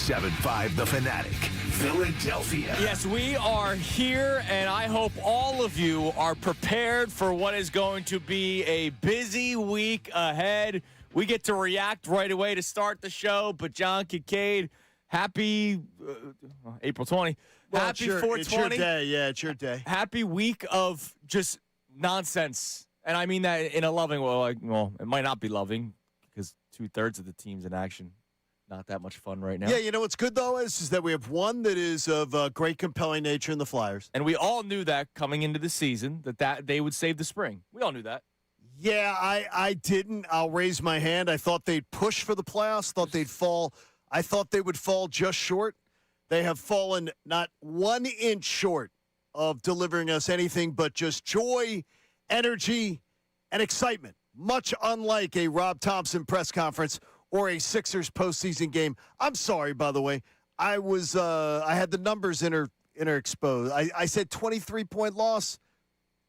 97.5 The Fanatic, Philadelphia. Yes, we are here, and I hope all of you are prepared for what is going to be a busy week ahead. We get to react right away to start the show, but John Kincade, happy April 20. Well, happy it's 420. It's your day. Yeah, it's your day. Happy week of just nonsense. And I mean that in a loving way. Well, it might not be loving because 2/3 of the team's in action. Not that much fun right now. Yeah, you know what's good, though, is that we have one that is of great compelling nature in the Flyers. And we all knew that coming into the season, that they would save the spring. We all knew that. Yeah, I didn't. I'll raise my hand. I thought they'd push for the playoffs, thought they'd fall. I thought they would fall just short. They have fallen not 1 inch short of delivering us anything but just joy, energy, and excitement, much unlike a Rob Thompson press conference or a Sixers postseason game. I'm sorry, by the way. I had the numbers exposed. I said 23-point loss.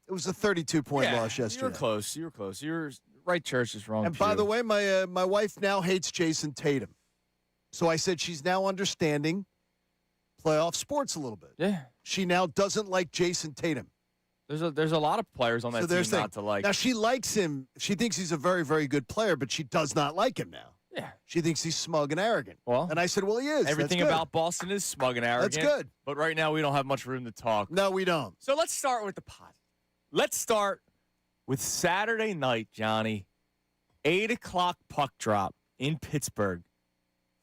It was a 32-point loss yesterday. You were close. You were right church is wrong. And by the way, my wife now hates Jason Tatum. So I said she's now understanding playoff sports a little bit. Yeah. She now doesn't like Jason Tatum. There's a lot of players on that team not to like. Now, she likes him. She thinks he's a very, very good player, but she does not like him now. Yeah. She thinks he's smug and arrogant. Well, and I said, well, he is. Everything about Boston is smug and arrogant. That's good. But right now, we don't have much room to talk. No, we don't. So let's start with the pot. Let's start with Saturday night, Johnny. 8 o'clock puck drop in Pittsburgh.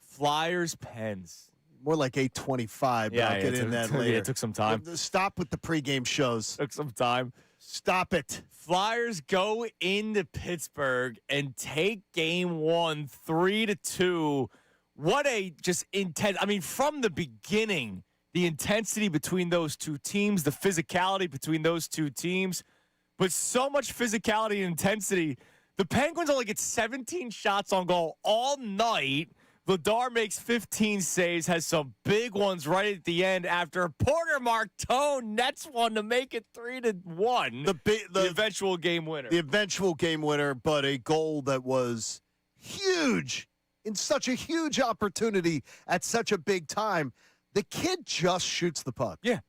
Flyers Pens. More like 8:25, but I'll get in that later. Yeah, it took some time. Stop with the pregame shows. Took some time. Stop it. Flyers go into Pittsburgh and take game 1, 3-2. What a just intense. I mean, from the beginning, the intensity between those two teams, the physicality between those two teams, but so much physicality and intensity. The Penguins only get 17 shots on goal all night. Vladar makes 15 saves, has some big ones right at the end after Porter Martone nets one to make it 3-1. The eventual game winner. The eventual game winner, but a goal that was huge in such a huge opportunity at such a big time. The kid just shoots the puck. Yeah.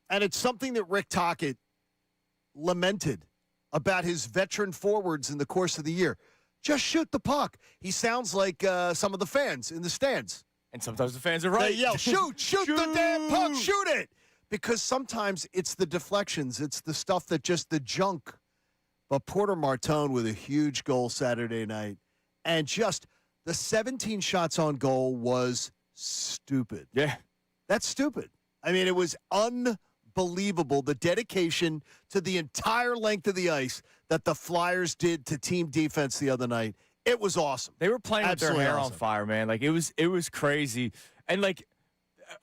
And it's something that Rick Tocchet lamented about his veteran forwards in the course of the year. Just shoot the puck. He sounds like some of the fans in the stands. And sometimes the fans are right. They yell, shoot the damn puck, shoot it. Because sometimes it's the deflections. It's the stuff that just the junk. But Porter Martone with a huge goal Saturday night. And just the 17 shots on goal was stupid. Yeah. That's stupid. I mean, it was unbelievable, the dedication to the entire length of the ice that the Flyers did to team defense the other night. It was awesome. They were playing Absolutely with their hair awesome. on fire, man. Like it was crazy. And like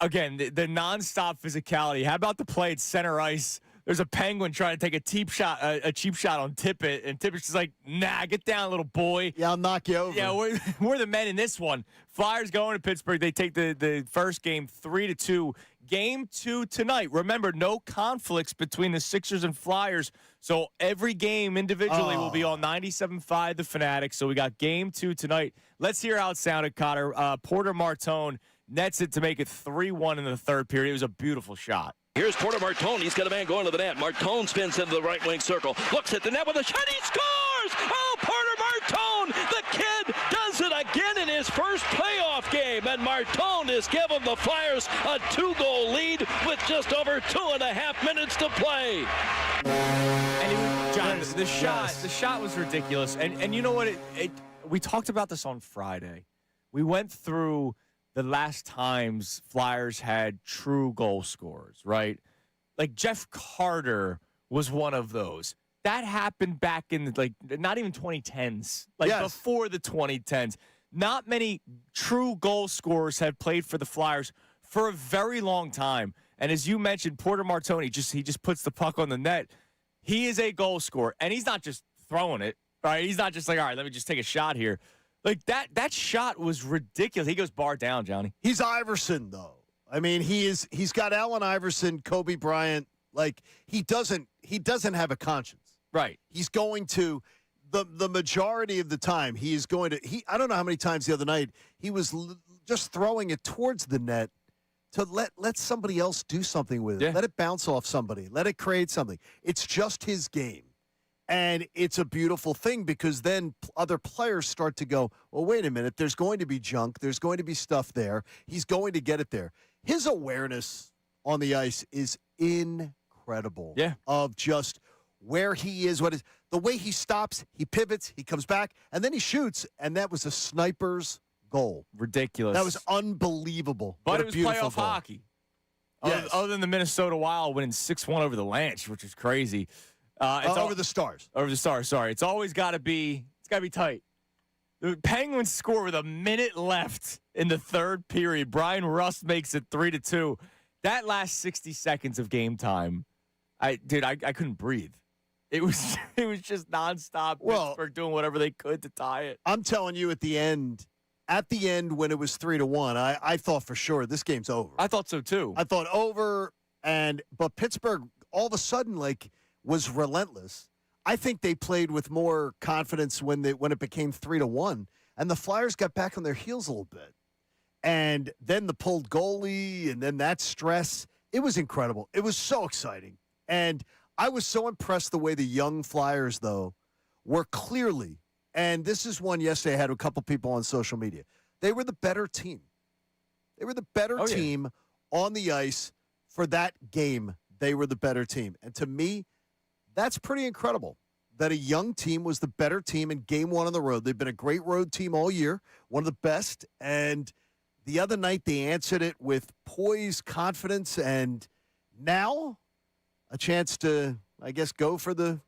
again, the nonstop physicality. How about the play at center ice? There's a Penguin trying to take a cheap shot on Tippett, and Tippett's just like, nah, get down, little boy. Yeah, I'll knock you over. Yeah, we're the men in this one. Flyers going to Pittsburgh. They take the first game 3-2. Game 2 tonight. Remember, no conflicts between the Sixers and Flyers. So every game individually will be on 97.5 The Fanatic. So we got game 2 tonight. Let's hear how it sounded, Cotter. Porter Martone nets it to make it 3-1 in the third period. It was a beautiful shot. Here's Porter Martone. He's got a man going to the net. Martone spins into the right wing circle. Looks at the net with a shot. He scores! Oh, Porter Martone! The kid does it again in his first playoff game. And Martone has given the Flyers a 2-goal lead with just over 2.5 minutes to play. And John, the shot was ridiculous. And you know what? We talked about this on Friday. We went through the last times Flyers had true goal scorers, right? Like Jeff Carter was one of those. That happened back in not even 2010s, before the 2010s. Not many true goal scorers have played for the Flyers for a very long time. And as you mentioned, Porter Martone, he just puts the puck on the net. He is a goal scorer, and he's not just throwing it, right? He's not just like, all right, let me just take a shot here. Like, that shot was ridiculous. He goes bar down, Johnny. He's Iverson, though. I mean, he's got Allen Iverson, Kobe Bryant. Like, he doesn't have a conscience. Right. He's going to the majority of the time. He is going to. I don't know how many times the other night he was just throwing it towards the net to let somebody else do something with it. Yeah. Let it bounce off somebody. Let it create something. It's just his game. And it's a beautiful thing because then other players start to go, well, wait a minute. There's going to be junk. There's going to be stuff there. He's going to get it there. His awareness on the ice is incredible. Yeah. Of just where he is, what is the way he stops, he pivots, he comes back, and then he shoots. And that was a sniper's goal. Ridiculous. That was unbelievable. But What a it was beautiful playoff goal. hockey. Yes. Other than the Minnesota Wild winning 6-1 over the Lynch, which is crazy. Over the Stars. Over the Stars, sorry. It's always got to be tight. The Penguins score with a minute left in the third period. Brian Rust makes it 3-2. That last 60 seconds of game time, I couldn't breathe. It was just nonstop. Well, Pittsburgh doing whatever they could to tie it. I'm telling you, at the end when it was 3-1, I thought for sure this game's over. I thought so too. I thought over, but Pittsburgh all of a sudden was relentless. I think they played with more confidence when it became 3-1, and the Flyers got back on their heels a little bit. And then the pulled goalie, and then that stress. It was incredible. It was so exciting. And I was so impressed the way the young Flyers, though, were clearly, and this is one yesterday I had a couple people on social media, they were the better team. They were the better team on the ice for that game. They were the better team. And to me, that's pretty incredible that a young team was the better team in game one on the road. They've been a great road team all year, one of the best. And the other night they answered it with poise, confidence, and now a chance to, I guess, go for the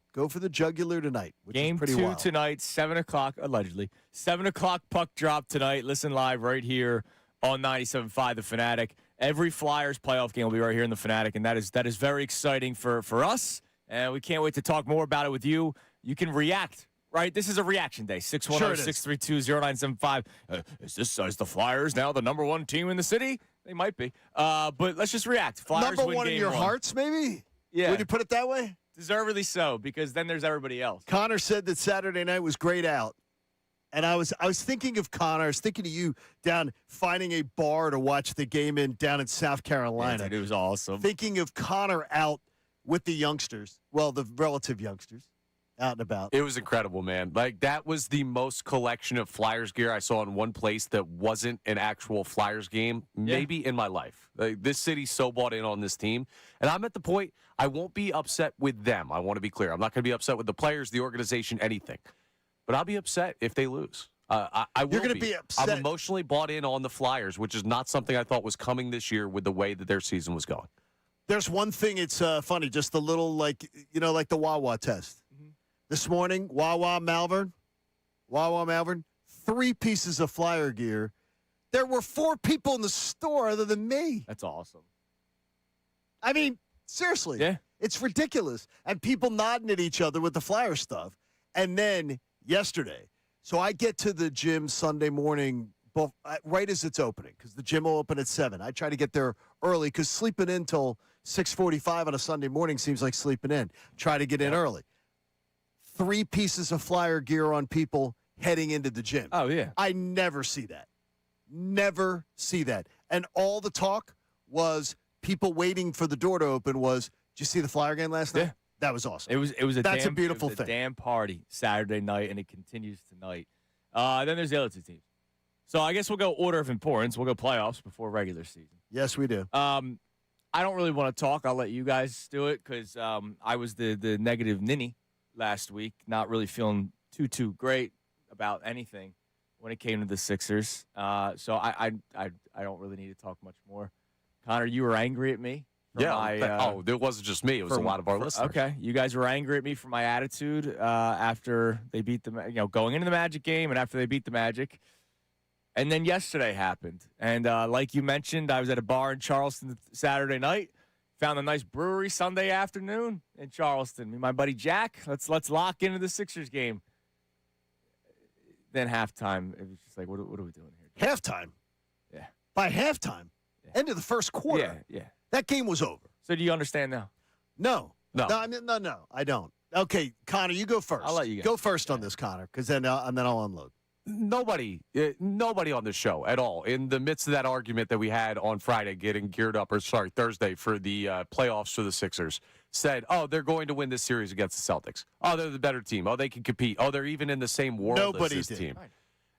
jugular tonight, which Game is pretty 2 wild. tonight, 7 o'clock, allegedly. 7 o'clock puck drop tonight. Listen live right here on 97.5 The Fanatic. Every Flyers playoff game will be right here in The Fanatic, and that is very exciting for us, and we can't wait to talk more about it with you. You can react, right? This is a reaction day. 610-632-0975. Is the Flyers now the number one team in the city? They might be. But let's just react. Flyers Number win one in game your 1. hearts, maybe? Yeah. Would you put it that way? Deservedly so, because then there's everybody else. Connor said that Saturday night was grayed out. And I was thinking of Connor. I was thinking of you down finding a bar to watch the game down in South Carolina. Yeah, dude, it was awesome. Thinking of Connor out with the youngsters. Well, the relative youngsters out and about. It was incredible, man. Like, that was the most collection of Flyers gear I saw in one place that wasn't an actual Flyers game, maybe in my life. Like, this city's so bought in on this team. And I'm at the point, I won't be upset with them. I want to be clear. I'm not going to be upset with the players, the organization, anything. But I'll be upset if they lose. I will. You're going to be upset. I'm emotionally bought in on the Flyers, which is not something I thought was coming this year with the way that their season was going. There's one thing, it's funny, just the little, like the Wawa test. Mm-hmm. This morning, Wawa Malvern, 3 pieces of Flyer gear. There were 4 people in the store other than me. That's awesome. I mean, seriously. Yeah. It's ridiculous. And people nodding at each other with the Flyer stuff. And then yesterday, so I get to the gym Sunday morning right as it's opening because the gym will open at 7. I try to get there early because sleeping in till 6:45 on a Sunday morning seems like sleeping in. Try to get in early. 3 pieces of Flyer gear on people heading into the gym. Oh, yeah. I never see that. Never see that. And all the talk was people waiting for the door to open was, did you see the Flyer game last night? Yeah. That was awesome. It was That's a beautiful it was a thing. damn party Saturday night, and it continues tonight. Then there's the other 2 teams. So I guess we'll go order of importance. We'll go playoffs before regular season. Yes, we do. I don't really want to talk. I'll let you guys do it because I was the negative ninny last week, not really feeling too great about anything when it came to the Sixers. So I don't really need to talk much more. Connor, you were angry at me. It wasn't just me. It was a lot of our listeners. Okay, you guys were angry at me for my attitude after they beat going into the Magic game and after they beat the Magic. And then yesterday happened. And like you mentioned, I was at a bar in Charleston Saturday night, found a nice brewery Sunday afternoon in Charleston. Me and my buddy Jack, let's lock into the Sixers game. Then halftime, it was just like, what are we doing here? Halftime? Yeah. By halftime? Yeah. End of the first quarter? Yeah. That game was over. So do you understand now? No. No. No, I don't. Okay, Connor, you go first. I'll let you go first on this, Connor, because then I'll unload. Nobody on the show at all in the midst of that argument that we had on Friday, getting geared up, or sorry, Thursday for the playoffs for the Sixers, said, "Oh, they're going to win this series against the Celtics. Oh, they're the better team. Oh, they can compete. Oh, they're even in the same world Nobody as this did. team."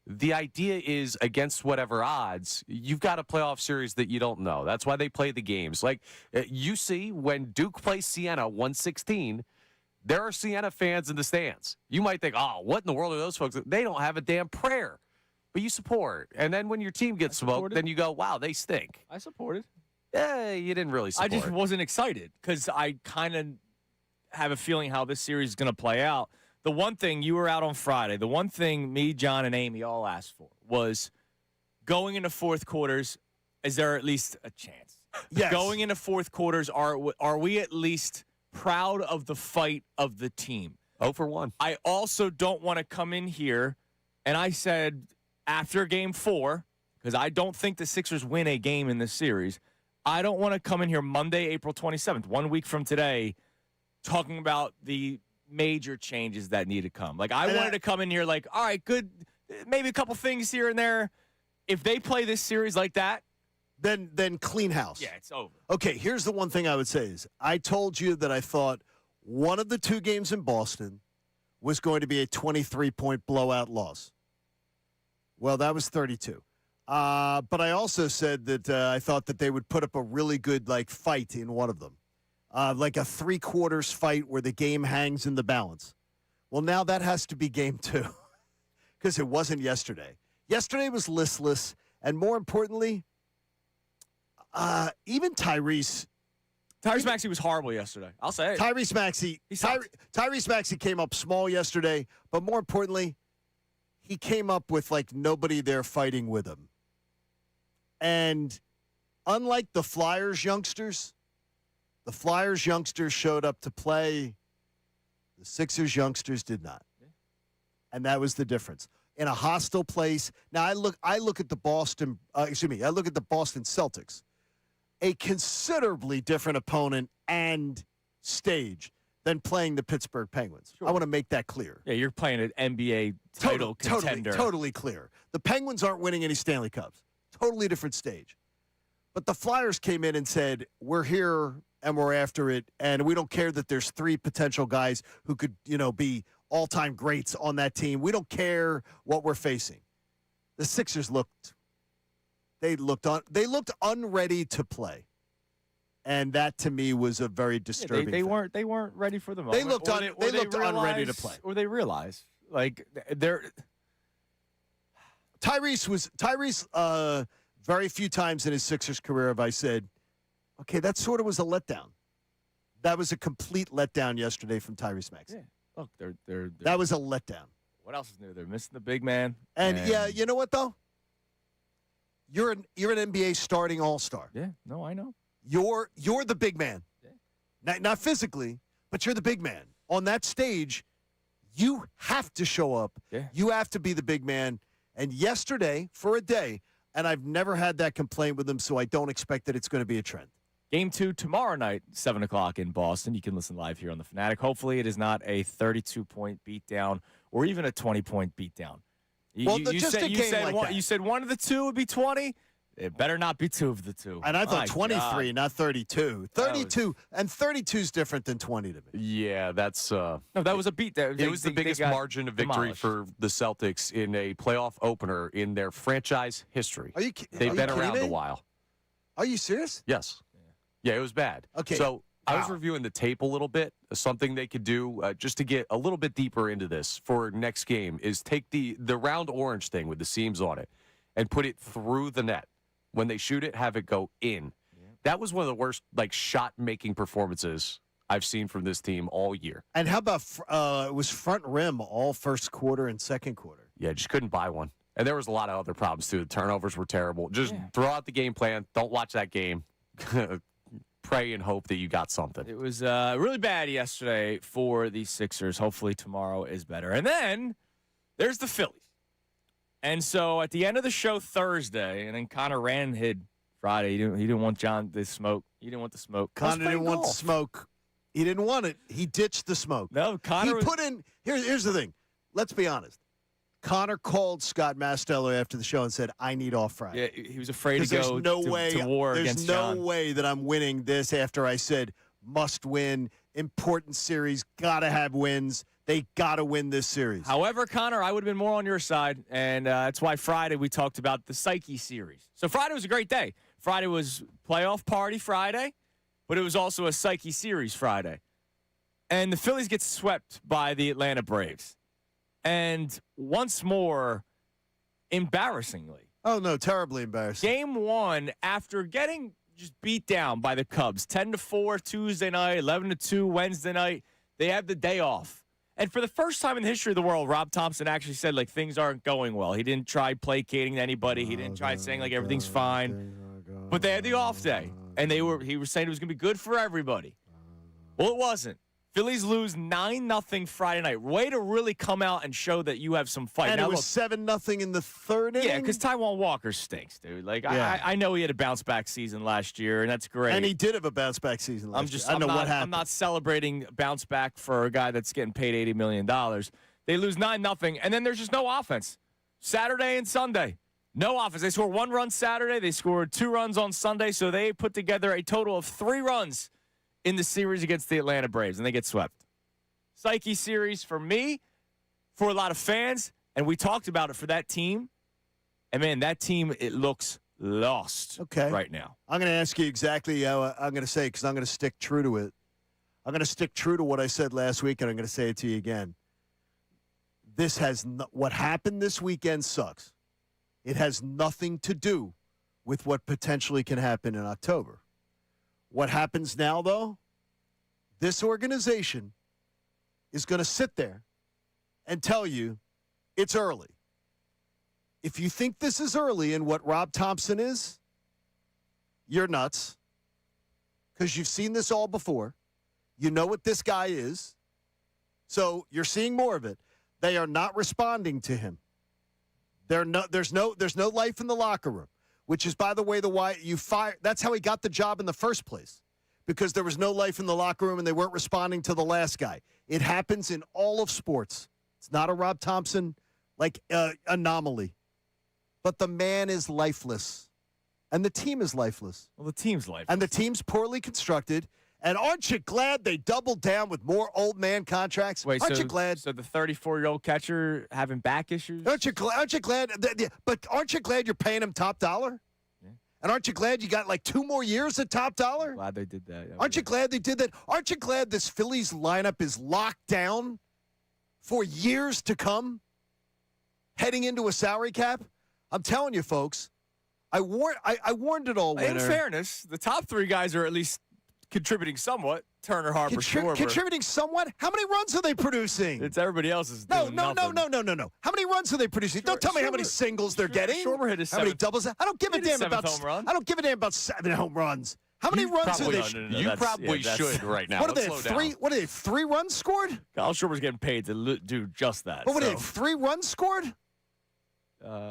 The idea is, against whatever odds, you've got a playoff series that you don't know. That's why they play the games. Like you see, when Duke plays Siena 116, there are Siena fans in the stands. You might think, "Oh, what in the world are those folks?" They don't have a damn prayer, but you support. And then when your team gets smoked, then you go, "Wow, they stink." I supported. You didn't really support. I just wasn't excited because I kind of have a feeling how this series is going to play out. The one thing, you were out on Friday, the one thing me, John, and Amy all asked for was going into fourth quarters, is there at least a chance? Yes. Going into fourth quarters, are we at least proud of the fight of the team? 0 for 1. I also don't want to come in here, and I said after game 4, because I don't think the Sixers win a game in this series, I don't want to come in here Monday, April 27th, 1 week from today, talking about the major changes that need to come. Like, I wanted to come in here like, all right, good, maybe a couple things here and there. If they play this series like that, then clean house. yeah, it's over. Okay, here's the one thing I would say is I told you that I thought one of the 2 games in Boston was going to be a 23-point blowout loss. Well, that was 32. But I also said that I thought that they would put up a really good fight in one of them. Like a 3/4 fight where the game hangs in the balance. Well, now that has to be game 2 because it wasn't yesterday. Yesterday was listless, and more importantly, even Tyrese Maxey was horrible yesterday. I'll say it. Tyrese Maxey came up small yesterday, but more importantly, he came up with nobody there fighting with him. And unlike the Flyers youngsters showed up to play. The Sixers youngsters did not. And that was the difference. In a hostile place. Now I look at the Boston Celtics. A considerably different opponent and stage than playing the Pittsburgh Penguins. Sure. I want to make that clear. Yeah, you're playing an NBA title contender. Totally clear. The Penguins aren't winning any Stanley Cups. Totally different stage. But the Flyers came in and said, we're here and we're after it, and we don't care that there's 3 potential guys who could, be all-time greats on that team. We don't care what we're facing. The Sixers looked unready to play. And that to me was a very disturbing they weren't ready for the moment. They looked unready to play. Or they realized they're Tyrese very few times in his Sixers career have I said, okay, that sort of was a letdown. That was a complete letdown yesterday from Tyrese Maxey. Yeah. Look, they're that was a letdown. What else is new? They're missing the big man. And yeah, you know what though? You're an NBA starting all-star. Yeah, no, I know. You're the big man. Yeah. Not physically, but you're the big man. On that stage, you have to show up. Yeah. You have to be the big man. And yesterday, for a day, and I've never had that complaint with him, so I don't expect that it's going to be a trend. Game 2 tomorrow night, 7 o'clock in Boston. You can listen live here on the Fanatic. Hopefully it is not a 32-point beatdown or even a 20-point beatdown. You said one of the 2 would be 20. It better not be 2 of the 2. And I thought 23, not 32. 32, and 32 is different than 20 to me. Yeah, that's no, that was a beat. It was the biggest margin of victory demolished for the Celtics in a playoff opener in their franchise history. They've been around a while. Are you serious? Yes. Yeah, it was bad. Okay. So I was reviewing the tape a little bit. Something they could do just to get a little bit deeper into this for next game is take the round orange thing with the seams on it and put it through the net. When they shoot it, have it go in. Yeah. That was one of the worst shot-making performances I've seen from this team all year. And how about it was front rim all first quarter and second quarter? Yeah, just couldn't buy one. And there was a lot of other problems, too. The turnovers were terrible. Just throw out the game plan. Don't watch that game. Pray and hope that you got something. It was really bad yesterday for the Sixers. Hopefully tomorrow is better. And then there's the Phillies. And so at the end of the show Thursday, and then Connor ran and hid Friday. He didn't want John the smoke. He didn't want the smoke. Connor didn't want the smoke. He didn't want it. He ditched the smoke. No, Connor. He put in. Here's the thing. Let's be honest. Connor called Scott Mastello after the show and said, I need off Friday. Yeah, he was afraid to There's go no to, way, to war against There's John. no way that I'm winning this after I said must win, important series, got to have wins. They got to win this series. However, Connor, I would have been more on your side, and that's why Friday we talked about the Psyche series. So Friday was a great day. Friday was playoff party Friday, but it was also a Psyche series Friday. And the Phillies get swept by the Atlanta Braves. And once more, embarrassingly. Oh, no, terribly embarrassing. Game one, after getting just beat down by the Cubs, 10-4 Tuesday night, 11-2 Wednesday night, they have the day off. And for the first time in the history of the world, Rob Thompson actually said, like, things aren't going well. He didn't try placating anybody. He didn't try saying, like, everything's fine. But they had the off day, and he was saying it was going to be good for everybody. Well, it wasn't. Phillies lose 9-0 Friday night. Way to really come out and show that you have some fight. And now, it was 7-0 in the third inning? yeah, because Taijuan Walker stinks, dude. Like, Yeah. I know he had a bounce-back season last year, and that's great. And he did have a bounce-back season last year. I know what happened. I'm not celebrating bounce back for a guy that's getting paid $80 million. They lose 9-0, and then there's just no offense. Saturday and Sunday, no offense. They scored 1 run Saturday. They scored 2 runs on Sunday, so they put together a total of 3 runs in the series against the Atlanta Braves, and they get swept. Psyche series for me, for a lot of fans, and we talked about it for that team. And, man, that team, it looks lost right now. I'm going to ask you exactly how I'm going to say it because I'm going to stick true to it. I'm going to stick true to what I said last week, and I'm going to say it to you again. What happened this weekend sucks. It has nothing to do with what potentially can happen in October. What happens now, though, this organization is going to sit there and tell you it's early. If you think this is early in what Rob Thompson is, you're nuts because you've seen this all before. You know what this guy is. So you're seeing more of it. They are not responding to him. There's no life in the locker room, which is, by the way, why you fire. That's how he got the job in the first place, because there was no life in the locker room and they weren't responding to the last guy. It happens in all of sports. It's not a Rob Thompson anomaly, but the man is lifeless, and the team is lifeless. Well, the team's lifeless. And the team's poorly constructed. And aren't you glad they doubled down with more old man contracts? Wait, aren't you glad? So the 34-year-old catcher having back issues? Aren't you glad? But aren't you glad you're paying him top dollar? Yeah. And aren't you glad you got like 2 more years at top dollar? I'm glad they did that. Aren't you glad they did that? Aren't you glad this Phillies lineup is locked down for years to come, heading into a salary cap? I'm telling you, folks, I warned it all winter. In fairness, the top 3 guys are at least contributing somewhat. Turner, Harper, Schwarber. Contributing somewhat? How many runs are they producing? It's everybody else's. No. nothing. How many runs are they producing? Don't tell me how many singles they're getting. Schwarber hit his how many seventh- doubles? I don't give a hit his damn about. seventh home run. I don't give a damn about 7 home runs. How many runs are they? You probably should right now. What are they? Let's slow 3? down. What are they? 3 runs scored? Kyle Schwarber's getting paid to do just that. What are they? 3 runs scored?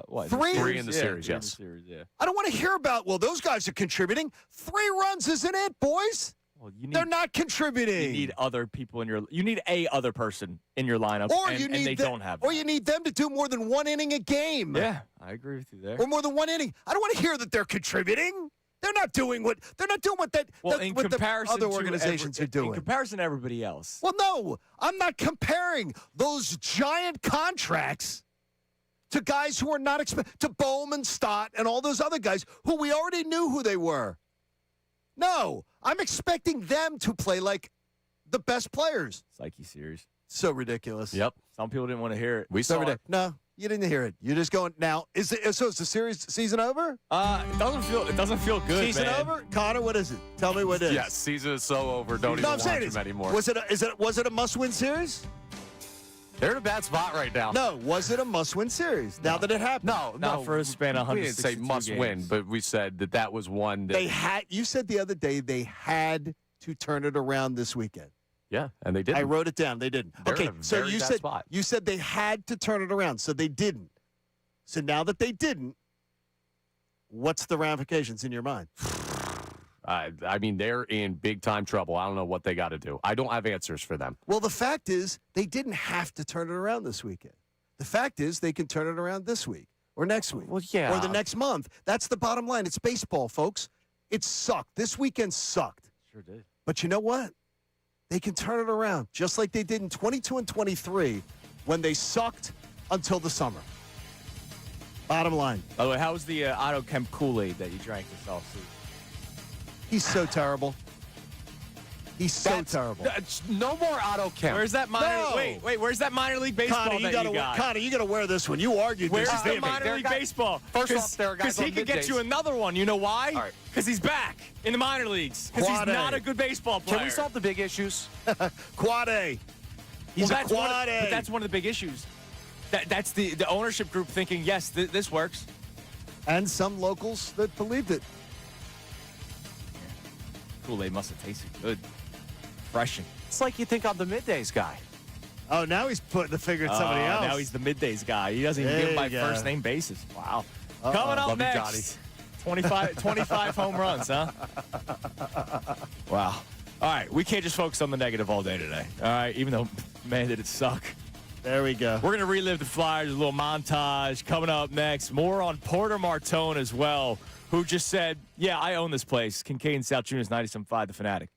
What? 3? 3 in the series, 3 in the yes. series, yeah. I don't want to hear about. Well, those guys are contributing. 3 runs isn't it, boys? Well, They're not contributing. You need other people in your. You need a other person in your lineup, or and, you need and they don't have. Or you need them to do more than 1 inning a game. Yeah, I agree with you there. Or more than 1 inning. I don't want to hear that they're contributing. They're not doing what Well, in what the comparison other to organizations are doing. In comparison to everybody else. Well, no, I'm not comparing those giant contracts to guys who are not to Bowman, Stott, and all those other guys who we already knew who they were. No, I'm expecting them to play like the best players. Psyche series. So ridiculous. Yep. Some people didn't want to hear it. We So saw it. ridiculous. No, you didn't hear it. You're just going now. Is the season over? It doesn't feel good. Season man. over? Connor, what is it? Tell me what it is. Yes, season is so over. Don't No, I'm even saying watch is, them anymore. was it a must-win series? They're in a bad spot right now. No, was it a must-win series? Now that it happened, No, Not for a span of We didn't say 162 must win, games. but we said that was one that. they had. You said the other day they had to turn it around this weekend. Yeah, and they did. I wrote it down. They didn't. They're Okay, in a so very you bad said spot. they had to turn it around, so they didn't. So now that they didn't, what's the ramifications in your mind? I mean, they're in big time trouble. I don't know what they got to do. I don't have answers for them. Well, the fact is they didn't have to turn it around this weekend. The fact is, they can turn it around this week or next week Well, yeah. or the next month. That's the bottom line. It's baseball, folks. It sucked. This weekend sucked. Sure did. But you know what? They can turn it around, just like they did in 22 and 23 when they sucked until the summer. Bottom line. By the way, how was the Otto Kemp Kool-Aid that you drank this offseason? He's so terrible. He's so terrible. No more Otto Kemp. Where's that minor? No. Wait. Where's that minor league baseball Connie, that you got? Connie, you got to wear this one. You argued Where's this. the Damn it. minor league baseball? First off, there are guys Because he on could get Middays. you another one. You know why? All right. Because he's back in the minor leagues. Because he's Quad not A. a good baseball player. Can we solve the big issues? Quad A. He's Well, a quad A. But that's one of the big issues. That's the ownership group thinking, yes, this works. And some locals that believed it. Kool-Aid must have tasted good. Refreshing. It's like you think I'm the Middays guy. Oh, now he's putting the finger at somebody else. Now he's the Middays guy. He doesn't even There give him by you go. first name basis. Wow. Coming up Love you, next. 25 home runs, huh? Wow. All right, we can't just focus on the negative all day today. All right, even though, man, did it suck. There we go. We're going to relive the Flyers, a little montage. Coming up next, more on Porter Martone as well, who just said, yeah, I own this place. Kincade Salciunas, 97.5, The Fanatic.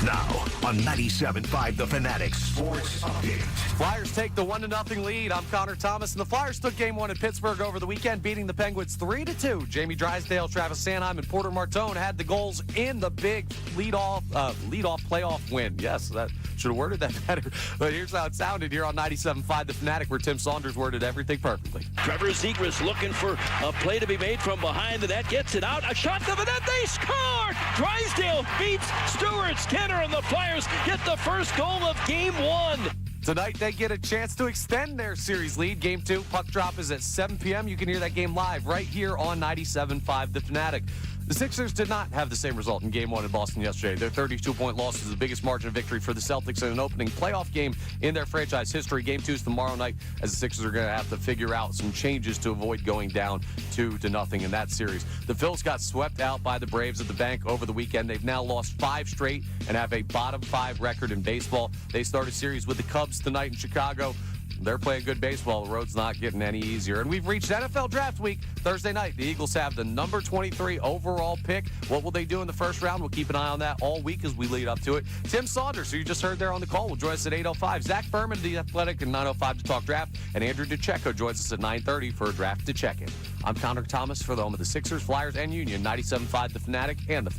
Now on 97.5 The Fanatic Sports Update. Flyers take the 1-0 lead. I'm Connor Thomas, and the Flyers took Game 1 in Pittsburgh over the weekend, beating the Penguins 3-2. Jamie Drysdale, Travis Sanheim, and Porter Martone had the goals in the big leadoff playoff win. Yes, that should have worded that better. But here's how it sounded here on 97.5 The Fanatic, where Tim Saunders worded everything perfectly. Trevor Zegras looking for a play to be made from behind the net. Gets it out. A shot to the net. They score! Drysdale beats Stewart. Skinner and the Flyers get the first goal of Game 1. Tonight, they get a chance to extend their series lead. Game 2, puck drop is at 7 p.m. You can hear that game live right here on 97.5 The Fanatic. The Sixers did not have the same result in Game 1 in Boston yesterday. Their 32-point loss is the biggest margin of victory for the Celtics in an opening playoff game in their franchise history. Game 2 is tomorrow night, as the Sixers are going to have to figure out some changes to avoid going down 2-0 in that series. The Phillies got swept out by the Braves at the bank over the weekend. They've now lost 5 straight and have a bottom 5 record in baseball. They start a series with the Cubs tonight in Chicago. They're playing good baseball. The road's not getting any easier. And we've reached NFL Draft Week. Thursday night, the Eagles have the number 23 overall pick. What will they do in the first round? We'll keep an eye on that all week as we lead up to it. Tim Saunders, who you just heard there on the call, will join us at 8:05. Zach Berman, The Athletic, at 9:05 to talk draft. And Andrew DeCecco joins us at 9:30 for a draft to check in. I'm Connor Thomas for the home of the Sixers, Flyers, and Union, 97.5 The Fanatic and the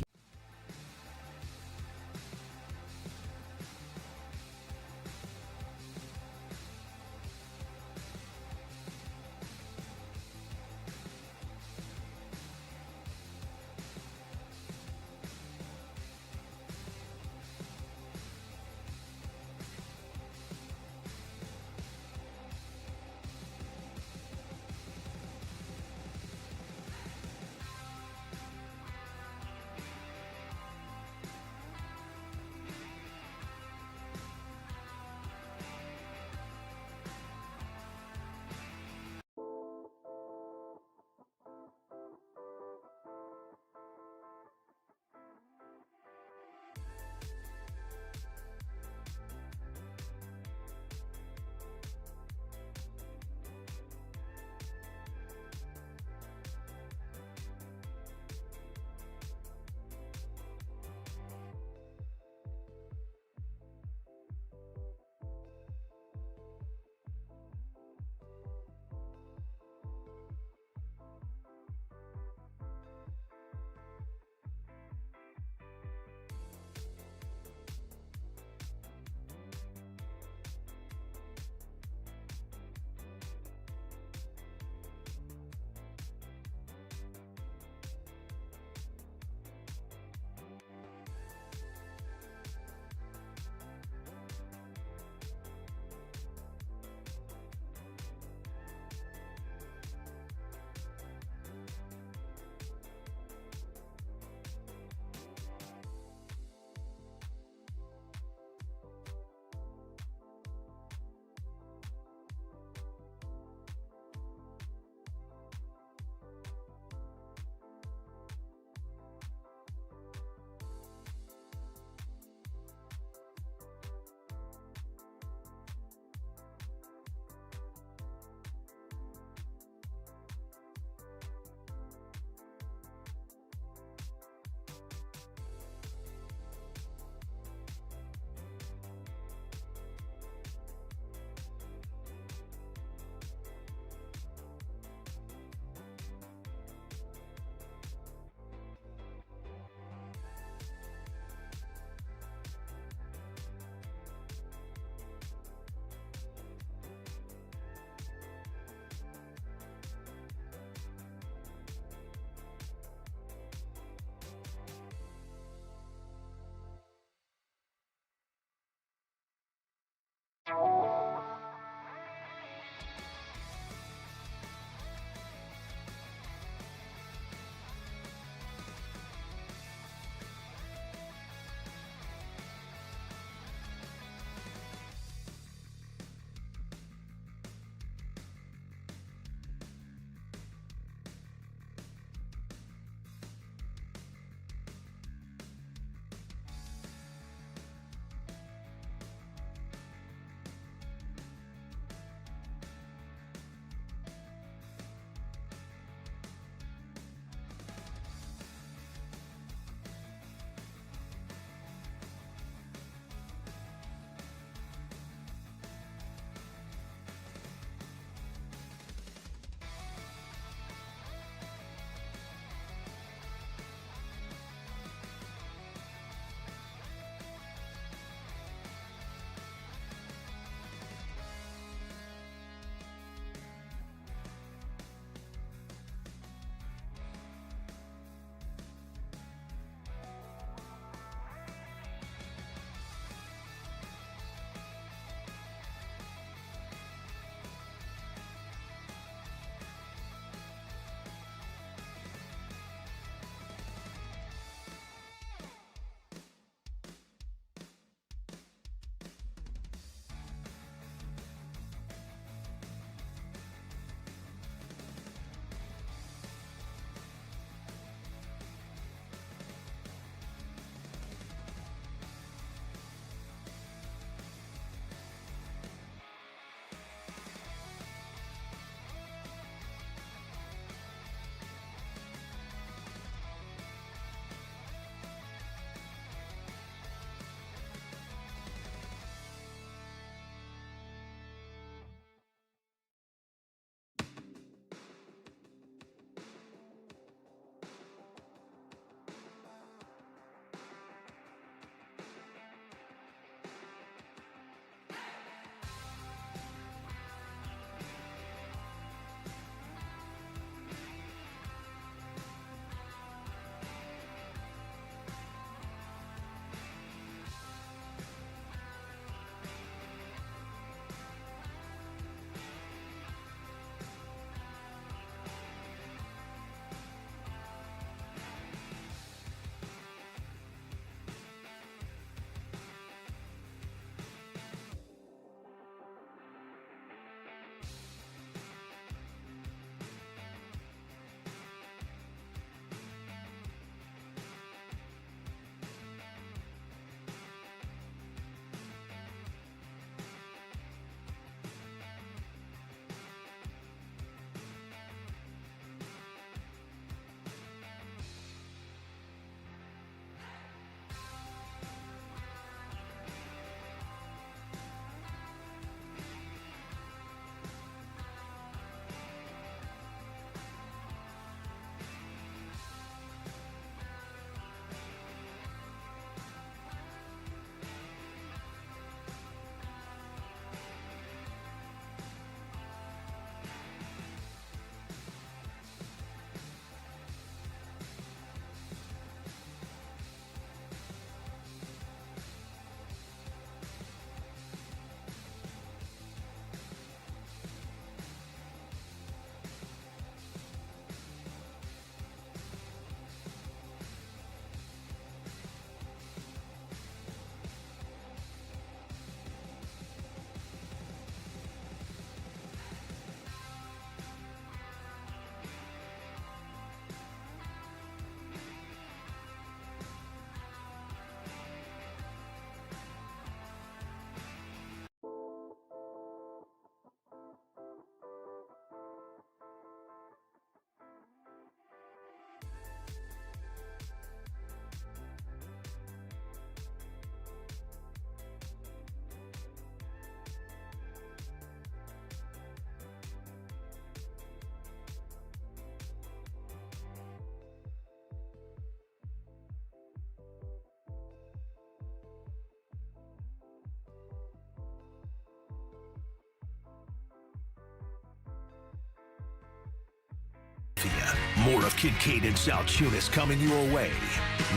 of Kincade and Salciunas coming your way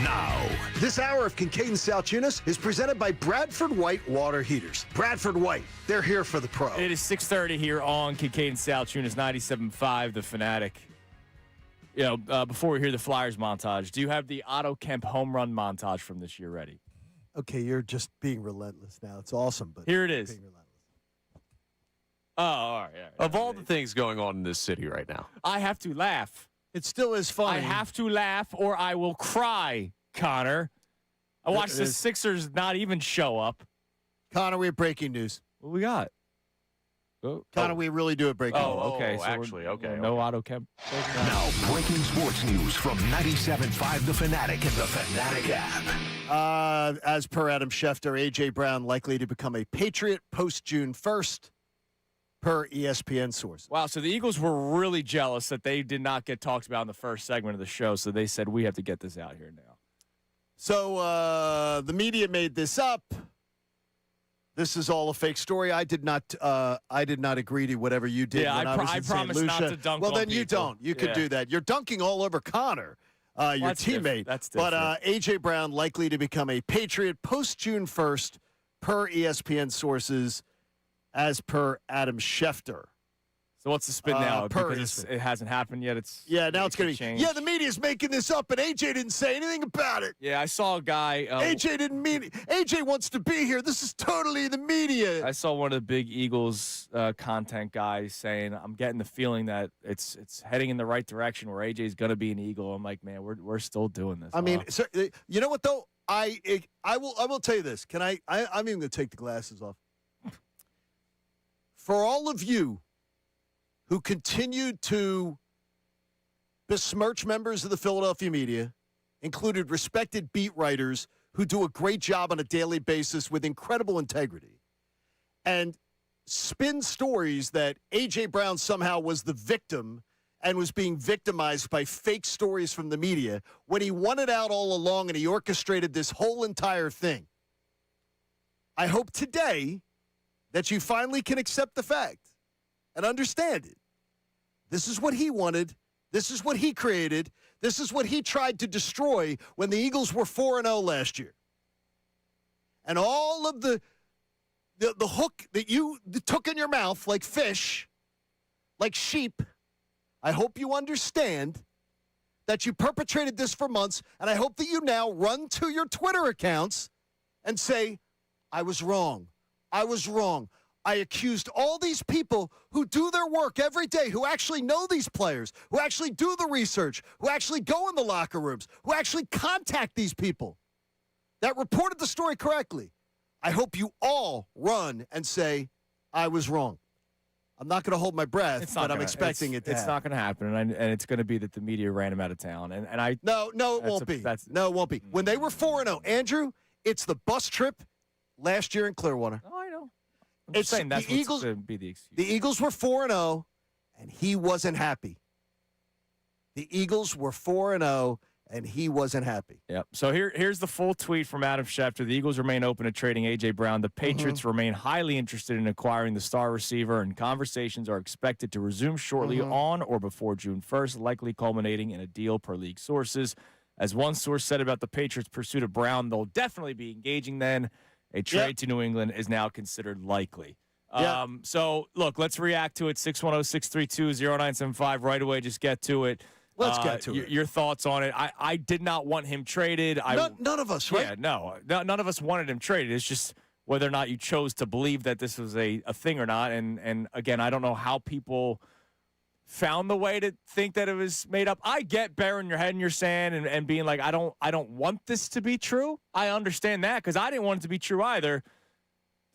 now. This hour of Kincade and Salciunas is presented by Bradford White Water Heaters. Bradford White, they're here for the pro. It is 6:30 here on Kincade and Salciunas, 97.5 The Fanatic. Before we hear the Flyers montage, do you have the Otto Kemp home run montage from this year ready? Okay, you're just being relentless now. It's awesome, but here it is. Being relentless. Oh, all right. Of all the things going on in this city right now, I have to laugh. It still is funny. I have to laugh or I will cry, Connor. I watched the Sixers not even show up. Connor, we have breaking news. What we got? Connor, we really do have breaking news. Okay. No Otto Kemp. Now, breaking sports news from 97.5 The Fanatic and the Fanatic app. As per Adam Schefter, A.J. Brown likely to become a Patriot post-June 1st, per ESPN sources. Wow, so the Eagles were really jealous that they did not get talked about in the first segment of the show, so they said, we have to get this out here now. So the media made this up. This is all a fake story. I did not agree to whatever you did. Yeah, when I was in St. promise not Lucia. to dunk Well, on then you people. don't. You could do that. You're dunking all over Connor, your that's teammate. Different. That's different. But A.J. Brown likely to become a Patriot post-June 1st, per ESPN sources, as per Adam Schefter. So what's the spin now? Per Because it hasn't happened yet. Now it's going to be. change. Yeah, the media's making this up, and AJ didn't say anything about it. Yeah, I saw a guy. AJ didn't mean it. AJ wants to be here. This is totally the media. I saw one of the big Eagles content guys saying, "I'm getting the feeling that it's heading in the right direction where AJ's going to be an Eagle." I'm like, man, we're still doing this. I mean, so, you know what though? I will tell you this. Can I'm even going to take the glasses off. For all of you who continued to besmirch members of the Philadelphia media, included respected beat writers who do a great job on a daily basis with incredible integrity, and spin stories that A.J. Brown somehow was the victim and was being victimized by fake stories from the media when he won it out all along and he orchestrated this whole entire thing. I hope today that you finally can accept the fact and understand it. This is what he wanted. This is what he created. This is what he tried to destroy when the Eagles were 4-0 last year. And all of the hook that you took in your mouth like fish, like sheep, I hope you understand that you perpetrated this for months, and I hope that you now run to your Twitter accounts and say, I was wrong. I was wrong. I accused all these people who do their work every day, who actually know these players, who actually do the research, who actually go in the locker rooms, who actually contact these people that reported the story correctly. I hope you all run and say, I was wrong. I'm not going to hold my breath, but I'm expecting it to happen. It's not going to happen, and it's going to be that the media ran him out of town. And I No, it won't be. No, it won't be. When they were 4-0, Andrew, it's the bus trip last year in Clearwater. Oh, I know. I'm just saying that's what's going to be the excuse. The Eagles were 4-0, and he wasn't happy. The Eagles were 4-0, and he wasn't happy. Yep. So here's the full tweet from Adam Schefter. The Eagles remain open to trading A.J. Brown. The Patriots remain highly interested in acquiring the star receiver, and conversations are expected to resume shortly on or before June 1st, likely culminating in a deal per league sources. As one source said about the Patriots' pursuit of Brown, they'll definitely be engaging then. A trade to New England is now considered likely. So, look, let's react to it. 610-632-0975. Right away, just get to it. Let's get to it. Your thoughts on it. I did not want him traded. None of us, right? Yeah, no. None of us wanted him traded. It's just whether or not you chose to believe that this was a thing or not. And again, I don't know how people found the way to think that it was made up. I get burying your head in your sand and being like, I don't want this to be true. I understand that because I didn't want it to be true either.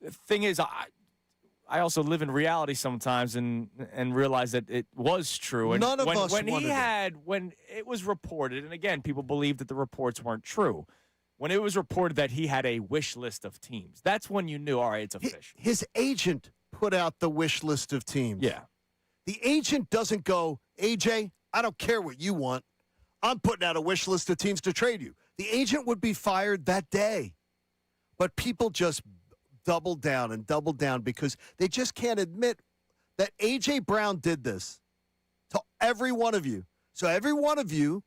The thing is, I also live in reality sometimes and realize that it was true. And None of us when wanted when it was reported, and again, people believed that the reports weren't true. When it was reported that he had a wish list of teams, that's when you knew, all right, it's official. His agent put out the wish list of teams. Yeah. The agent doesn't go, AJ, I don't care what you want. I'm putting out a wish list of teams to trade you. The agent would be fired that day. But people just double down because they just can't admit that A.J. Brown did this to every one of you. So every one of you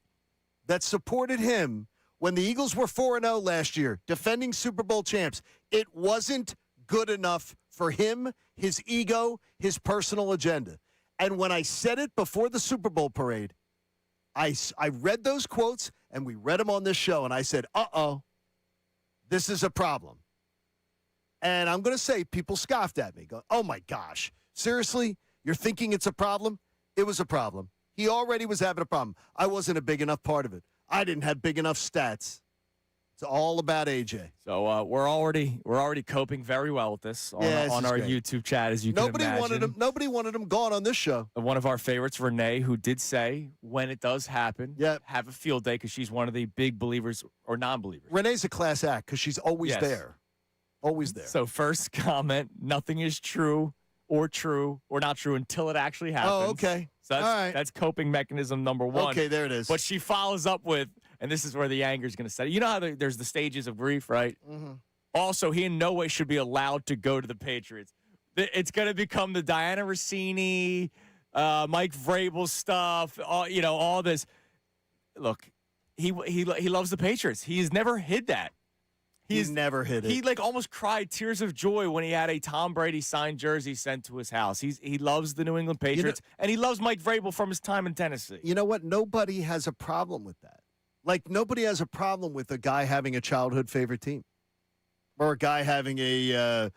that supported him when the Eagles were 4-0 last year, defending Super Bowl champs, it wasn't good enough for him, his ego, his personal agenda. And when I said it before the Super Bowl parade, I read those quotes, and we read them on this show, and I said, this is a problem. And I'm going to say people scoffed at me, going, oh, my gosh, seriously? You're thinking it's a problem? It was a problem. He already was having a problem. I wasn't a big enough part of it. I didn't have big enough stats. It's all about AJ. So we're already coping very well with this on our great. YouTube chat, as you can imagine. Nobody wanted him gone on this show. One of our favorites, Renee, who did say when it does happen, have a field day because she's one of the big believers or non-believers. Renee's a class act because she's always there. Always there. So first comment, nothing is true or not true until it actually happens. Oh, okay. So that's coping mechanism number one. Okay, there it is. But she follows up with, and this is where the anger is going to set. You know how there's the stages of grief, right? Mm-hmm. Also, he in no way should be allowed to go to the Patriots. It's going to become the Diana Rossini, Mike Vrabel stuff, all this. Look, he loves the Patriots. He's never hid that. He's never hid it. He almost cried tears of joy when he had a Tom Brady signed jersey sent to his house. He loves the New England Patriots, and he loves Mike Vrabel from his time in Tennessee. You know what? Nobody has a problem with that. Nobody has a problem with a guy having a childhood favorite team or a guy having if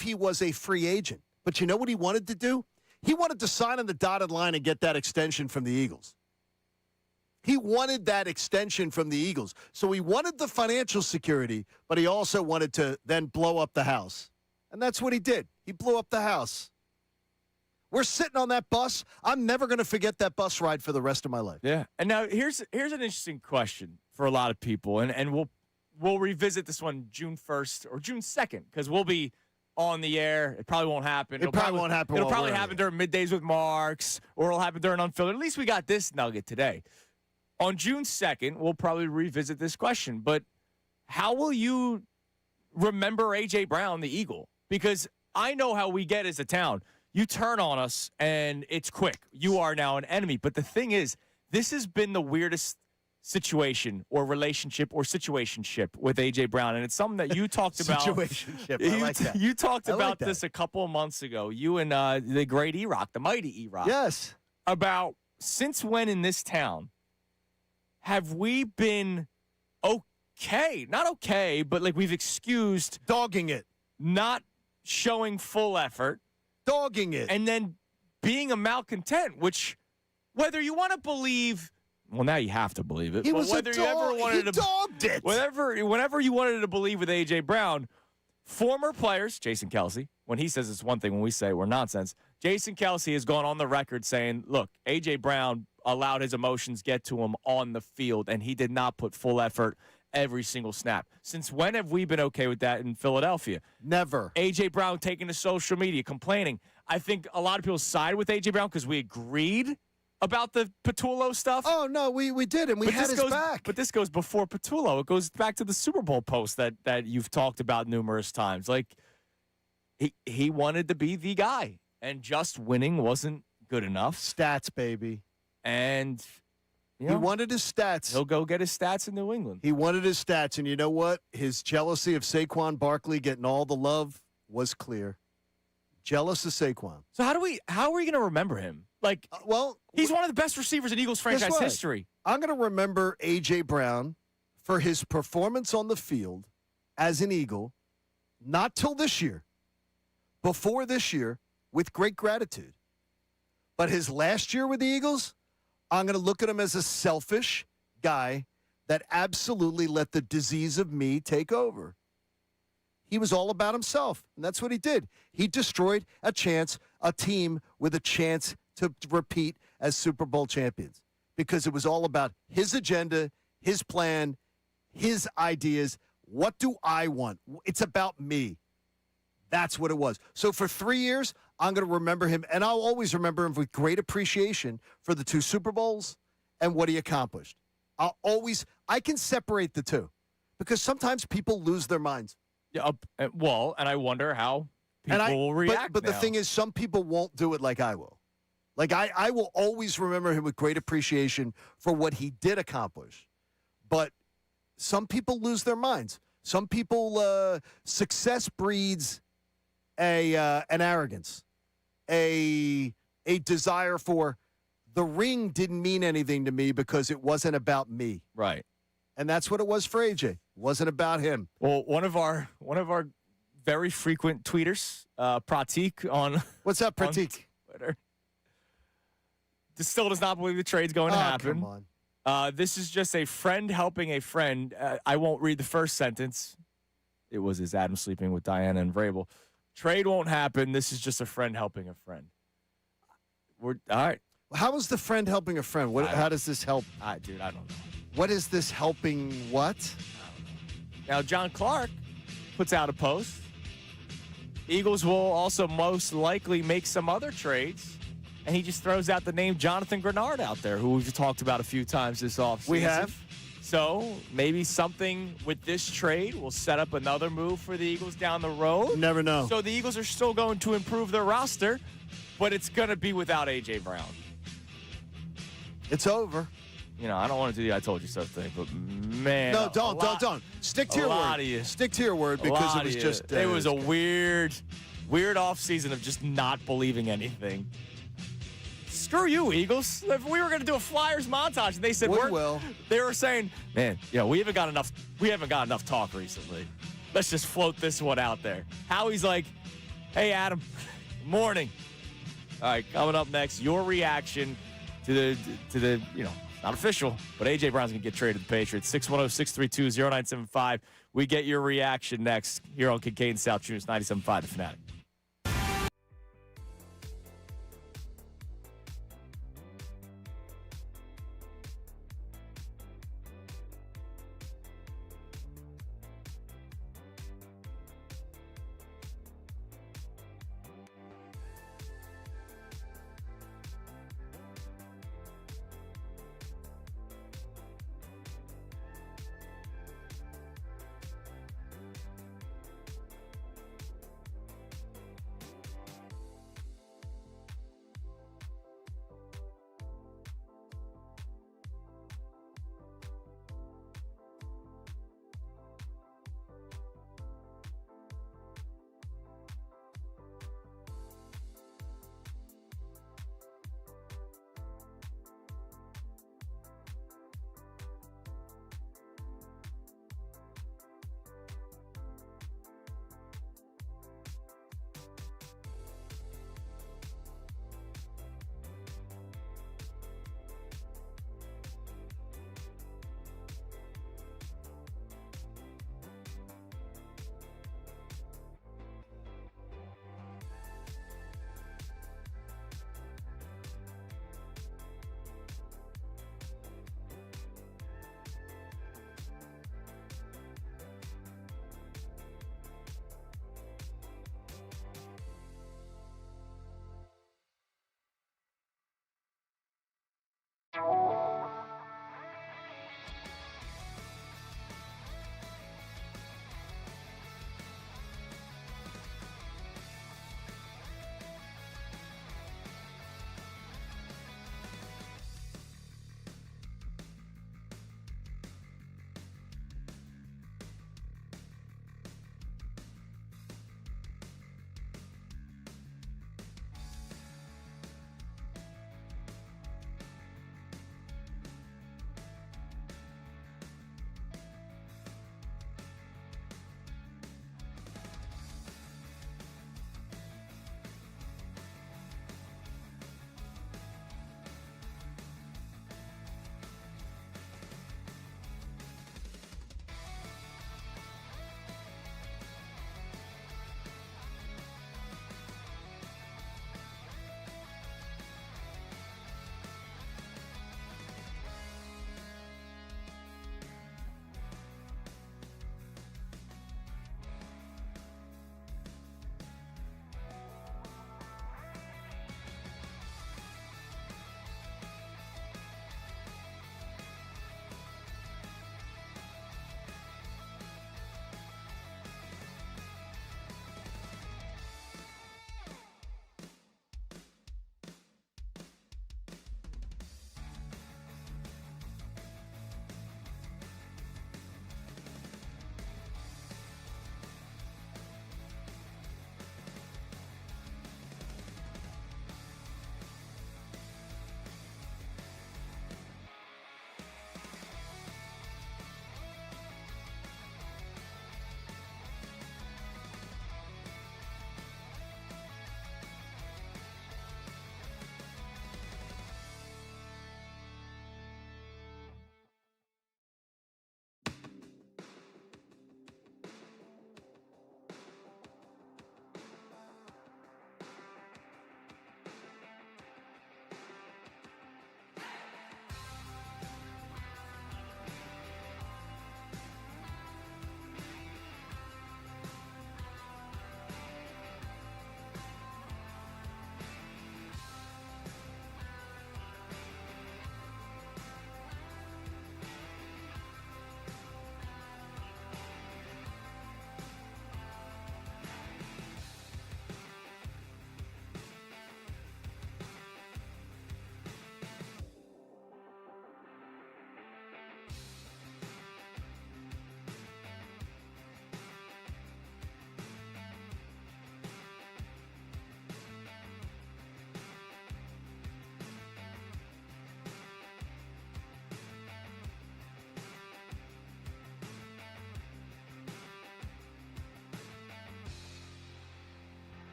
he was a free agent. But you know what he wanted to do? He wanted to sign on the dotted line and get that extension from the Eagles. He wanted that extension from the Eagles. So he wanted the financial security, but he also wanted to then blow up the house. And that's what he did. He blew up the house. We're sitting on that bus. I'm never going to forget that bus ride for the rest of my life. Yeah. And now here's an interesting question for a lot of people, and we'll revisit this one June 1st or June 2nd because we'll be on the air. It probably won't happen. It'll probably happen during Middays with Marks, or it'll happen during Unfiltered. At least we got this nugget today. On June 2nd, we'll probably revisit this question, but how will you remember A.J. Brown, the Eagle? Because I know how we get as a town. You turn on us, and it's quick. You are now an enemy. But the thing is, this has been the weirdest situation or relationship or situationship with A.J. Brown, and it's something that you talked about. Situationship, I like that. You talked about this a couple of months ago, you and the great E-Rock, the mighty E-Rock. Yes. About since when in this town have we been okay? Not okay, but we've excused dogging it, not showing full effort, dogging it, and then being a malcontent, which whether you want to believe, well, now you have to believe it. He was whether a you ever wanted he dogged it. Whenever you wanted to believe with A.J. Brown, former players, Jason Kelce, when he says it's one thing, when we say we're nonsense, Jason Kelce has gone on the record saying, look, A.J. Brown allowed his emotions get to him on the field, and he did not put full effort every single snap. Since when have we been okay with that in Philadelphia? Never. A.J. Brown taking to social media, complaining. I think a lot of people side with A.J. Brown because we agreed about the Patullo stuff. Oh, no, we did, and we had his back. But this goes before Patullo. It goes back to the Super Bowl post that you've talked about numerous times. He wanted to be the guy, and just winning wasn't good enough. Stats, baby. And he wanted his stats. He'll go get his stats in New England. He wanted his stats, and you know what? His jealousy of Saquon Barkley getting all the love was clear. Jealous of Saquon. So how are we going to remember him? He's one of the best receivers in Eagles franchise history. I'm going to remember A.J. Brown for his performance on the field as an Eagle, not till this year, before this year, with great gratitude. But his last year with the Eagles, I'm going to look at him as a selfish guy that absolutely let the disease of me take over. He was all about himself, and that's what he did. He destroyed a team with a chance to repeat as Super Bowl champions because it was all about his agenda, his plan, his ideas. What do I want? It's about me. That's what it was. So for 3 years, I'm going to remember him, and I'll always remember him with great appreciation for the 2 Super Bowls and what he accomplished. I can separate the two because sometimes people lose their minds. Yeah, and I wonder how people will react. But the thing is, some people won't do it like I will. Like, I will always remember him with great appreciation for what he did accomplish. But some people lose their minds. Some people, success breeds an arrogance, a desire for the ring didn't mean anything to me because it wasn't about me. Right. And that's what it was for AJ. It wasn't about him. Well, one of our very frequent tweeters, Pratik on What's up, on Pratik? Twitter, still does not believe the trade's going to happen. Come on. This is just a friend helping a friend. I won't read the first sentence. It was his Adam sleeping with Diana and Vrabel. Trade won't happen. This is just a friend helping a friend. We're all right. How is the friend helping a friend? How does this help? Dude, I don't know. What is this helping what? Now, John Clark puts out a post. Eagles will also most likely make some other trades. And he just throws out the name Jonathan Grenard out there, who we've talked about a few times this offseason. We have. So maybe something with this trade will set up another move for the Eagles down the road. Never know. So the Eagles are still going to improve their roster, but it's going to be without A.J. Brown. It's over. You know, I don't want to do the I told you so thing, but man. No, don't. Stick to your word. Stick to your word because it was just. It was a weird offseason of just not believing anything. Screw you, Eagles. If we were going to do a Flyers montage, and they said they were saying, man, we haven't got enough talk recently. Let's just float this one out there. Howie's like, hey, Adam, morning. All right, coming up next, your reaction to the not official, but A.J. Brown's going to get traded to the Patriots. 610-632-0975. We get your reaction next here on Kincade Salciunas, 97.5 The Fanatic.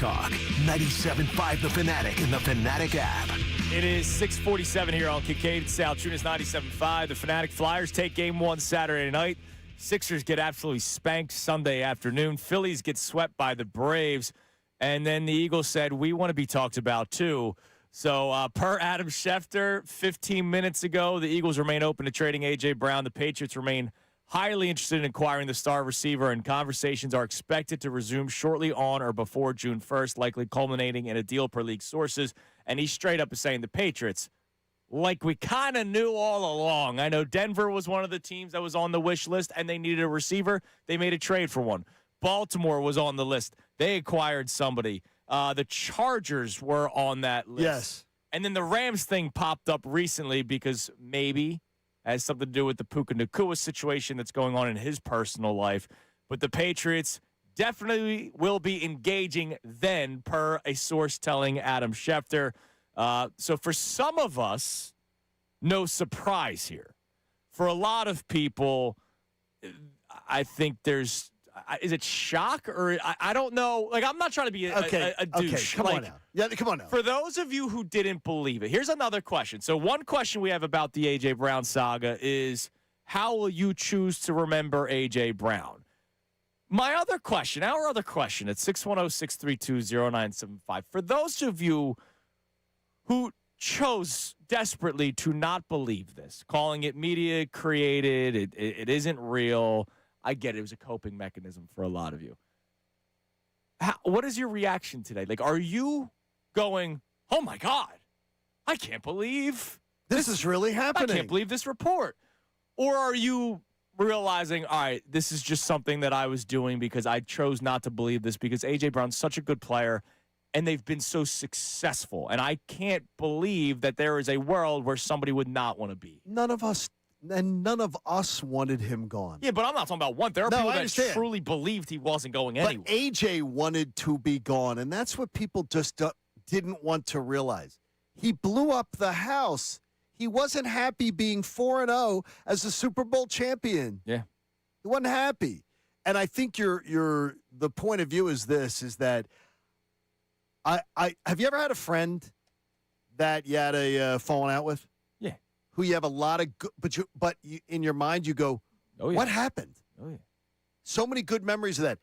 Talk. 97.5 The Fanatic and the Fanatic app. It is 6:47 here on Kincade Salciunas 97.5. The Fanatic Flyers take game one Saturday night. Sixers get absolutely spanked Sunday afternoon. Phillies get swept by the Braves. And then the Eagles said, we want to be talked about too. So per Adam Schefter, 15 minutes ago, the Eagles remain open to trading A.J. Brown. The Patriots remain highly interested in acquiring the star receiver, and conversations are expected to resume shortly on or before June 1st, likely culminating in a deal per league sources. And he straight up is saying the Patriots, like we kind of knew all along. I know Denver was one of the teams that was on the wish list, and they needed a receiver. They made a trade for one. Baltimore was on the list. They acquired somebody. The Chargers were on that list. Yes. And then the Rams thing popped up recently because maybe has something to do with the Puka Nacua situation that's going on in his personal life. But the Patriots definitely will be engaging then, per a source telling Adam Schefter. So for some of us, no surprise here. For a lot of people, I think there's is it shock or I don't know. Like, I'm not trying to be a douche. Okay, come on now. Yeah, come on now. For those of you who didn't believe it, here's another question. So one question we have about the A.J. Brown saga is, how will you choose to remember A.J. Brown? Our other question at 610-632-0975. For those of you who chose desperately to not believe this, calling it media created, it isn't real. I get it. It was a coping mechanism for a lot of you. What is your reaction today? Like, are you going, oh, my God, I can't believe this is really happening. I can't believe this report. Or are you realizing, all right, this is just something that I was doing because I chose not to believe this because A.J. Brown's such a good player and they've been so successful. And I can't believe that there is a world where somebody would not want to be. None of us wanted him gone. Yeah, but I'm not talking about one. There are people that truly believed he wasn't going anywhere. But AJ wanted to be gone, and that's what people just didn't want to realize. He blew up the house. He wasn't happy being 4-0 as a Super Bowl champion. Yeah. He wasn't happy. And I think the point of view is that I have you ever had a friend that you had a falling out with? Who you have a lot of good, but in your mind you go, oh, yeah. What happened? Oh yeah, so many good memories of that.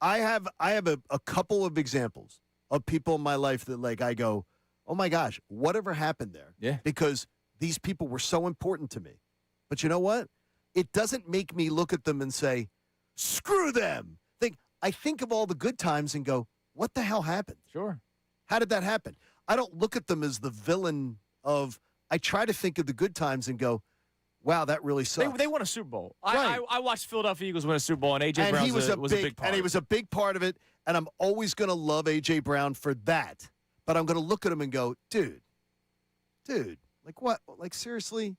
I have a couple of examples of people in my life that, like, I go, oh my gosh, whatever happened there? Yeah, because these people were so important to me. But you know what? It doesn't make me look at them and say, screw them. I think of all the good times and go, what the hell happened? Sure. How did that happen? I don't look at them as the villain of. I try to think of the good times and go, wow, that really sucks. They won a Super Bowl. Right. I watched Philadelphia Eagles win a Super Bowl, and A.J. Brown was a big part. And he was a big part of it, and I'm always going to love A.J. Brown for that. But I'm going to look at him and go, dude, like what? Like, seriously?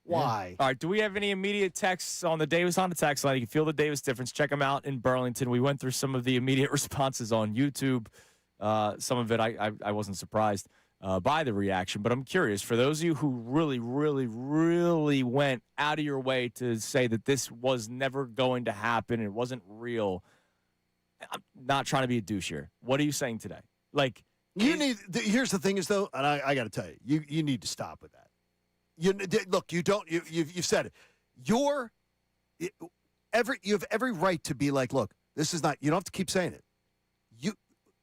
Why? Yeah. All right, do we have any immediate texts on the Davis on the text line? You can feel the Davis difference. Check them out in Burlington. We went through some of the immediate responses on YouTube. Some of it I wasn't surprised by the reaction, but I'm curious, for those of you who really, really, really went out of your way to say that this was never going to happen, it wasn't real, I'm not trying to be a douche here. What are you saying today? Like, here's the thing is, though, and I got to tell you, you need to stop with that. Look, you've said it. You have every right to be like, look, this is not, you don't have to keep saying it.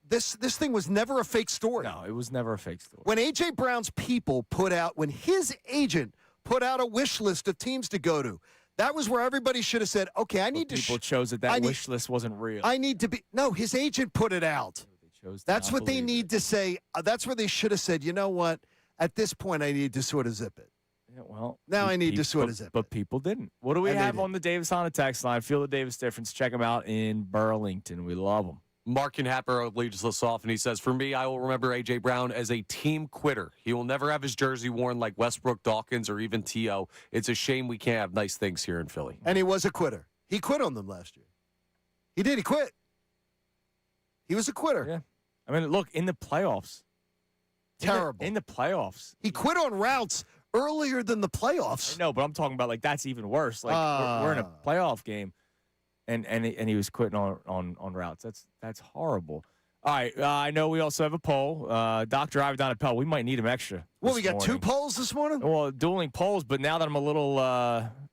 This thing was never a fake story. No, it was never a fake story. When A.J. Brown's people when his agent put out a wish list of teams to go to, that was where everybody should have said, okay, I need to. People chose that wish list wasn't real. I need to be. No, his agent put it out. That's what they need to say. That's where they should have said, you know what? At this point, I need to sort of zip it. Yeah, well, now I need to sort of zip it. But people didn't. What do we have on the Davis on the text line? Feel the Davis difference. Check them out in Burlington. We love them. Mark and Happer leads us off, and he says, for me, I will remember A.J. Brown as a team quitter. He will never have his jersey worn like Westbrook, Dawkins, or even T.O. It's a shame we can't have nice things here in Philly. And he was a quitter. He quit on them last year. He did. He quit. He was a quitter. Yeah. I mean, look, in the playoffs. Terrible. In the playoffs. He quit on routes earlier than the playoffs. No, but I'm talking about, like, that's even worse. Like, we're in a playoff game. And he was quitting on routes. That's horrible. All right. I know we also have a poll. Dr. Ivan Appel, we might need him extra. Well, we got morning. 2 polls this morning? Well, dueling polls, but now that I'm a little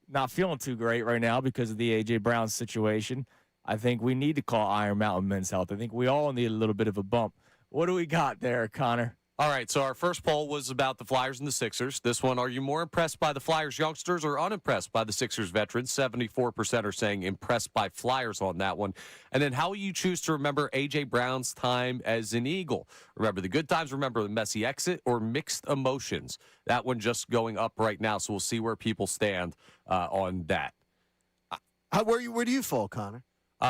not feeling too great right now because of the A.J. Brown situation, I think we need to call Iron Mountain Men's Health. I think we all need a little bit of a bump. What do we got there, Connor? All right, so our first poll was about the Flyers and the Sixers. This one, are you more impressed by the Flyers youngsters or unimpressed by the Sixers veterans? 74% are saying impressed by Flyers on that one. And then how will you choose to remember A.J. Brown's time as an Eagle? Remember the good times, remember the messy exit, or mixed emotions? That one just going up right now, so we'll see where people stand on that. Where do you fall, Connor?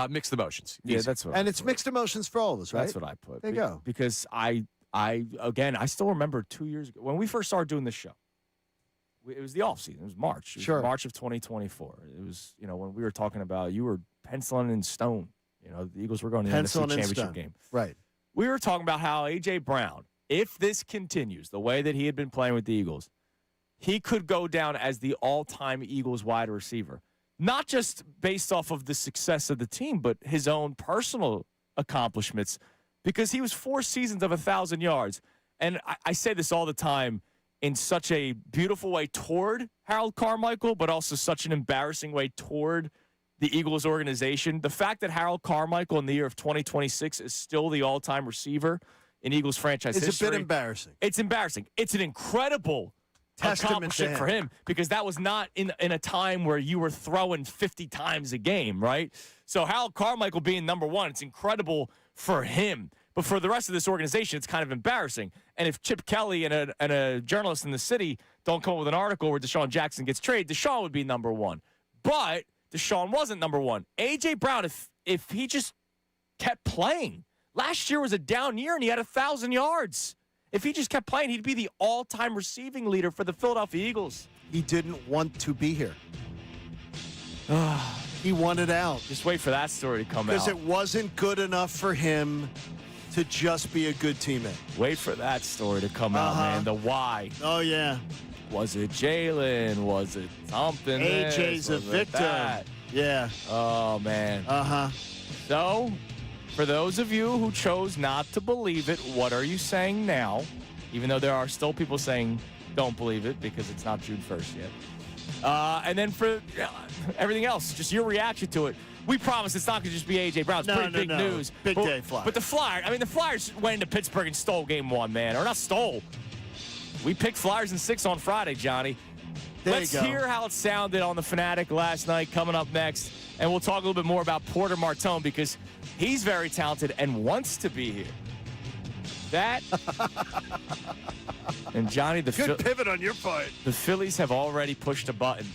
Mixed emotions. Yeah, Easy. that's what. And it's mixed emotions for all of us, right? That's what I put. There you go. Because I still remember 2 years ago when we first started doing this show. It was the off season. It was March. It was Sure. March of 2024. It was, when we were talking about, you were penciling in stone. The Eagles were going to the NFC Championship game. Right. We were talking about how A.J. Brown, if this continues the way that he had been playing with the Eagles, he could go down as the all-time Eagles wide receiver. Not just based off of the success of the team, but his own personal accomplishments, because he was 4 seasons of 1,000 yards. And I say this all the time in such a beautiful way toward Harold Carmichael, but also such an embarrassing way toward the Eagles organization. The fact that Harold Carmichael in the year of 2026 is still the all-time receiver in Eagles franchise history. It's a bit embarrassing. It's embarrassing. It's an incredible accomplishment for him, because that was not in a time where you were throwing 50 times a game, right? So Harold Carmichael being number one, it's incredible for him. But for the rest of this organization, it's kind of embarrassing. And if Chip Kelly and a journalist in the city don't come up with an article where Deshaun Jackson gets traded, Deshaun would be number one. But Deshaun wasn't number one. A.J. Brown, if he just kept playing. Last year was a down year, and he had 1,000 yards. If he just kept playing, he'd be the all-time receiving leader for the Philadelphia Eagles. He didn't want to be here. He wanted out. Just wait for that story to come out. Because it wasn't good enough for him to just be a good teammate. Wait for that story to come out, man. The why. Oh, yeah. Was it Jalen? Was it something? AJ's a victim. Yeah. Oh, man. Uh-huh. So, for those of you who chose not to believe it, what are you saying now? Even though there are still people saying don't believe it because it's not June 1st yet. And then for everything else, just your reaction to it. We promise it's not going to just be A.J. Brown. It's pretty big news. Big day, Flyers. But the Flyers went into Pittsburgh and stole game one, man. Or not stole. We picked Flyers in 6 on Friday, Johnny. Let's hear how it sounded on the Fanatic last night coming up next. And we'll talk a little bit more about Porter Martone because he's very talented and wants to be here. That and Johnny, good pivot on your part. The Phillies have already pushed a button,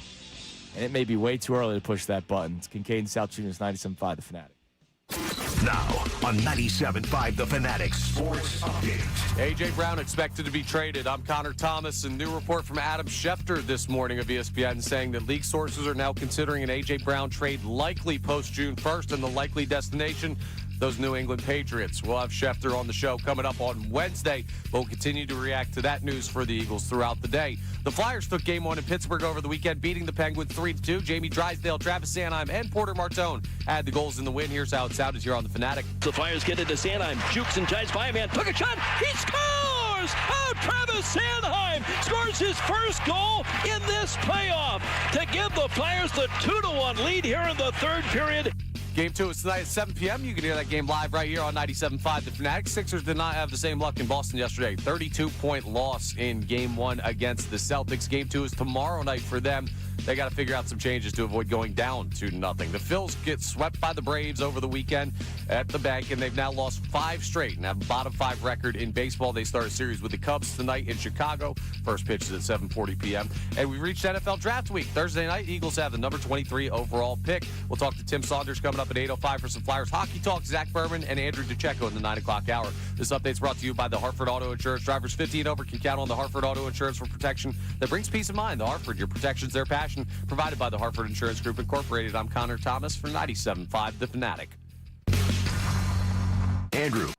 and it may be way too early to push that button. It's Kincade Salciunas, 97.5 The Fanatic. Now on 97.5 The Fanatic Sports Update. A.J. Brown expected to be traded. I'm Connor Thomas, and new report from Adam Schefter this morning of ESPN saying that league sources are now considering an A.J. Brown trade likely post-June 1st, and the likely destination, those New England Patriots. We'll have Schefter on the show coming up on Wednesday. We'll continue to react to that news for the Eagles throughout the day. The Flyers took game 1 in Pittsburgh over the weekend, beating the Penguins 3-2. Jamie Drysdale, Travis Sanheim, and Porter Martone had the goals in the win. Here's how it sounded here on the Fanatic. The Flyers get into Sanheim. Jukes and tries by a man. Took a shot. He scores! Oh, Travis Sanheim scores his first goal in this playoff to give the Flyers the 2-1 lead here in the third period. Game 2 is tonight at 7 p.m. You can hear that game live right here on 97.5 The Fanatic. Sixers did not have the same luck in Boston yesterday. 32-point loss in Game 1 against the Celtics. Game 2 is tomorrow night for them. They got to figure out some changes to avoid going down 2-0. The Phils get swept by the Braves over the weekend at the bank, and they've now lost 5 straight and have a bottom 5 record in baseball. They start a series with the Cubs tonight in Chicago. First pitch is at 7:40 p.m. And we reached NFL Draft Week. Thursday night, Eagles have the number 23 overall pick. We'll talk to Tim Saunders coming up at 8:05 for some Flyers hockey talk. Zach Berman and Andrew DeCecco in the 9 o'clock hour. This update's brought to you by the Hartford Auto Insurance. Drivers 50 and over can count on the Hartford Auto Insurance for protection that brings peace of mind. The Hartford, your protection's their passion. Provided by the Hartford Insurance Group Incorporated. I'm Connor Thomas for 97.5 The Fanatic. Andrew.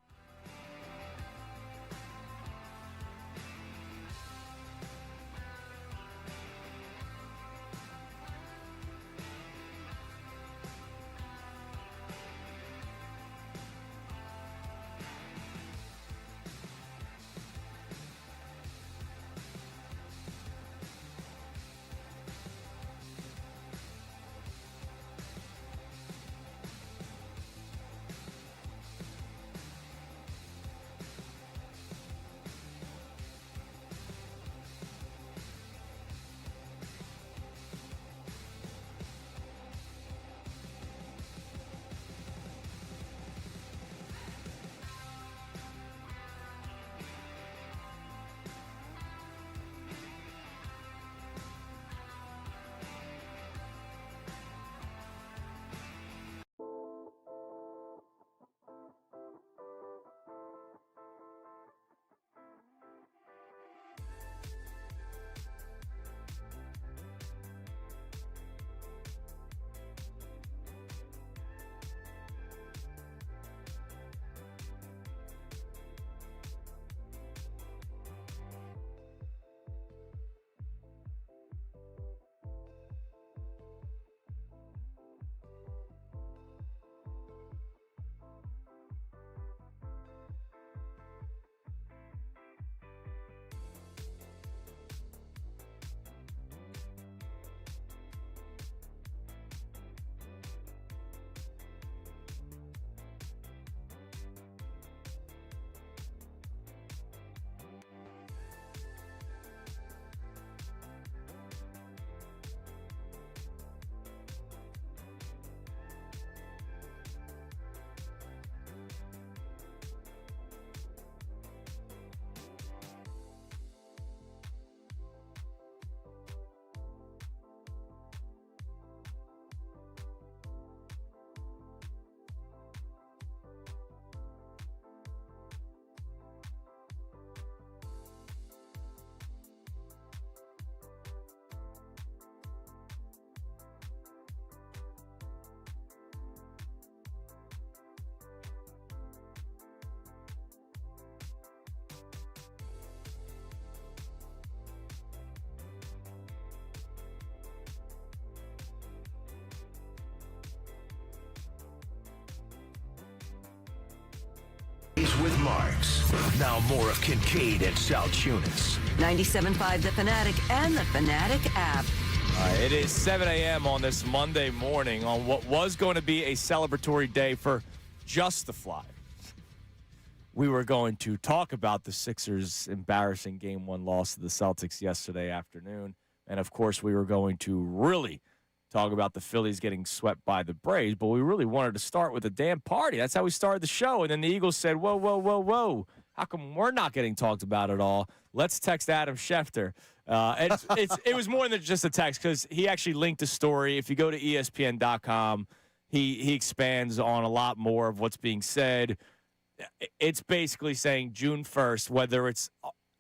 Now more of Kincade and Salciunas. 97.5 The Fanatic and the Fanatic app. It is 7 a.m. on this Monday morning on what was going to be a celebratory day for just the Flyers. We were going to talk about the Sixers' embarrassing Game 1 loss to the Celtics yesterday afternoon. And, of course, we were going to really talk about the Phillies getting swept by the Braves. But we really wanted to start with a damn party. That's how we started the show. And then the Eagles said, whoa, whoa, whoa, whoa. How come we're not getting talked about at all? Let's text Adam Schefter. It was more than just a text because he actually linked a story. If you go to ESPN.com, he expands on a lot more of what's being said. It's basically saying June 1st, whether it's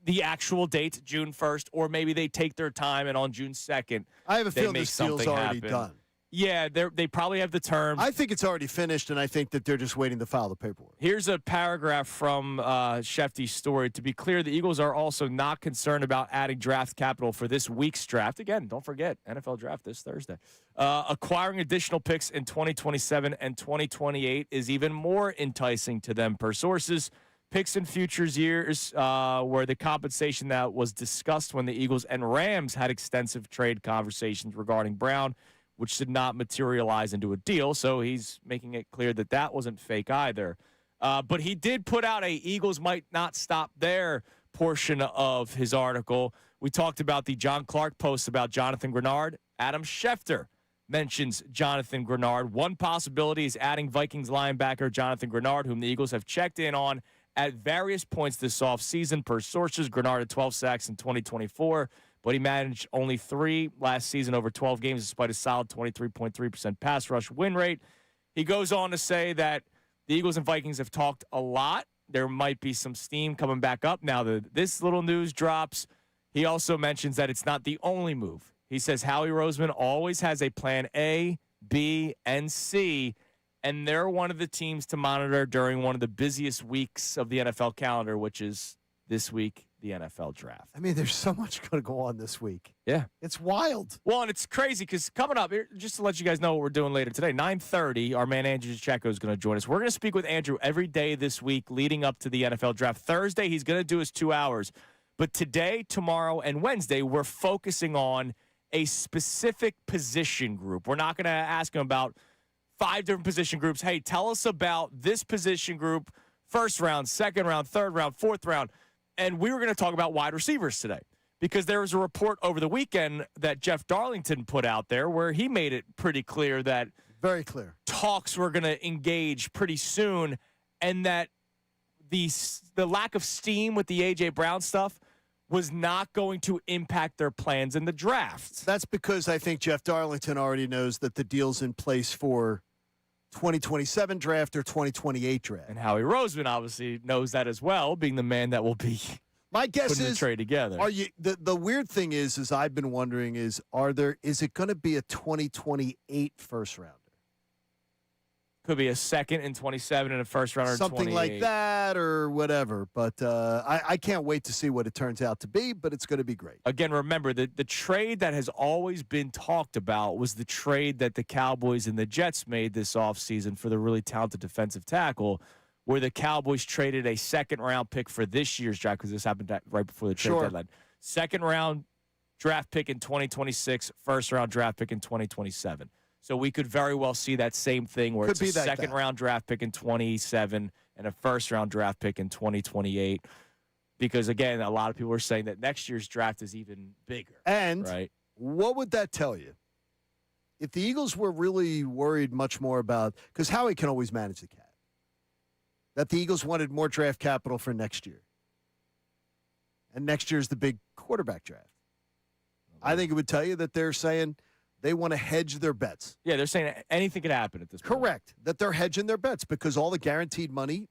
the actual date, June 1st, or maybe they take their time and on June 2nd, I have a they feeling make this deal's something already happen. done. Yeah, they probably have the terms. I think it's already finished, and I think that they're just waiting to file the paperwork. Here's a paragraph from Shefty's story. To be clear, the Eagles are also not concerned about adding draft capital for this week's draft. Again, don't forget, NFL draft this Thursday. Acquiring additional picks in 2027 and 2028 is even more enticing to them, per sources. Picks in futures years where the compensation that was discussed when the Eagles and Rams had extensive trade conversations regarding Brown, which did not materialize into a deal. So he's making it clear that that wasn't fake either. But he did put out a Eagles might not stop there portion of his article. We talked about the John Clark post about Jonathan Grenard. Adam Schefter mentions Jonathan Grenard. One possibility is adding Vikings linebacker Jonathan Grenard, whom the Eagles have checked in on at various points this offseason. Per sources, Grenard had 12 sacks in 2024. But he managed only 3 last season over 12 games despite a solid 23.3% pass rush win rate. He goes on to say that the Eagles and Vikings have talked a lot. There might be some steam coming back up now that this little news drops. He also mentions that it's not the only move. He says Howie Roseman always has a plan A, B, and C, and they're one of the teams to monitor during one of the busiest weeks of the NFL calendar, which is this week, the NFL draft. I mean, there's so much going to go on this week. Yeah. It's wild. Well, and it's crazy because coming up, just to let you guys know what we're doing later today, 9:30, our man Andrew Checo is going to join us. We're going to speak with Andrew every day this week leading up to the NFL draft. Thursday, he's going to do his 2 hours. But today, tomorrow, and Wednesday, we're focusing on a specific position group. We're not going to ask him about 5 different position groups. Hey, tell us about this position group, first round, second round, third round, fourth round. And we were going to talk about wide receivers today because there was a report over the weekend that Jeff Darlington put out there where he made it pretty clear that very clear talks were going to engage pretty soon and that the lack of steam with the A.J. Brown stuff was not going to impact their plans in the draft. That's because I think Jeff Darlington already knows that the deal's in place for 2027 draft or 2028 draft. And Howie Roseman obviously knows that as well, being the man that will be my guess putting is the trade together. Are you the weird thing is I've been wondering is it going to be a 2028 first rounder? Could be a second in 27 and a first rounder in 28. Something like that or whatever. But I can't wait to see what it turns out to be, but it's going to be great. Again, remember, the trade that has always been talked about was the trade that the Cowboys and the Jets made this offseason for the really talented defensive tackle, where the Cowboys traded a second-round pick for this year's draft, because this happened right before the trade deadline. Second-round draft pick in 2026, first-round draft pick in 2027. So we could very well see that same thing where it's a second-round draft pick in 27 and a first-round draft pick in 2028. Because, again, a lot of people are saying that next year's draft is even bigger. And right? What would that tell you? If the Eagles were really worried much more about – because Howie can always manage the cap. That the Eagles wanted more draft capital for next year. And next year's the big quarterback draft. I think it would tell you that they're saying – they want to hedge their bets. Yeah, they're saying anything could happen at this point. Correct. That they're hedging their bets because all the guaranteed money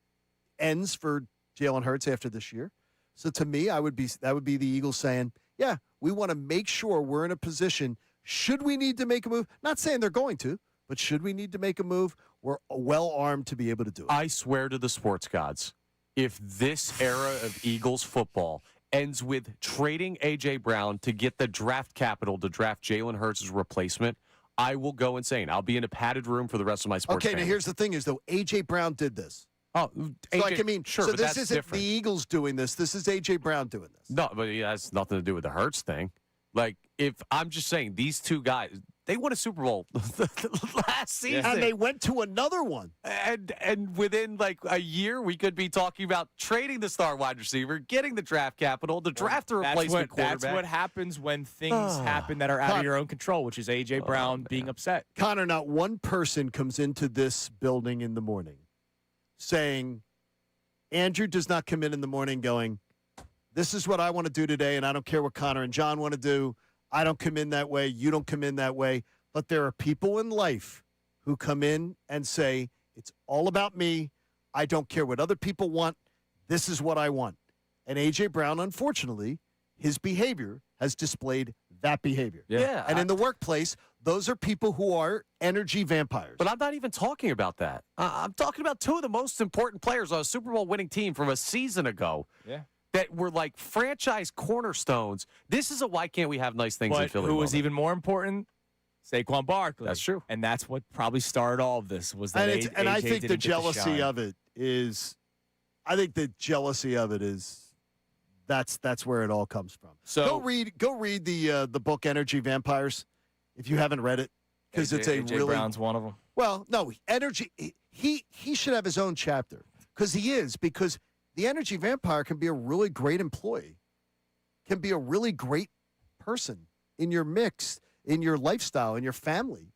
ends for Jalen Hurts after this year. So to me, that would be the Eagles saying, yeah, we want to make sure we're in a position, should we need to make a move, not saying they're going to, but should we need to make a move, we're well armed to be able to do it. I swear to the sports gods, if this era of Eagles football ends with trading A.J. Brown to get the draft capital to draft Jalen Hurts' replacement, I will go insane. I'll be in a padded room for the rest of my sports Okay, family. now here's the thing is, though, A.J. Brown did this. Oh, So, like, I mean, sure, so but this that's isn't different. the Eagles doing this. This is A.J. Brown doing this. No, but it has nothing to do with the Hurts thing. Like, if I'm just saying, these two guys, they won a Super Bowl last season. And they went to another one. And within like a year, we could be talking about trading the star wide receiver, getting the draft capital, the draft a replacement quarterback. That's what happens when things happen that are out of your own control, which is A.J. Brown being upset. Connor, not one person comes into this building in the morning saying, Andrew does not come in the morning going, this is what I want to do today, and I don't care what Connor and John want to do. I don't come in that way. You don't come in that way. But there are people in life who come in and say, it's all about me. I don't care what other people want. This is what I want. And A.J. Brown, unfortunately, his behavior has displayed that behavior. Yeah. And in the workplace, those are people who are energy vampires. But I'm not even talking about that. I'm talking about two of the most important players on a Super Bowl winning team from a season ago. Yeah. That were like franchise cornerstones. This is a why can't we have nice things in But Philly? who was moment. even more important? Saquon Barkley. That's true. And that's what probably started all of this was that And I AJ think the didn't get jealousy shine. of it is, that's where it all comes from. So go read the book Energy Vampires if you haven't read it, because it's a AJ really Brown's one of them. well, no, energy. He should have his own chapter because the energy vampire can be a really great employee, can be a really great person in your mix, in your lifestyle, in your family,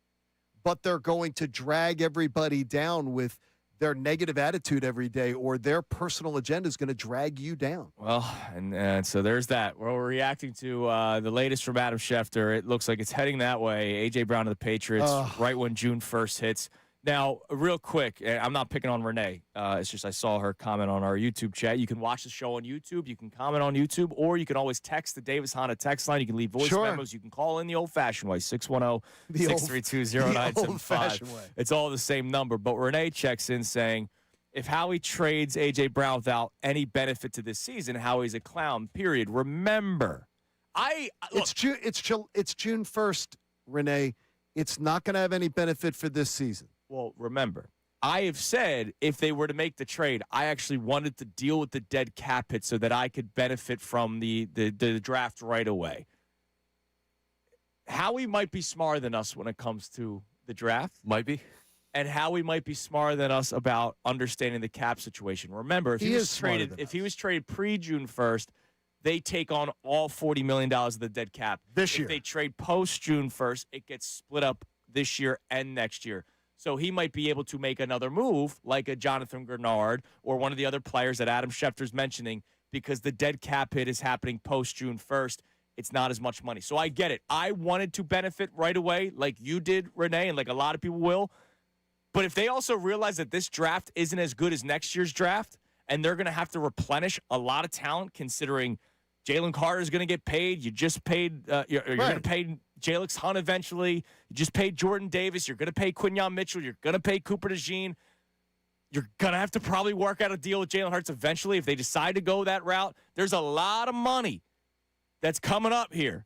but they're going to drag everybody down with their negative attitude every day, or their personal agenda is going to drag you down. Well, and so there's that. We're reacting to the latest from Adam Schefter. It looks like it's heading that way. A.J. Brown to the Patriots right when June 1st hits. Now, real quick, and I'm not picking on Renee. It's just I saw her comment on our YouTube chat. You can watch the show on YouTube. You can comment on YouTube, or you can always text the Davis Honda text line. You can leave voice memos. You can call in the old-fashioned way, 610-632-0975. It's all the same number. But Renee checks in saying, if Howie trades A.J. Brown without any benefit to this season, Howie's a clown, period. Remember, It's June 1st, Renee. It's not going to have any benefit for this season. Well, remember, I have said if they were to make the trade, I actually wanted to deal with the dead cap hit so that I could benefit from the draft right away. Howie might be smarter than us when it comes to the draft. Might be. And Howie might be smarter than us about understanding the cap situation. Remember, if he was traded pre-June 1st, they take on all $40 million of the dead cap. This year. If they trade post-June 1st, it gets split up this year and next year. So he might be able to make another move like a Jonathan Grenard or one of the other players that Adam Schefter's mentioning because the dead cap hit is happening post-June 1st. It's not as much money. So I get it. I wanted to benefit right away like you did, Renee, and like a lot of people will. But if they also realize that this draft isn't as good as next year's draft and they're going to have to replenish a lot of talent considering Jalen Carter is going to get paid. You just paid you're going to pay Jalen Hunt eventually. You just paid Jordan Davis. You're going to pay Quinyon Mitchell. You're going to pay Cooper DeJean. You're going to have to probably work out a deal with Jalen Hurts eventually if they decide to go that route. There's a lot of money that's coming up here,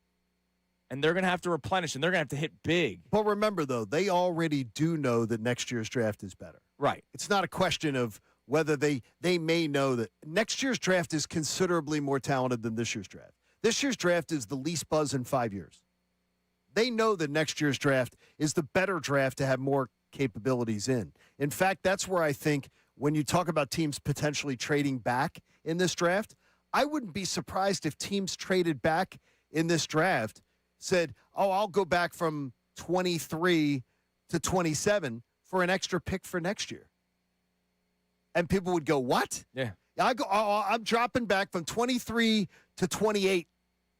and they're going to have to replenish, and they're going to have to hit big. But remember, though, they already do know that next year's draft is better. Right. It's not a question of whether they may know that next year's draft is considerably more talented than this year's draft. This year's draft is the least buzz in 5 years. They know that next year's draft is the better draft to have more capabilities in. In fact, that's where I think when you talk about teams potentially trading back in this draft, I wouldn't be surprised if teams traded back in this draft said, oh, I'll go back from 23 to 27 for an extra pick for next year. And people would go, what? Yeah. I'm dropping back from 23 to 28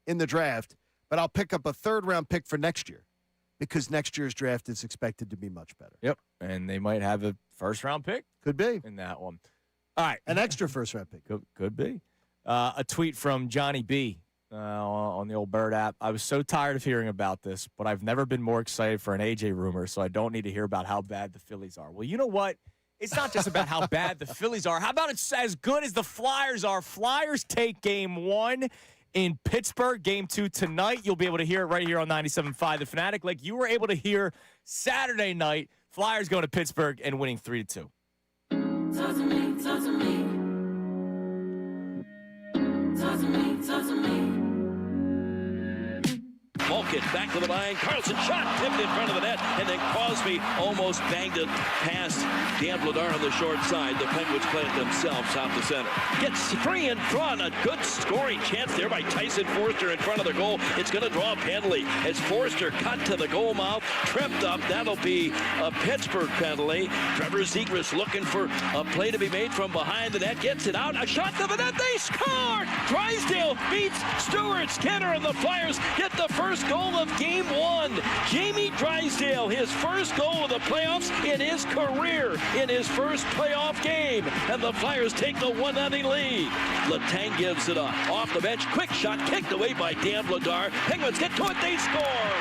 in the draft, but I'll pick up a third-round pick for next year because next year's draft is expected to be much better. Yep. And they might have a first-round pick. Could be. In that one. All right. An extra first-round pick. Could be. A tweet from Johnny B on the old Bird app. I was so tired of hearing about this, but I've never been more excited for an AJ rumor, so I don't need to hear about how bad the Phillies are. Well, you know what? It's not just about how bad the Phillies are. How about it's as good as the Flyers are? Flyers take game 1 in Pittsburgh, game 2 tonight. You'll be able to hear it right here on 97.5 The Fanatic, like you were able to hear Saturday night. Flyers going to Pittsburgh and winning 3-2. talk to me. Talk to me, talk to me. Malkin back to the line. Carlson shot tipped in front of the net, and then Crosby almost banged it past Dan Vladar on the short side. The Penguins play it themselves out the center. Gets free in front. A good scoring chance there by Tyson Forster in front of the goal. It's going to draw a penalty as Forster cut to the goal mouth, tripped up. That'll be a Pittsburgh penalty. Trevor Zegras looking for a play to be made from behind the net. Gets it out. A shot to the net. They score! Drysdale beats Stuart Skinner, and the Flyers get the first goal of Game 1. Jamie Drysdale, his first goal of the playoffs in his career, in his first playoff game. And the Flyers take the 1-0 lead. Letang gives it up. Off the bench, quick shot, kicked away by Dan Vladar. Penguins get to it, they score!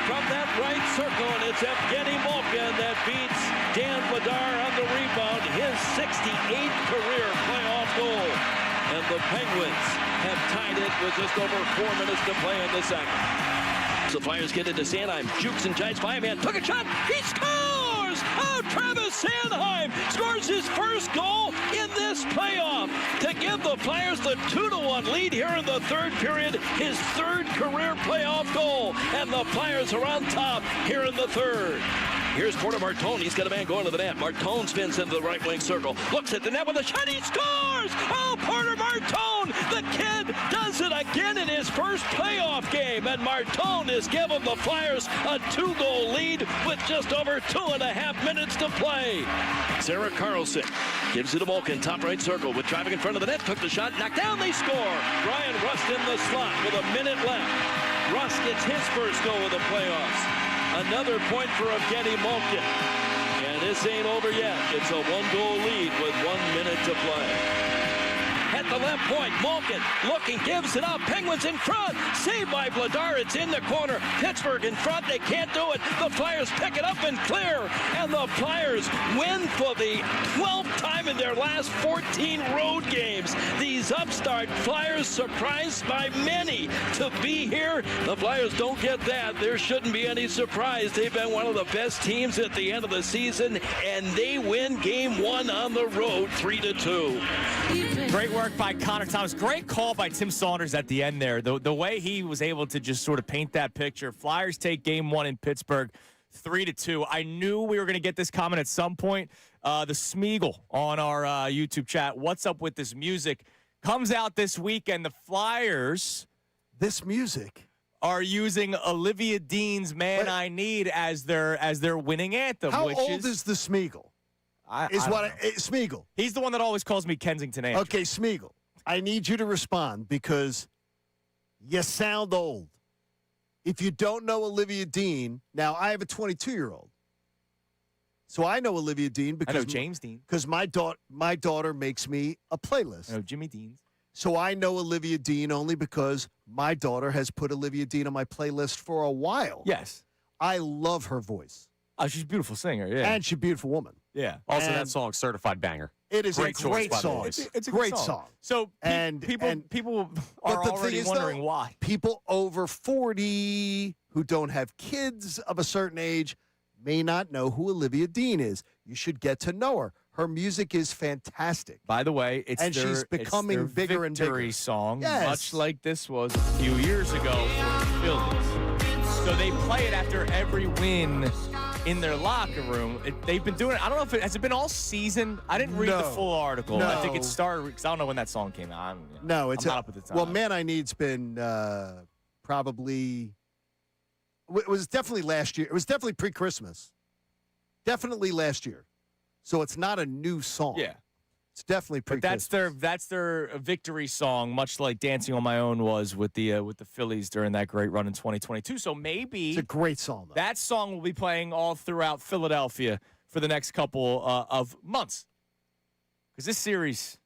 From that right circle, and it's Evgeny Malkin that beats Dan Vladar on the rebound, his 68th career playoff goal. And the Penguins have tied it with just over 4 minutes to play in the second. So the Flyers get into Sanheim. Jukes and Giants by-man. Took a shot. He scores! Oh, Travis Sanheim scores his first goal in this playoff to give the Flyers the 2-1 lead here in the third period. His third career playoff goal. And the Flyers are on top here in the third. Here's Porter Martone. He's got a man going to the net. Martone spins into the right wing circle. Looks at the net with a shot. He scores! Oh, Porter Martone! The kid does it again in his first playoff game. And Martone has given the Flyers a 2-goal lead with just over 2.5 minutes to play. Sarah Carlson gives it to Malkin. Top right circle with traffic in front of the net. Took the shot. Knocked down. They score. Brian Rust in the slot with a minute left. Rust gets his first goal of the playoffs. Another point for Evgeny Malkin. And this ain't over yet. It's a 1-goal lead with 1 minute to play. At the left point, Malkin looking, gives it up. Penguins in front. Saved by Vladar. It's in the corner. Pittsburgh in front. They can't do it. The Flyers pick it up and clear. And the Flyers win for the 12th time in their last 14 road games. These upstart Flyers surprised by many to be here. The Flyers don't get that. There shouldn't be any surprise. They've been one of the best teams at the end of the season, and they win Game 1 on the road 3-2. Great work by Connor Thomas. Great call by Tim Saunders at the end there. The way he was able to just sort of paint that picture. Flyers take Game 1 in Pittsburgh 3-2. I knew we were going to get this comment at some point. The Smeagol on our YouTube chat, what's up with this music, comes out this weekend. The Flyers, This music are using Olivia Dean's "Man I Need" as their winning anthem. How which old is the Smeagol? Smeagol. He's the one that always calls me Kensington Andrew. Okay, Smeagol. I need you to respond because you sound old. If you don't know Olivia Dean, now I have a 22-year-old. So I know Olivia Dean because I know James Dean. Because my daughter makes me a playlist. I know Jimmy Dean's. So I know Olivia Dean only because my daughter has put Olivia Dean on my playlist for a while. Yes. I love her voice. Oh, she's a beautiful singer, yeah. And she's a beautiful woman. Yeah. Also, And that song, certified banger. It is Great a choice, great by the song. way. It's a great good song. So And people are but the already thing is, wondering though, why. People over 40 who don't have kids of a certain age may not know who Olivia Dean is. You should get to know her. Her music is fantastic. By the way, she's becoming it's bigger their and bigger. victory song, Yes. much like this was a few years ago for the Phillies. So they play it after every win in their locker room. They've been doing it. I don't know if has it been all season. I didn't read the full article. No. I think it started because I don't know when that song came out. I'm No, it's not up with the time. Well, Man I Need's been probably it was definitely last year. It was definitely pre-Christmas. Definitely last year. So it's not a new song. Yeah. It's definitely But pre-Christmas. that's their victory song, much like "Dancing on My Own" was with the Phillies during that great run in 2022. So maybe It's a great song, though. that song will be playing all throughout Philadelphia for the next couple of months, because this series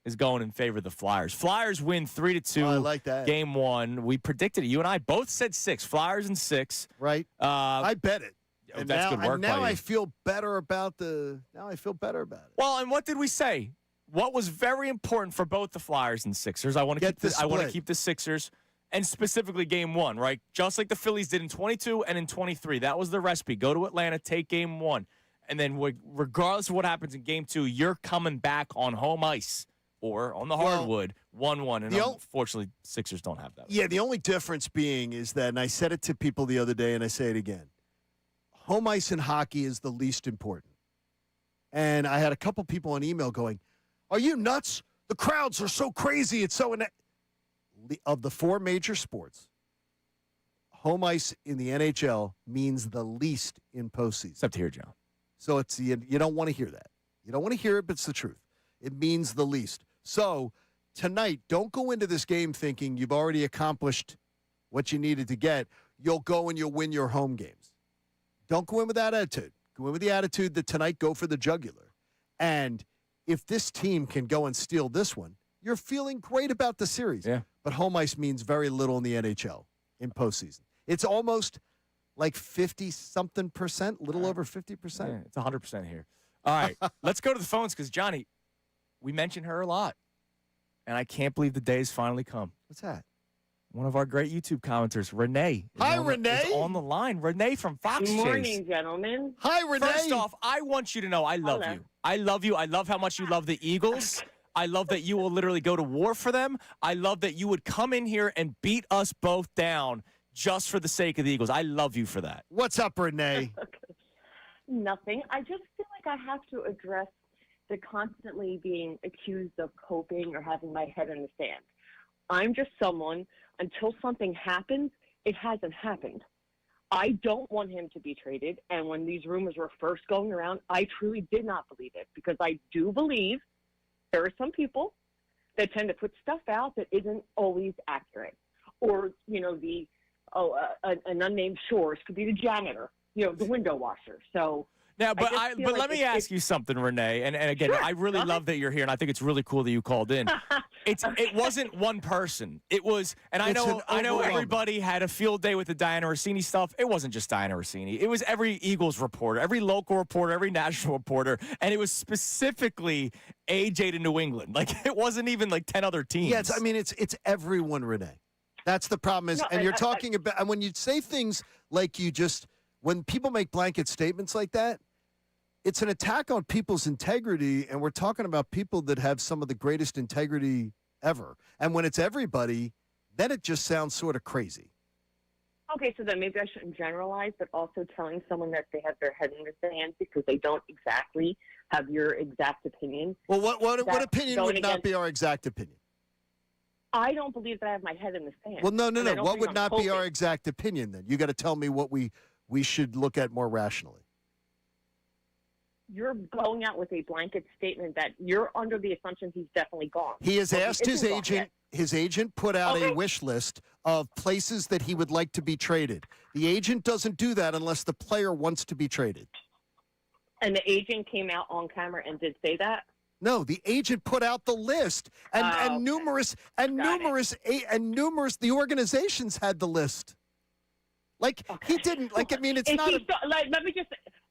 is going in favor of the Flyers. Flyers win 3-2. Oh, I like that. Game 1. We predicted it. You and I both said 6. Flyers and 6. Right? I bet it. And that's now, good work and now by you. I feel better about it. Well, and what did we say? What was very important for both the Flyers and Sixers? I want to keep the I want to split. keep the Sixers, and specifically Game 1, right? Just like the Phillies did in 22 and in 23. That was the recipe. Go to Atlanta, take Game 1. And then regardless of what happens in game 2, you're coming back on home ice or on the hardwood 1-1. And unfortunately, Sixers don't have that. Yeah, the only difference being is that, and I said it to people the other day and I say it again, home ice in hockey is the least important. And I had a couple people on email going, are you nuts? The crowds are so crazy. It's so of the 4 major sports, home ice in the NHL means the least in postseason. Except here, John. So it's you don't want to hear that. You don't want to hear it, but it's the truth. It means the least. So tonight, don't go into this game thinking you've already accomplished what you needed to get. You'll go and you'll win your home games. Don't go in with that attitude. Go in with the attitude that tonight, go for the jugular. And if this team can go and steal this one, you're feeling great about the series. Yeah. But home ice means very little in the NHL in postseason. It's almost like 50-something%, little over 50%. Yeah, it's 100% here. All right, let's go to the phones because, Johnny, we mention her a lot. And I can't believe the day has finally come. What's that? One of our great YouTube commenters, Renee. Hi, Renee. Is on the line. Renee from Fox Good Chase. morning, gentlemen. Hi, Renee. First off, I want you to know I love Hello. you. I love you. I love how much you love the Eagles. I love that you will literally go to war for them. I love that you would come in here and beat us both down just for the sake of the Eagles. I love you for that. What's up, Renee? Nothing. I just feel like I have to address the constantly being accused of coping or having my head in the sand. I'm just someone, until something happens, it hasn't happened. I don't want him to be traded. And when these rumors were first going around, I truly did not believe it because I do believe there are some people that tend to put stuff out that isn't always accurate. Or, an unnamed source could be the janitor, the window washer. So Now, but just feel like let me ask you something, Renee. And again, Sure, I really go love that you're here, and I think it's really cool that you called in. It wasn't one person. It was, and I It's know overwhelming. everybody had a field day with the Diana Rossini stuff. It wasn't just Diana Rossini. It was every Eagles reporter, every local reporter, every national reporter, and it was specifically AJ to New England. Like it wasn't even like 10 other teams. Yeah, it's everyone, Renee. That's the problem is, No, and you're talking about, and when you say things like when people make blanket statements like that, it's an attack on people's integrity, and we're talking about people that have some of the greatest integrity ever. And when it's everybody, then it just sounds sort of crazy. Okay, so then maybe I shouldn't generalize, but also telling someone that they have their head in the sand because they don't exactly have your exact opinion. Well, what That's opinion going would not against- be our exact opinion? I don't believe that I have my head in the sand. Well, no. And I don't What think would I'm not be our coping. exact opinion then? You got to tell me what we should look at more rationally. You're going out with a blanket statement that you're under the assumption he's definitely gone. He has Well, asked his isn't gone agent. yet. His agent put out a Okay. wish list of places that he would like to be traded. The agent doesn't do that unless the player wants to be traded. And the agent came out on camera and did say that? No, the agent put out the list, and Oh, okay. numerous Got numerous the organizations had the list. Like Okay. he didn't. Like I mean, it's Is not. he still, let me just.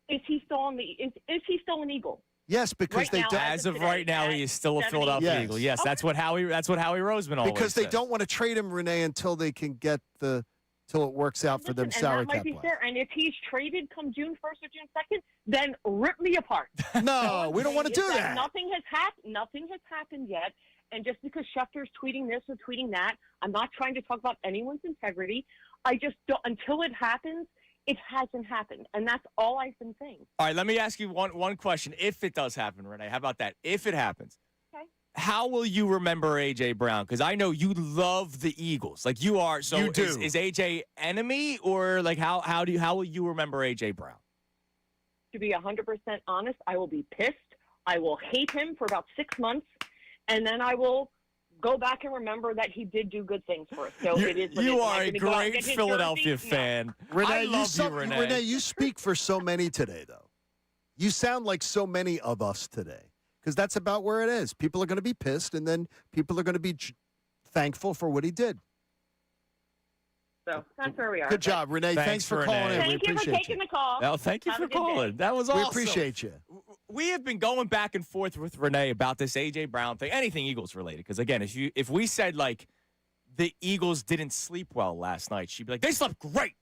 Is he still on the? Is he still an Eagle? Yes, because Right they now, don't. As of today, right now, he is still a 70. Philadelphia Yes. Eagle. Yes, Okay. that's what Howie Roseman always Because they says. don't want to trade him, Renee, until they can get till it works out for them Listen, salary and that might cap be wise. fair. And if he's traded come June 1st or June 2nd, then rip me apart. No, we don't want to Is do that. Nothing has happened. Nothing has happened yet. And just because Schefter's tweeting this or tweeting that, I'm not trying to talk about anyone's integrity. I just don't. Until it happens, it hasn't happened, and that's all I've been saying. All right, let me ask you one question. If it does happen, Renee, how about that? If it happens, Okay. how will you remember A.J. Brown? Because I know you love the Eagles. Like you are. So You do. Is A.J. enemy or like how will you remember A.J. Brown? To be 100% honest, I will be pissed. I will hate him for about 6 months, and then I will go back and remember that he did do good things for us. So it is. What it You is. Am are I a gonna go out and great get his Philadelphia jersey? No. fan. Renee, I love you, Renee. Renee, you speak for so many today, though. You sound like so many of us today, because that's about where it is. People are going to be pissed, and then people are going to be thankful for what he did. So that's where we are. Good job, Renee. Thanks, Thanks for calling Renee. in. Thank We you for appreciate taking you. the call. Well, thank you Have for a good day. calling. That was We awesome. appreciate you. We have been going back and forth with Renee about this A.J. Brown thing, anything Eagles related. Because again, if we said like the Eagles didn't sleep well last night, she'd be like, they slept great.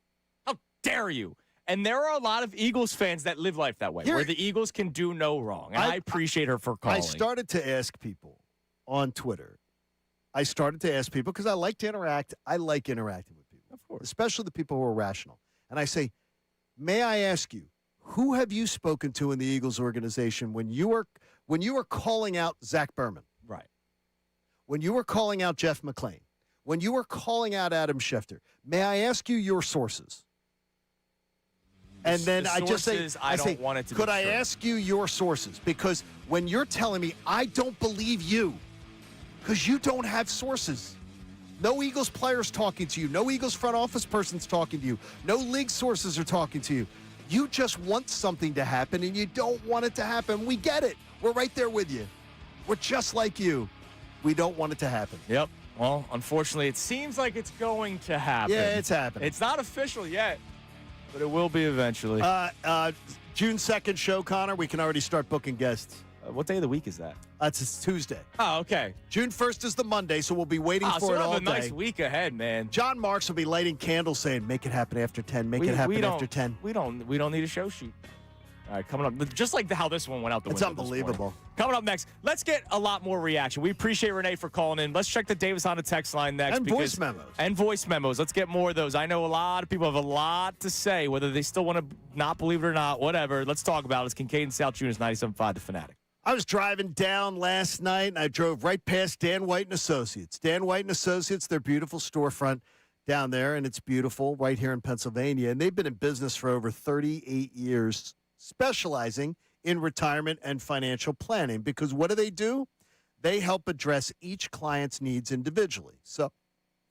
How dare you? And there are a lot of Eagles fans that live life that way, where the Eagles can do no wrong. And I appreciate her for calling. I started to ask people on Twitter. I started to ask people because I like to interact. I like interacting with people, Of course. especially the people who are rational. And I say, may I ask you, who have you spoken to in the Eagles organization when you were calling out Zach Berman? Right. When you were calling out Jeff McClain? When you were calling out Adam Schefter? May I ask you your sources? And then I just say, want it to could be I true. ask you your sources? Because when you're telling me, I don't believe you, because you don't have sources. No Eagles players talking to you. No Eagles front office person's talking to you. No league sources are talking to you. You just want something to happen, and you don't want it to happen. We get it. We're right there with you. We're just like you. We don't want it to happen. Yep. Well, unfortunately, it seems like it's going to happen. Yeah, it's happening. It's not official yet, but it will be eventually. June 2nd show, Connor. We can already start booking guests. What day of the week is that? It's Tuesday. Oh, okay. June 1st is the Monday, so we'll be waiting for so it we have all a nice day. week ahead, man. John Marks will be lighting candles saying, make it happen after 10. Make it happen after 10. We don't need a show sheet. All right, coming up, just like how this one went out the It's window. unbelievable. Coming up next, let's get a lot more reaction. We appreciate Renee for calling in. Let's check the Davis on the text line next. And voice memos. And voice memos. Let's get more of those. I know a lot of people have a lot to say, whether they still want to not believe it or not, whatever. Let's talk about it. It's Kincade Salciunas, 97.5 The Fanatic. I was driving down last night, and I drove right past Dan White & Associates. Dan White & Associates, their beautiful storefront down there, and it's beautiful right here in Pennsylvania. And they've been in business for over 38 years, specializing in retirement and financial planning. Because what do? They help address each client's needs individually. So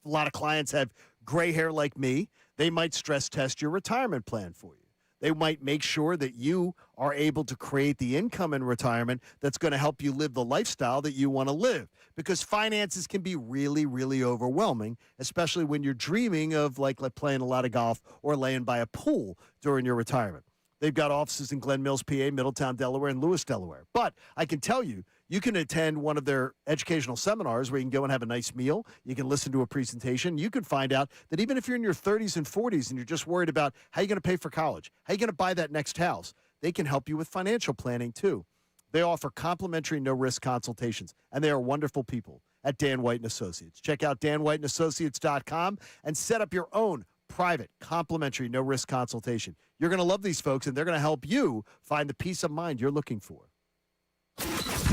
a lot of clients have gray hair like me. They might stress test your retirement plan for you. They might make sure that you are able to create the income in retirement that's going to help you live the lifestyle that you want to live. Because finances can be really, really overwhelming, especially when you're dreaming of like playing a lot of golf or laying by a pool during your retirement. They've got offices in Glen Mills, PA, Middletown, Delaware, and Lewis, Delaware. But I can tell you, you can attend one of their educational seminars where you can go and have a nice meal. You can listen to a presentation. You can find out that even if you're in your 30s and 40s and you're just worried about how you're going to pay for college, how you're going to buy that next house, they can help you with financial planning too. They offer complimentary no-risk consultations, and they are wonderful people at Dan White & Associates. Check out danwhiteandassociates.com and set up your own private, complimentary, no-risk consultation. You're going to love these folks, and they're going to help you find the peace of mind you're looking for.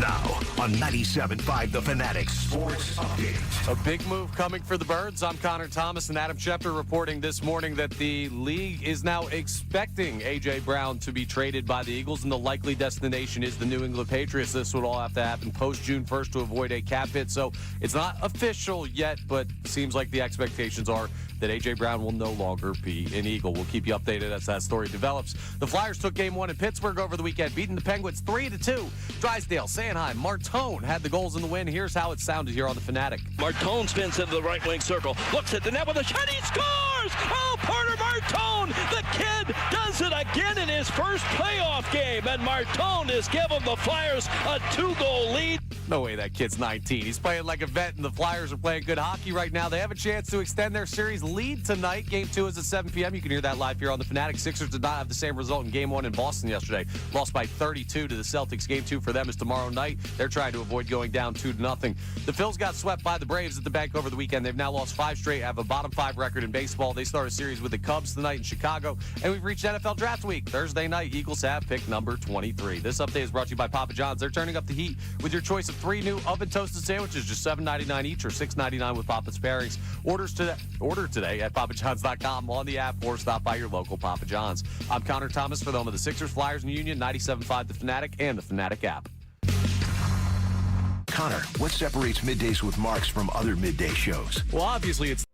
Now on 97.5 The Fanatic Sports Update. A big move coming for the Birds. I'm Connor Thomas, and Adam Schefter reporting this morning that the league is now expecting A.J. Brown to be traded by the Eagles, and the likely destination is the New England Patriots. This would all have to happen post-June 1st to avoid a cap hit. So it's not official yet, but seems like the expectations are that A.J. Brown will no longer be an Eagle. We'll keep you updated as that story develops. The Flyers took Game 1 in Pittsburgh over the weekend, beating the Penguins 3-2. Drysdale, Sanheim, Martone had the goals in the win. Here's how it sounded here on The Fanatic. Martone spins into the right wing circle, looks at the net with a shot, he scores! Oh, Porter Martone, the kid does it again in his first playoff game, and Martone has given the Flyers a 2-goal lead. No way that kid's 19. He's playing like a vet, and the Flyers are playing good hockey right now. They have a chance to extend their series lead tonight. Game 2 is at 7 p.m. You can hear that live here on The Fanatic. Sixers did not have the same result in Game 1 in Boston yesterday. Lost by 32 to the Celtics. Game 2 for them is tomorrow night. They're trying to avoid going down 2-0. The Phils got swept by the Braves at the bank over the weekend. They've now lost 5 straight, have a bottom 5 record in baseball. They start a series with the Cubs tonight in Chicago. And we've reached NFL Draft Week. Thursday night, Eagles have pick number 23. This update is brought to you by Papa John's. They're turning up the heat with your choice of 3 new oven-toasted sandwiches, just $7.99 each or $6.99 with Papa's pairings. Order today at papajohns.com, on the app, or stop by your local Papa John's. I'm Connor Thomas for the home of the Sixers, Flyers, and Union, 97.5 The Fanatic, and the Fanatic app. Connor, what separates Middays with Marks from other midday shows? Well, obviously, it's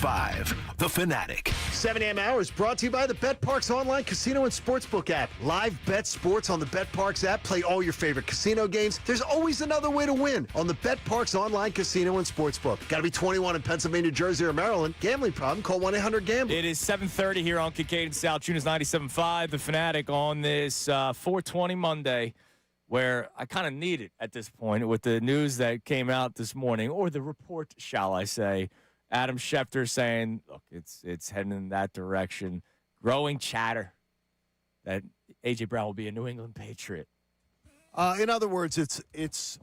5, The Fanatic. 7 a.m. hour is brought to you by the BetParks online casino and sportsbook app. Live bet sports on the BetParks app. Play all your favorite casino games. There's always another way to win on the BetParks online casino and sportsbook. Got to be 21 in Pennsylvania, Jersey, or Maryland. Gambling problem? Call 1-800-GAMBLER. It is 7:30 here on Kincade Salciunas 97.5, The Fanatic, on this 420 Monday, where I kind of need it at this point with the news that came out this morning, or the report, shall I say. Adam Schefter saying, look, it's heading in that direction. Growing chatter that A.J. Brown will be a New England Patriot. In other words, it's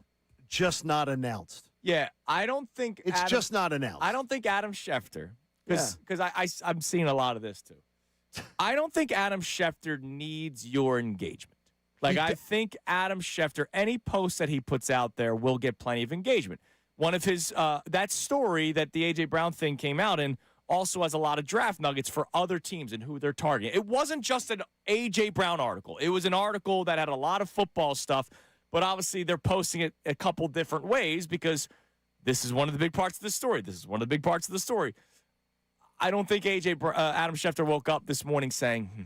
just not announced. Yeah, I don't think it's just not announced. I don't think Adam Schefter, because I'm seeing a lot of this too. I don't think Adam Schefter needs your engagement. Like, I think Adam Schefter, any post that he puts out there will get plenty of engagement. One of his, that story that the A.J. Brown thing came out in also has a lot of draft nuggets for other teams and who they're targeting. It wasn't just an A.J. Brown article. It was an article that had a lot of football stuff, but obviously they're posting it a couple different ways because this is one of the big parts of the story. This is one of the big parts of the story. I don't think Adam Schefter woke up this morning saying,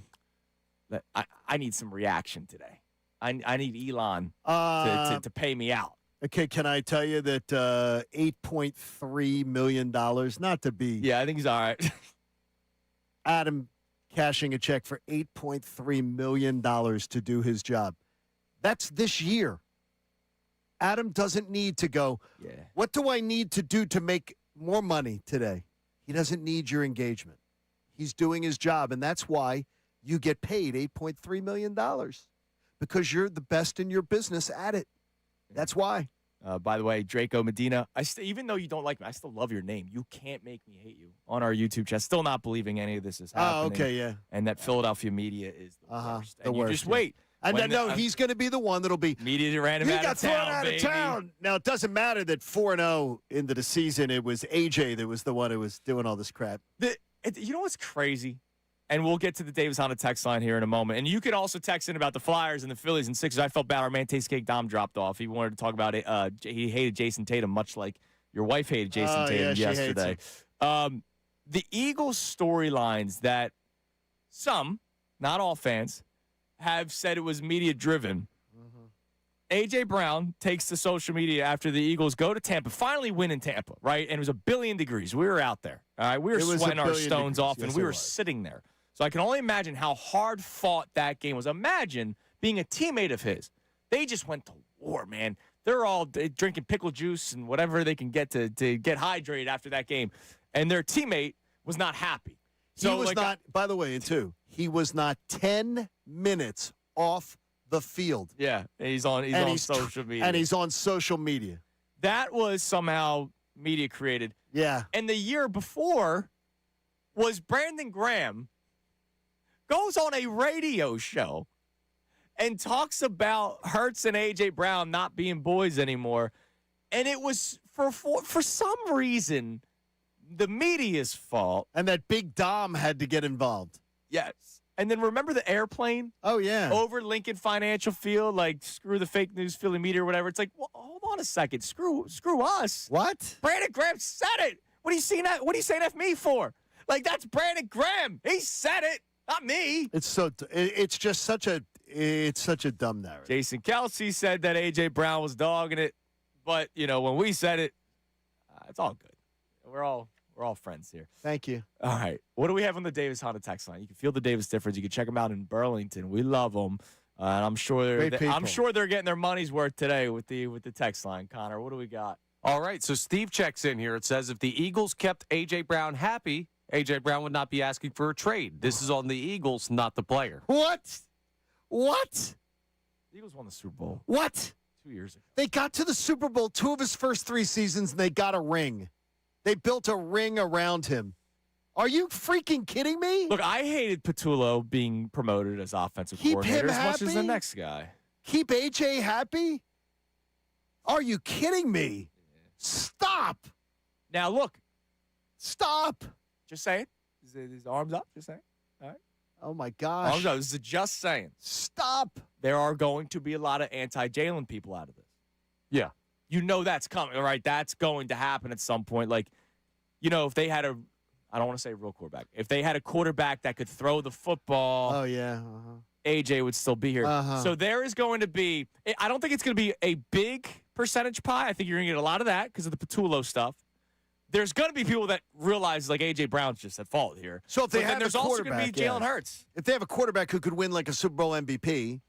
that I need some reaction today. I need Elon to pay me out. Okay, can I tell you that $8.3 million, not to be... Yeah, I think he's all right. Adam cashing a check for $8.3 million to do his job. That's this year. Adam doesn't need to go, what do I need to do to make more money today? He doesn't need your engagement. He's doing his job, and that's why you get paid $8.3 million, because you're the best in your business at it. That's why. By the way, Draco Medina, even though you don't like me, I still love your name. You can't make me hate you on our YouTube chat. Still not believing any of this is happening. Oh, okay, yeah. And that Philadelphia media is the worst. And the worst, you just wait. And no, he's going to be the one that'll be. Media ran him out of town, He got thrown out of town. Now, it doesn't matter that 4-0 into the season, it was AJ that was the one who was doing all this crap. You know what's crazy? And we'll get to the Davis Honda text line here in a moment. And you could also text in about the Flyers and the Phillies and Sixers. I felt bad. Our man Taste Cake Dom dropped off. He wanted to talk about it. He hated Jason Tatum, much like your wife hated Jason Tatum yesterday. The Eagles storylines that some, not all fans, have said it was media-driven. A.J. Brown takes to social media after the Eagles go to Tampa, finally win in Tampa, right? And it was 1 billion degrees. We were out there. All right, we were sweating our stones off, and we were sitting there. So I can only imagine how hard fought that game was. Imagine being a teammate of his. They just went to war, man. They're all drinking pickle juice and whatever they can get to get hydrated after that game. And their teammate was not happy. So he was not, by the way, he was not 10 minutes off the field. Yeah, he's on social media. And he's on social media. That was somehow media created. Yeah. And the year before was Brandon Graham goes on a radio show and talks about Hurts and A.J. Brown not being boys anymore. And it was, for some reason, the media's fault. And that Big Dom had to get involved. Yes. And then remember the airplane? Oh, yeah. Over Lincoln Financial Field, like, screw the fake news Philly media or whatever. It's like, well, hold on a second. Screw us. What? Brandon Graham said it. What are you saying F me for? Like, that's Brandon Graham. He said it, not me. It's just such a dumb narrative. Jason Kelsey said that A.J. Brown was dogging it. But, when we said it, it's all good. We're all friends here. Thank you. All right. What do we have on the Davis Honda text line? You can feel the Davis difference. You can check them out in Burlington. We love them. And I'm sure they're getting their money's worth today with the text line. Connor, what do we got? All right. So Steve checks in here. It says if the Eagles kept A.J. Brown happy, A.J. Brown would not be asking for a trade. This is on the Eagles, not the player. What? The Eagles won the Super Bowl. What? 2 years ago. They got to the Super Bowl 2 of his first 3 seasons, and they got a ring. They built a ring around him. Are you freaking kidding me? Look, I hated Patullo being promoted as offensive coordinator as much as the next guy. Keep AJ happy? Are you kidding me? Stop. Now, look. Stop. Just saying. His arms up. Just saying. All right. Oh, my gosh. Arms up. This is just saying. Stop. There are going to be a lot of anti-Jalen people out of this. Yeah. You know that's coming, right? That's going to happen at some point. Like, if they had I don't want to say real quarterback. If they had a quarterback that could throw the football, Oh, yeah. AJ would still be here. So there is going to be, I don't think it's going to be a big percentage pie. I think you're going to get a lot of that because of the Patullo stuff. There's going to be people that realize, like, A.J. Brown's just at fault here. So if they but have then there's a also going quarterback, to be Jalen Hurts. If they have a quarterback who could win, like, a Super Bowl MVP,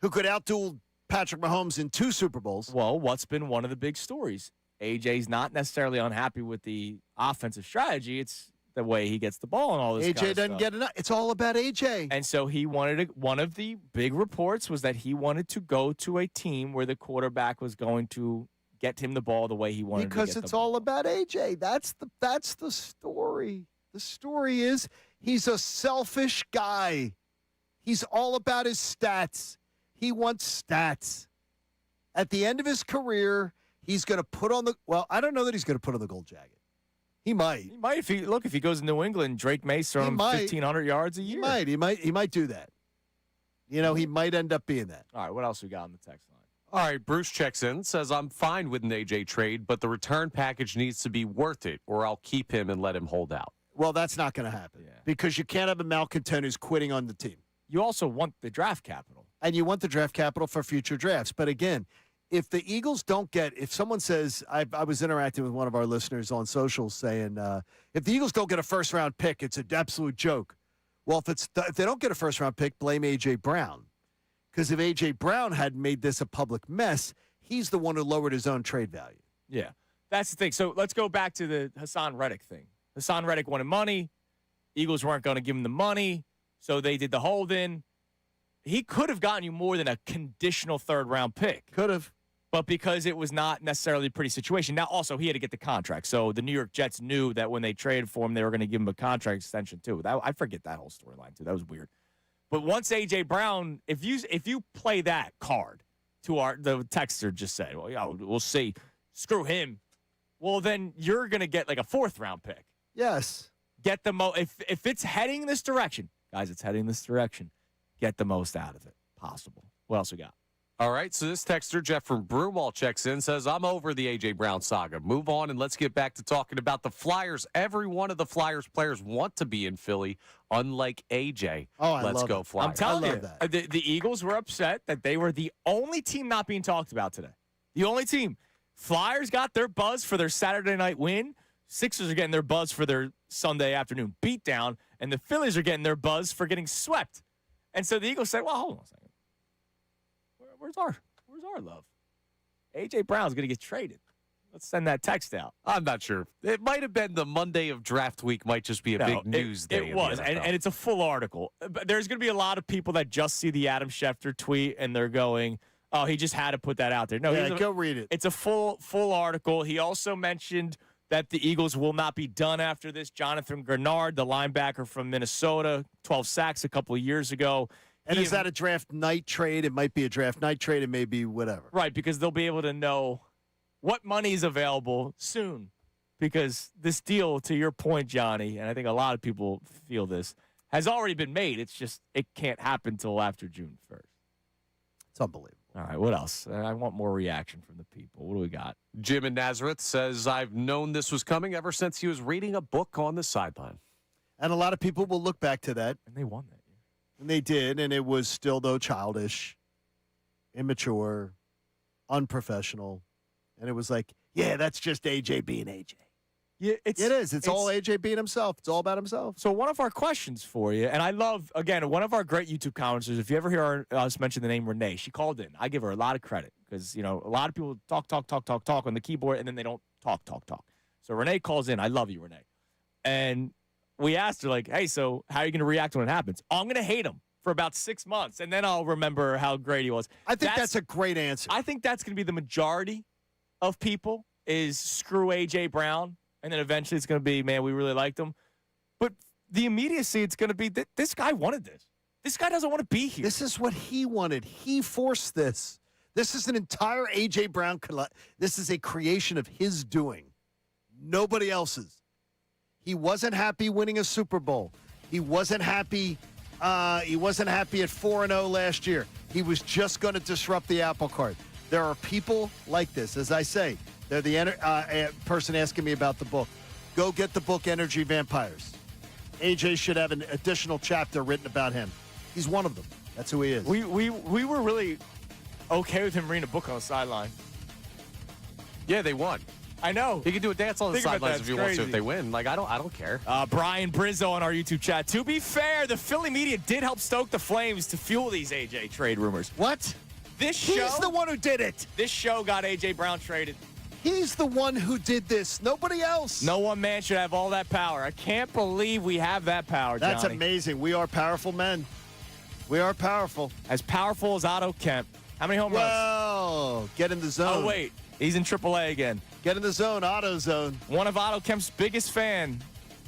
who could outduel Patrick Mahomes in 2 Super Bowls. Well, what's been one of the big stories? AJ's not necessarily unhappy with the offensive strategy. It's the way he gets the ball and all this AJ kind of doesn't stuff. get enough. It's all about AJ. And so he wanted one of the big reports was that he wanted to go to a team where the quarterback was going to get him the ball the way he wanted Because to get it's the ball. all about AJ. That's the story. The story is he's a selfish guy. He's all about his stats. He wants stats. At the end of his career, he's going to put on the – well, I don't know that he's going to put on the gold jacket. He might. He might if he goes to New England, Drake Mace throwing him 1,500 yards a year. He might do that. You know, he might end up being that. All right, what else we got on the text line? All right, Bruce checks in, says, I'm fine with an AJ trade, but the return package needs to be worth it, or I'll keep him and let him hold out. Well, that's not going to happen because you can't have a malcontent who's quitting on the team. You also want the draft capital. And you want the draft capital for future drafts. But again, if the Eagles don't get, if someone says, I was interacting with one of our listeners on social saying, if the Eagles don't get a first-round pick, it's an absolute joke. Well, if they don't get a first-round pick, blame A.J. Brown. Because if A.J. Brown hadn't made this a public mess, he's the one who lowered his own trade value. Yeah, that's the thing. So let's go back to the Hassan Reddick thing. Hassan Reddick wanted money. Eagles weren't going to give him the money, so they did the hold-in. He could have gotten you more than a conditional third-round pick. Could have. But because it was not necessarily a pretty situation. Now, also, he had to get the contract. So the New York Jets knew that when they traded for him, they were going to give him a contract extension, too. I forget that whole storyline, too. That was weird. But once A.J. Brown, if you play that card to the texter just said, well, yeah, we'll see. Screw him. Well, then you're going to get like a 4th-round pick. Yes. Get the if it's heading this direction, guys, it's heading this direction. Get the most out of it possible. What else we got? All right, so this texter, Jeff from Broomall, checks in, says, I'm over the A.J. Brown saga. Move on, and let's get back to talking about the Flyers. Every one of the Flyers players want to be in Philly, unlike A.J. Oh, I Let's love go it. Flyers. I'm telling you, that. the Eagles were upset that they were the only team not being talked about today. The only team. Flyers got their buzz for their Saturday night win. Sixers are getting their buzz for their Sunday afternoon beatdown, and the Phillies are getting their buzz for getting swept. And so the Eagles said, well, hold on a second. Where's our love? A.J. Brown's going to get traded. Let's send that text out. I'm not sure. It might have been the Monday of draft week, might just be a big news day. It was, and it's a full article. But there's going to be a lot of people that just see the Adam Schefter tweet, and they're going, oh, he just had to put that out there. No, go read it. It's a full article. He also mentioned that the Eagles will not be done after this. Jonathan Grenard, the linebacker from Minnesota, 12 sacks a couple of years ago. And is that a draft night trade? It might be a draft night trade. It may be whatever. Right, because they'll be able to know what money is available soon. Because this deal, to your point, Johnny, and I think a lot of people feel this, has already been made. It's just it can't happen until after June 1st. It's unbelievable. All right, what else? I want more reaction from the people. What do we got? Jim in Nazareth says, I've known this was coming ever since he was reading a book on the sideline. And a lot of people will look back to that. And they won that year. And they did, and it was still, though, childish, immature, unprofessional. And it was like, yeah, that's just AJ being AJ. Yeah, it is. It's all AJ being himself. It's all about himself. So one of our questions for you, and I love, again, one of our great YouTube commenters, if you ever hear us mention the name Renee, she called in. I give her a lot of credit because, a lot of people talk on the keyboard, and then they don't talk. So Renee calls in. I love you, Renee. And we asked her, like, hey, so how are you going to react when it happens? Oh, I'm going to hate him for about 6 months, and then I'll remember how great he was. I think that's a great answer. I think that's going to be the majority of people is screw A.J. Brown. And then eventually it's going to be, man, we really liked him. But the immediacy, it's going to be, this guy wanted this. This guy doesn't want to be here. This is what he wanted. He forced this. This is an entire A.J. Brown. This is a creation of his doing. Nobody else's. He wasn't happy winning a Super Bowl. He wasn't happy. He wasn't happy at 4-0 last year. He was just going to disrupt the apple cart. There are people like this, as I say. They're the person asking me about the book. go get the book Energy Vampires. AJ should have an additional chapter written about him. He's one of them. That's who he is. We were really okay with him reading a book on the sideline. Yeah, they won. I know. He can do a dance on the Think about sidelines that. if he It's wants to. If crazy. they win, like I don't care. Brian Brizzo on our YouTube chat. To be fair, the Philly media did help stoke the flames to fuel these AJ trade rumors. What? This show, He's the one who did it. This show got AJ Brown traded. He's the one who did this. Nobody else. No one man should have all that power. I can't believe we have that power, That's Johnny. amazing. We are powerful men. We are powerful. As powerful as Otto Kemp. How many home runs? Well, get in the zone. Oh, wait. He's in AAA again. Get in the zone, auto zone. One of Otto Kemp's biggest fan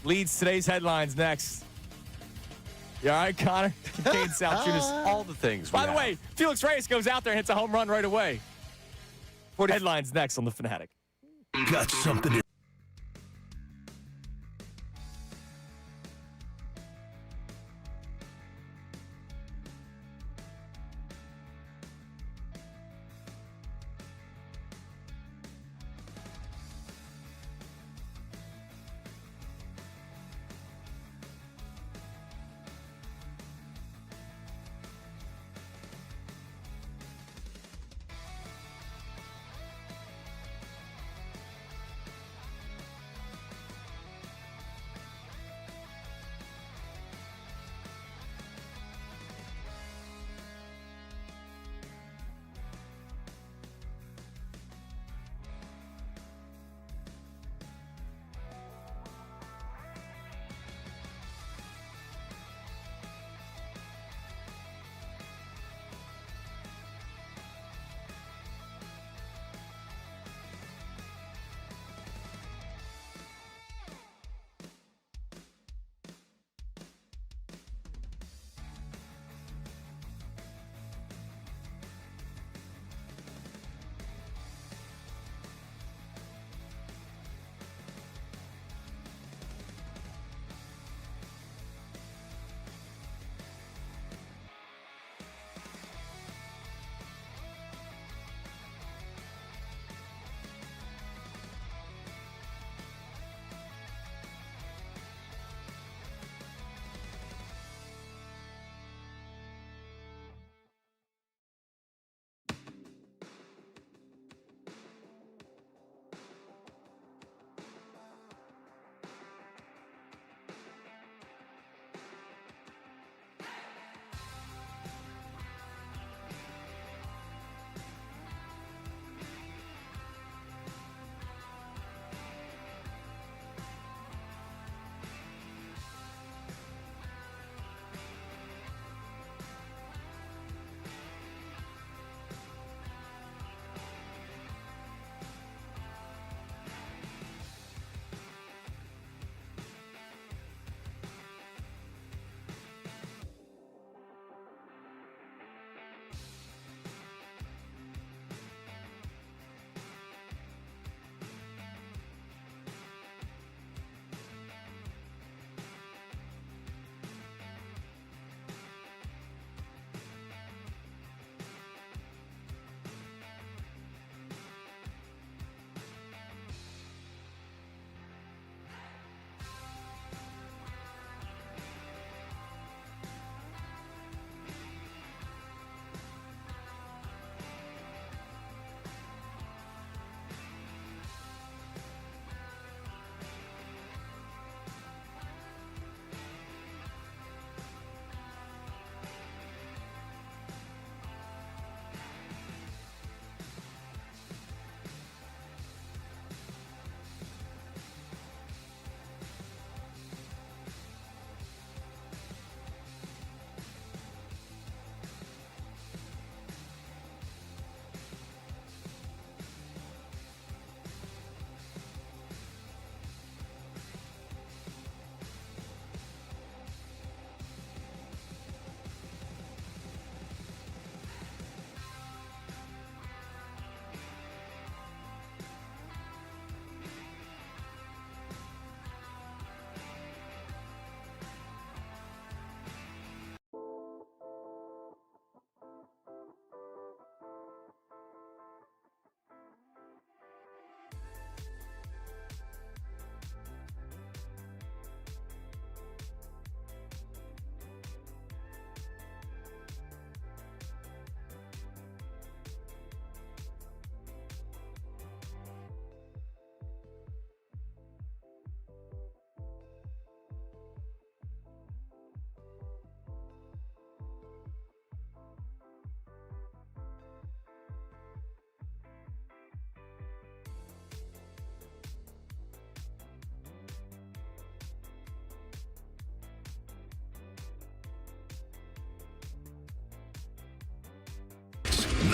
leads today's headlines next. You all right, Connor? Kincade Salciunas. All the things. By the way, Felix Reyes goes out there and hits a home run right away. Headlines next on the Fanatic. Got something to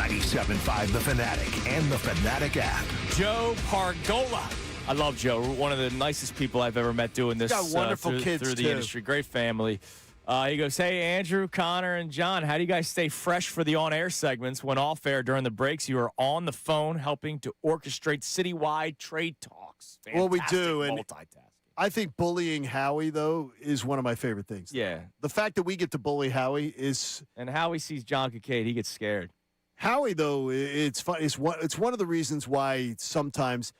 97.5 The Fanatic and the Fanatic app. Joe Pargola. I love Joe. One of the nicest people I've ever met doing this. He's got wonderful kids, through the too. industry. Great family. He goes, hey, Andrew, Connor, and John, how do you guys stay fresh for the on-air segments when off-air during the breaks you are on the phone helping to orchestrate citywide trade talks? Well, we Fantastic do, and multitasking. I think bullying Howie, though, is one of my favorite things. Yeah. The fact that we get to bully Howie is And Howie sees John Kincade, he gets scared. Howie, though. It's fun. It's one of the reasons why sometimes,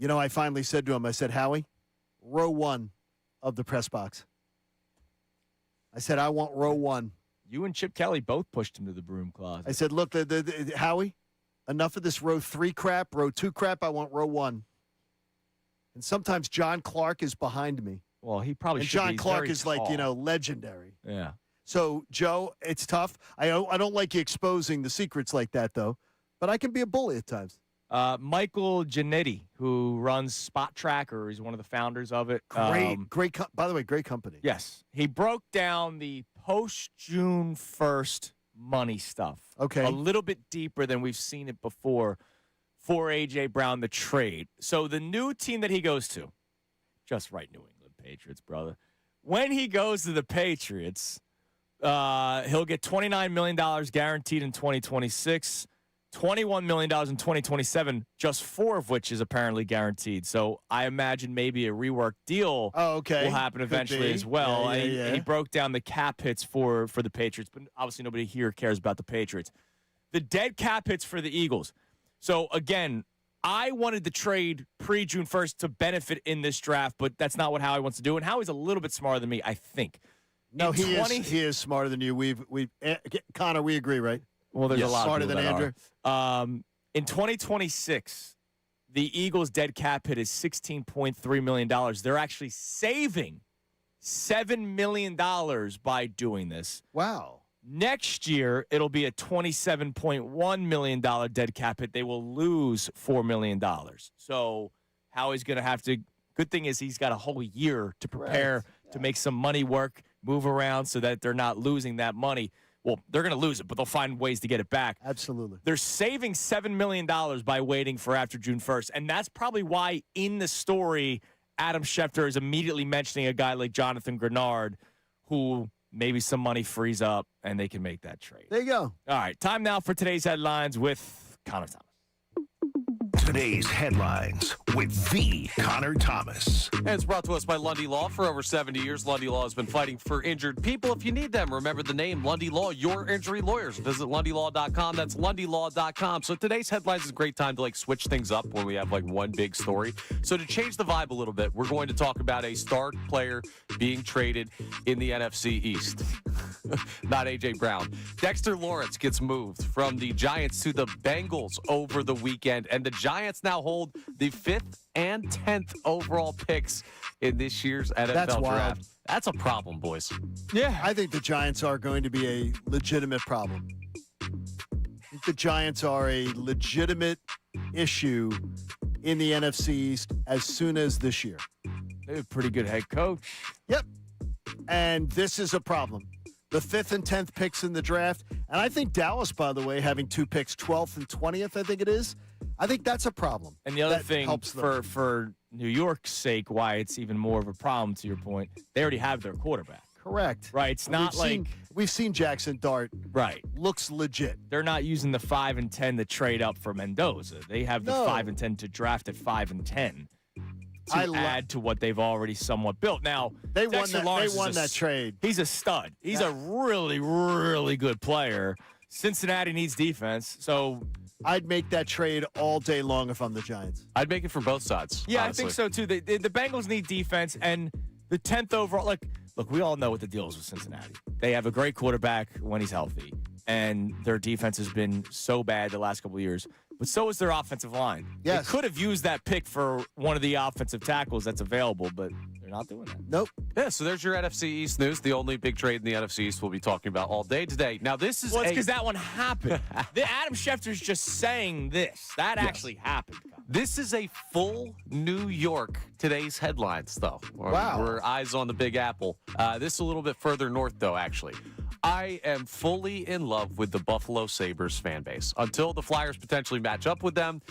I finally said to him, I said, Howie, row one of the press box. I said, I want row one. You and Chip Kelly both pushed him to the broom closet. I said, look, Howie, enough of this row 3 crap, row 2 crap. I want row 1. And sometimes John Clark is behind me. Well, he probably And should be. John He's Clark very is like, tall. legendary. Yeah. So, Joe, it's tough. I don't like you exposing the secrets like that, though. But I can be a bully at times. Michael Giannetti, who runs Spot Tracker, he's one of the founders of it. Great. By the way, great company. Yes. He broke down the post-June 1st money stuff. Okay. A little bit deeper than we've seen it before for A.J. Brown, the trade. So the new team that he goes to, just right, New England Patriots, brother. When he goes to the Patriots, he'll get $29 million guaranteed in 2026, $21 million in 2027, just 4 of which is apparently guaranteed. So I imagine maybe a rework deal will happen eventually as well. Yeah. He broke down the cap hits for the Patriots, but obviously nobody here cares about the Patriots. The dead cap hits for the Eagles. So, again, I wanted the trade pre-June 1st to benefit in this draft, but that's not what Howie wants to do. And Howie's a little bit smarter than me, I think. No, he is smarter than you. Connor, we agree, right? Well, there's a lot smarter of people than that Andrew. are. In 2026, the Eagles' dead cap hit is $16.3 million. They're actually saving $7 million by doing this. Wow. Next year, it'll be a $27.1 million dead cap hit. They will lose $4 million. So Howie's going to have to – good thing is he's got a whole year to prepare to make some money work, move around so that they're not losing that money. Well, they're going to lose it, but they'll find ways to get it back. Absolutely. They're saving $7 million by waiting for after June 1st, and that's probably why in the story Adam Schefter is immediately mentioning a guy like Jonathan Grenard who – maybe some money frees up, and they can make that trade. There you go. All right, time now for today's headlines with Connor Thomas. Today's headlines with the Connor Thomas. And it's brought to us by Lundy Law. For over 70 years, Lundy Law has been fighting for injured people. If you need them, remember the name Lundy Law, your injury lawyers. Visit LundyLaw.com. That's LundyLaw.com. So today's headlines is a great time to switch things up when we have one big story. So to change the vibe a little bit, we're going to talk about a star player being traded in the NFC East. Not A.J. Brown. Dexter Lawrence gets moved from the Giants to the Bengals over the weekend, and the Giants now hold the 5th and 10th overall picks in this year's NFL That's draft. wild. That's a problem, boys. Yeah. I think the Giants are going to be a legitimate problem. I think the Giants are a legitimate issue in the NFC East as soon as this year. They have a pretty good head coach. Yep. And this is a problem. The 5th and 10th picks in the draft. And I think Dallas, by the way, having 2 picks, 12th and 20th, I think it is. I think that's a problem. And the other That thing helps them. for New York's sake, why it's even more of a problem, to your point, they already have their quarterback. Correct. Right. It's not we've seen Jackson Dart. Right. Looks legit. They're not using the 5 and 10 to trade up for Mendoza. They have the No. 5 and 10 to draft at 5 and 10 I to lo- add to what they've already somewhat built. Now, They won Dexter that. Lawrence They won is a that trade. He's a stud. He's a really, really good player. Cincinnati needs defense, so I'd make that trade all day long if I'm the Giants. I'd make it for both sides. yeah, honestly. I think so too. The Bengals need defense, and the 10th overall. Look, we all know what the deal is with Cincinnati. They have a great quarterback when he's healthy, and their defense has been so bad the last couple of years. But so is their offensive line. Yes. They could have used that pick for one of the offensive tackles that's available, but they're not doing that. Nope. Yeah, so there's your NFC East news. The only big trade in the NFC East we'll be talking about all day today. Now, this is Well, it's because that one happened. Adam Schefter's just saying this. That actually happened. This is a full New York today's headlines, though. Wow. We're eyes on the Big Apple. This is a little bit further north, though, actually. I am fully in love with the Buffalo Sabres fan base. Until the Flyers potentially match up with them,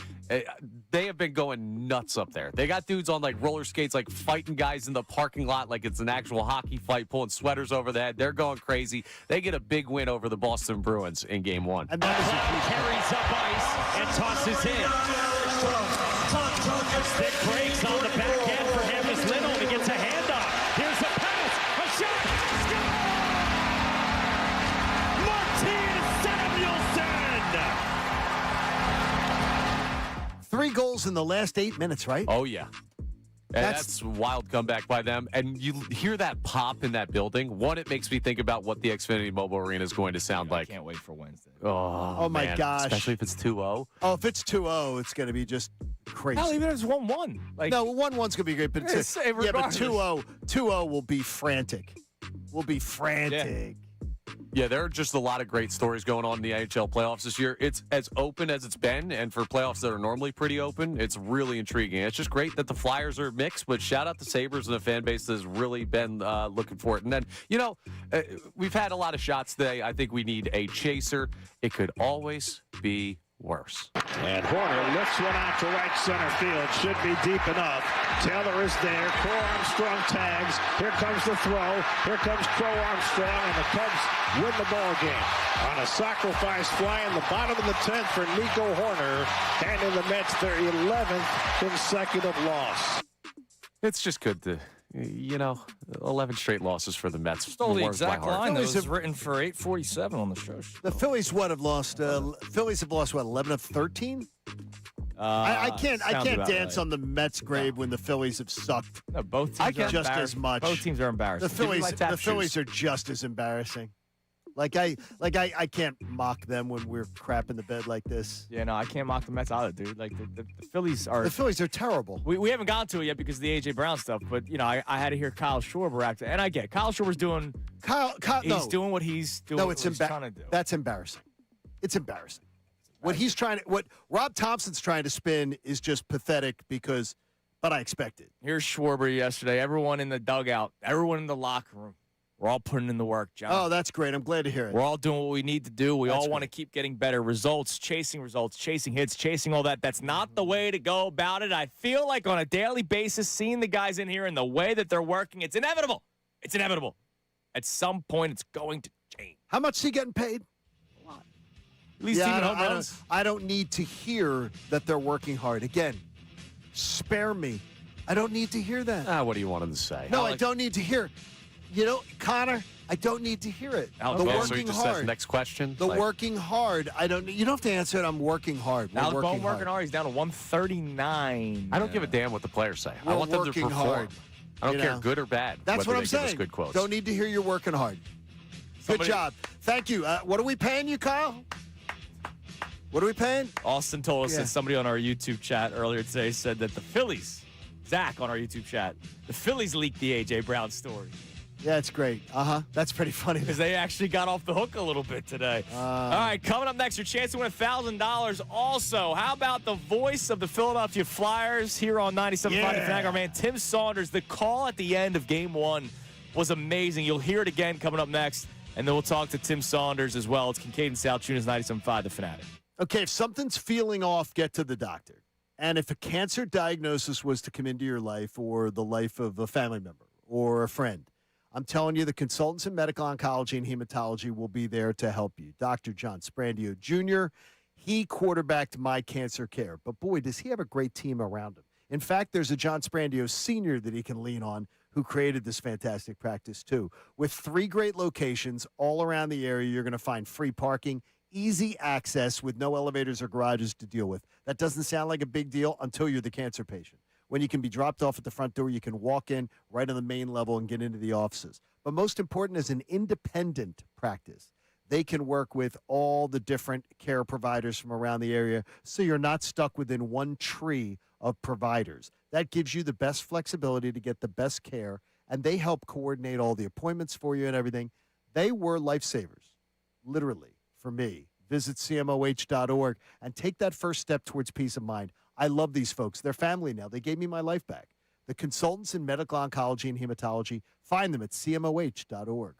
they have been going nuts up there. They got dudes on like roller skates, like fighting guys in the parking lot like it's an actual hockey fight, pulling sweaters over the head. They're going crazy. They get a big win over the Boston Bruins in Game 1. And that is Carries up ice and tosses in. Stick breaks on the backhand for Hammers Lindholm. He gets a handoff. Here's a pass. A shot. Martin Samuelsson. 3 goals in the last 8 minutes, right? Oh, yeah. And that's a wild comeback by them. And you hear that pop in that building. One, it makes me think about what the Xfinity Mobile Arena is going to sound like. I can't wait for Wednesday. Oh my man. gosh. Especially if it's 2-0. Oh, if it's 2-0, it's going to be just crazy. Hell, even if it's 1-1. Like, No, 1-1's going to be great, but It's- yeah, but regardless. 2-0 will be frantic. Will be frantic. Yeah, there are just a lot of great stories going on in the NHL playoffs this year. It's as open as it's been, and for playoffs that are normally pretty open, it's really intriguing. It's just great that the Flyers are mixed, but shout out to Sabres and the fan base that has really been looking for it. And then, we've had a lot of shots today. I think we need a chaser. It could always be worse. And Horner lifts one out to right center field. Should be deep enough. Taylor is there. Crow Armstrong tags. Here comes the throw. Here comes Crow Armstrong, and the Cubs win the ball game on a sacrifice fly in the bottom of the 10th for Nico Horner, and in the Mets their 11th consecutive loss. It's just good to, 11 straight losses for the Mets. stole the warms my exact heart. line that Phillies was have- written for 8:47 on the show. The Phillies have lost 11 of 13? I can't dance on the Mets' grave when the Phillies have sucked. No, both teams I are can just embarrassed. as much. Both teams are embarrassed. The Give me my tap Phillies shoes. are just as embarrassing. I can't mock them when we're crap in the bed like this. Yeah, no, I can't mock the Mets either, dude. Like the Phillies are. The Phillies are terrible. We haven't gotten to it yet because of the A.J. Brown stuff, but I had to hear Kyle Schwarber act, and I get it. Kyle Schwarber's doing. He's doing what he's doing. No, what he's trying to do. That's embarrassing. It's embarrassing. What Rob Thompson's trying to spin is just pathetic but I expect it. Here's Schwarber yesterday. Everyone in the dugout, everyone in the locker room, we're all putting in the work, John. Oh, that's great. I'm glad to hear it. We're all doing what we need to do. We That's all want to great. keep getting better results, chasing hits, chasing all that. That's not the way to go about it. I feel like on a daily basis, seeing the guys in here and the way that they're working, it's inevitable. It's inevitable. At some point, it's going to change. How much is he getting paid? At least even home I runs. don't need to hear that they're working hard. Again, spare me. I don't need to hear that. What do you want him to say? No, I don't need to hear. Connor, I don't need to hear it. Alex The Bowman. So he working just says hard. next question. The working hard. You don't have to answer it. I'm working hard. We're Alec working Bowen working hard. hard. He's down to 139. I don't give a damn what the players say. I We're want them to working perform. hard. I don't You care, know? good or bad. That's whether what I'm they give us saying. good quotes. Don't need to hear you're working hard. Good job. Thank you. What are we paying you, Kyle? What are we paying? Austin told us Yeah. that somebody on our YouTube chat earlier today said that the Phillies, Zach on our YouTube chat, the Phillies leaked the A.J. Brown story Yeah, it's great. That's pretty funny. because they actually got off the hook a little bit today. All right, coming up next, your chance to win $1,000. Also, how about the voice of the Philadelphia Flyers here on 97.5 The Fanatic? Our man Tim Saunders, the call at the end of Game 1 was amazing. You'll hear it again coming up next, and then we'll talk to Tim Saunders as well. It's Kincade Salciunas, 97.5 The Fanatic. Okay, if something's feeling off, get to the doctor. And if a cancer diagnosis was to come into your life or the life of a family member or a friend, I'm telling you, the consultants in medical oncology and hematology will be there to help you. Dr. John Sprandio Jr., he quarterbacked my cancer care. But boy, does he have a great team around him. In fact, there's a John Sprandio Sr. that he can lean on who created this fantastic practice too. With 3 great locations all around the area, you're going to find free parking, easy access with no elevators or garages to deal with. That doesn't sound like a big deal until you're the cancer patient. When you can be dropped off at the front door, you can walk in right on the main level and get into the offices. But most important is an independent practice. They can work with all the different care providers from around the area, so you're not stuck within one tree of providers. That gives you the best flexibility to get the best care, and they help coordinate all the appointments for you and everything. They were lifesavers, literally, for me. Visit CMOH.org and take that first step towards peace of mind. I love these folks. They're family now. They gave me my life back. The consultants in medical oncology and hematology, find them at CMOH.org.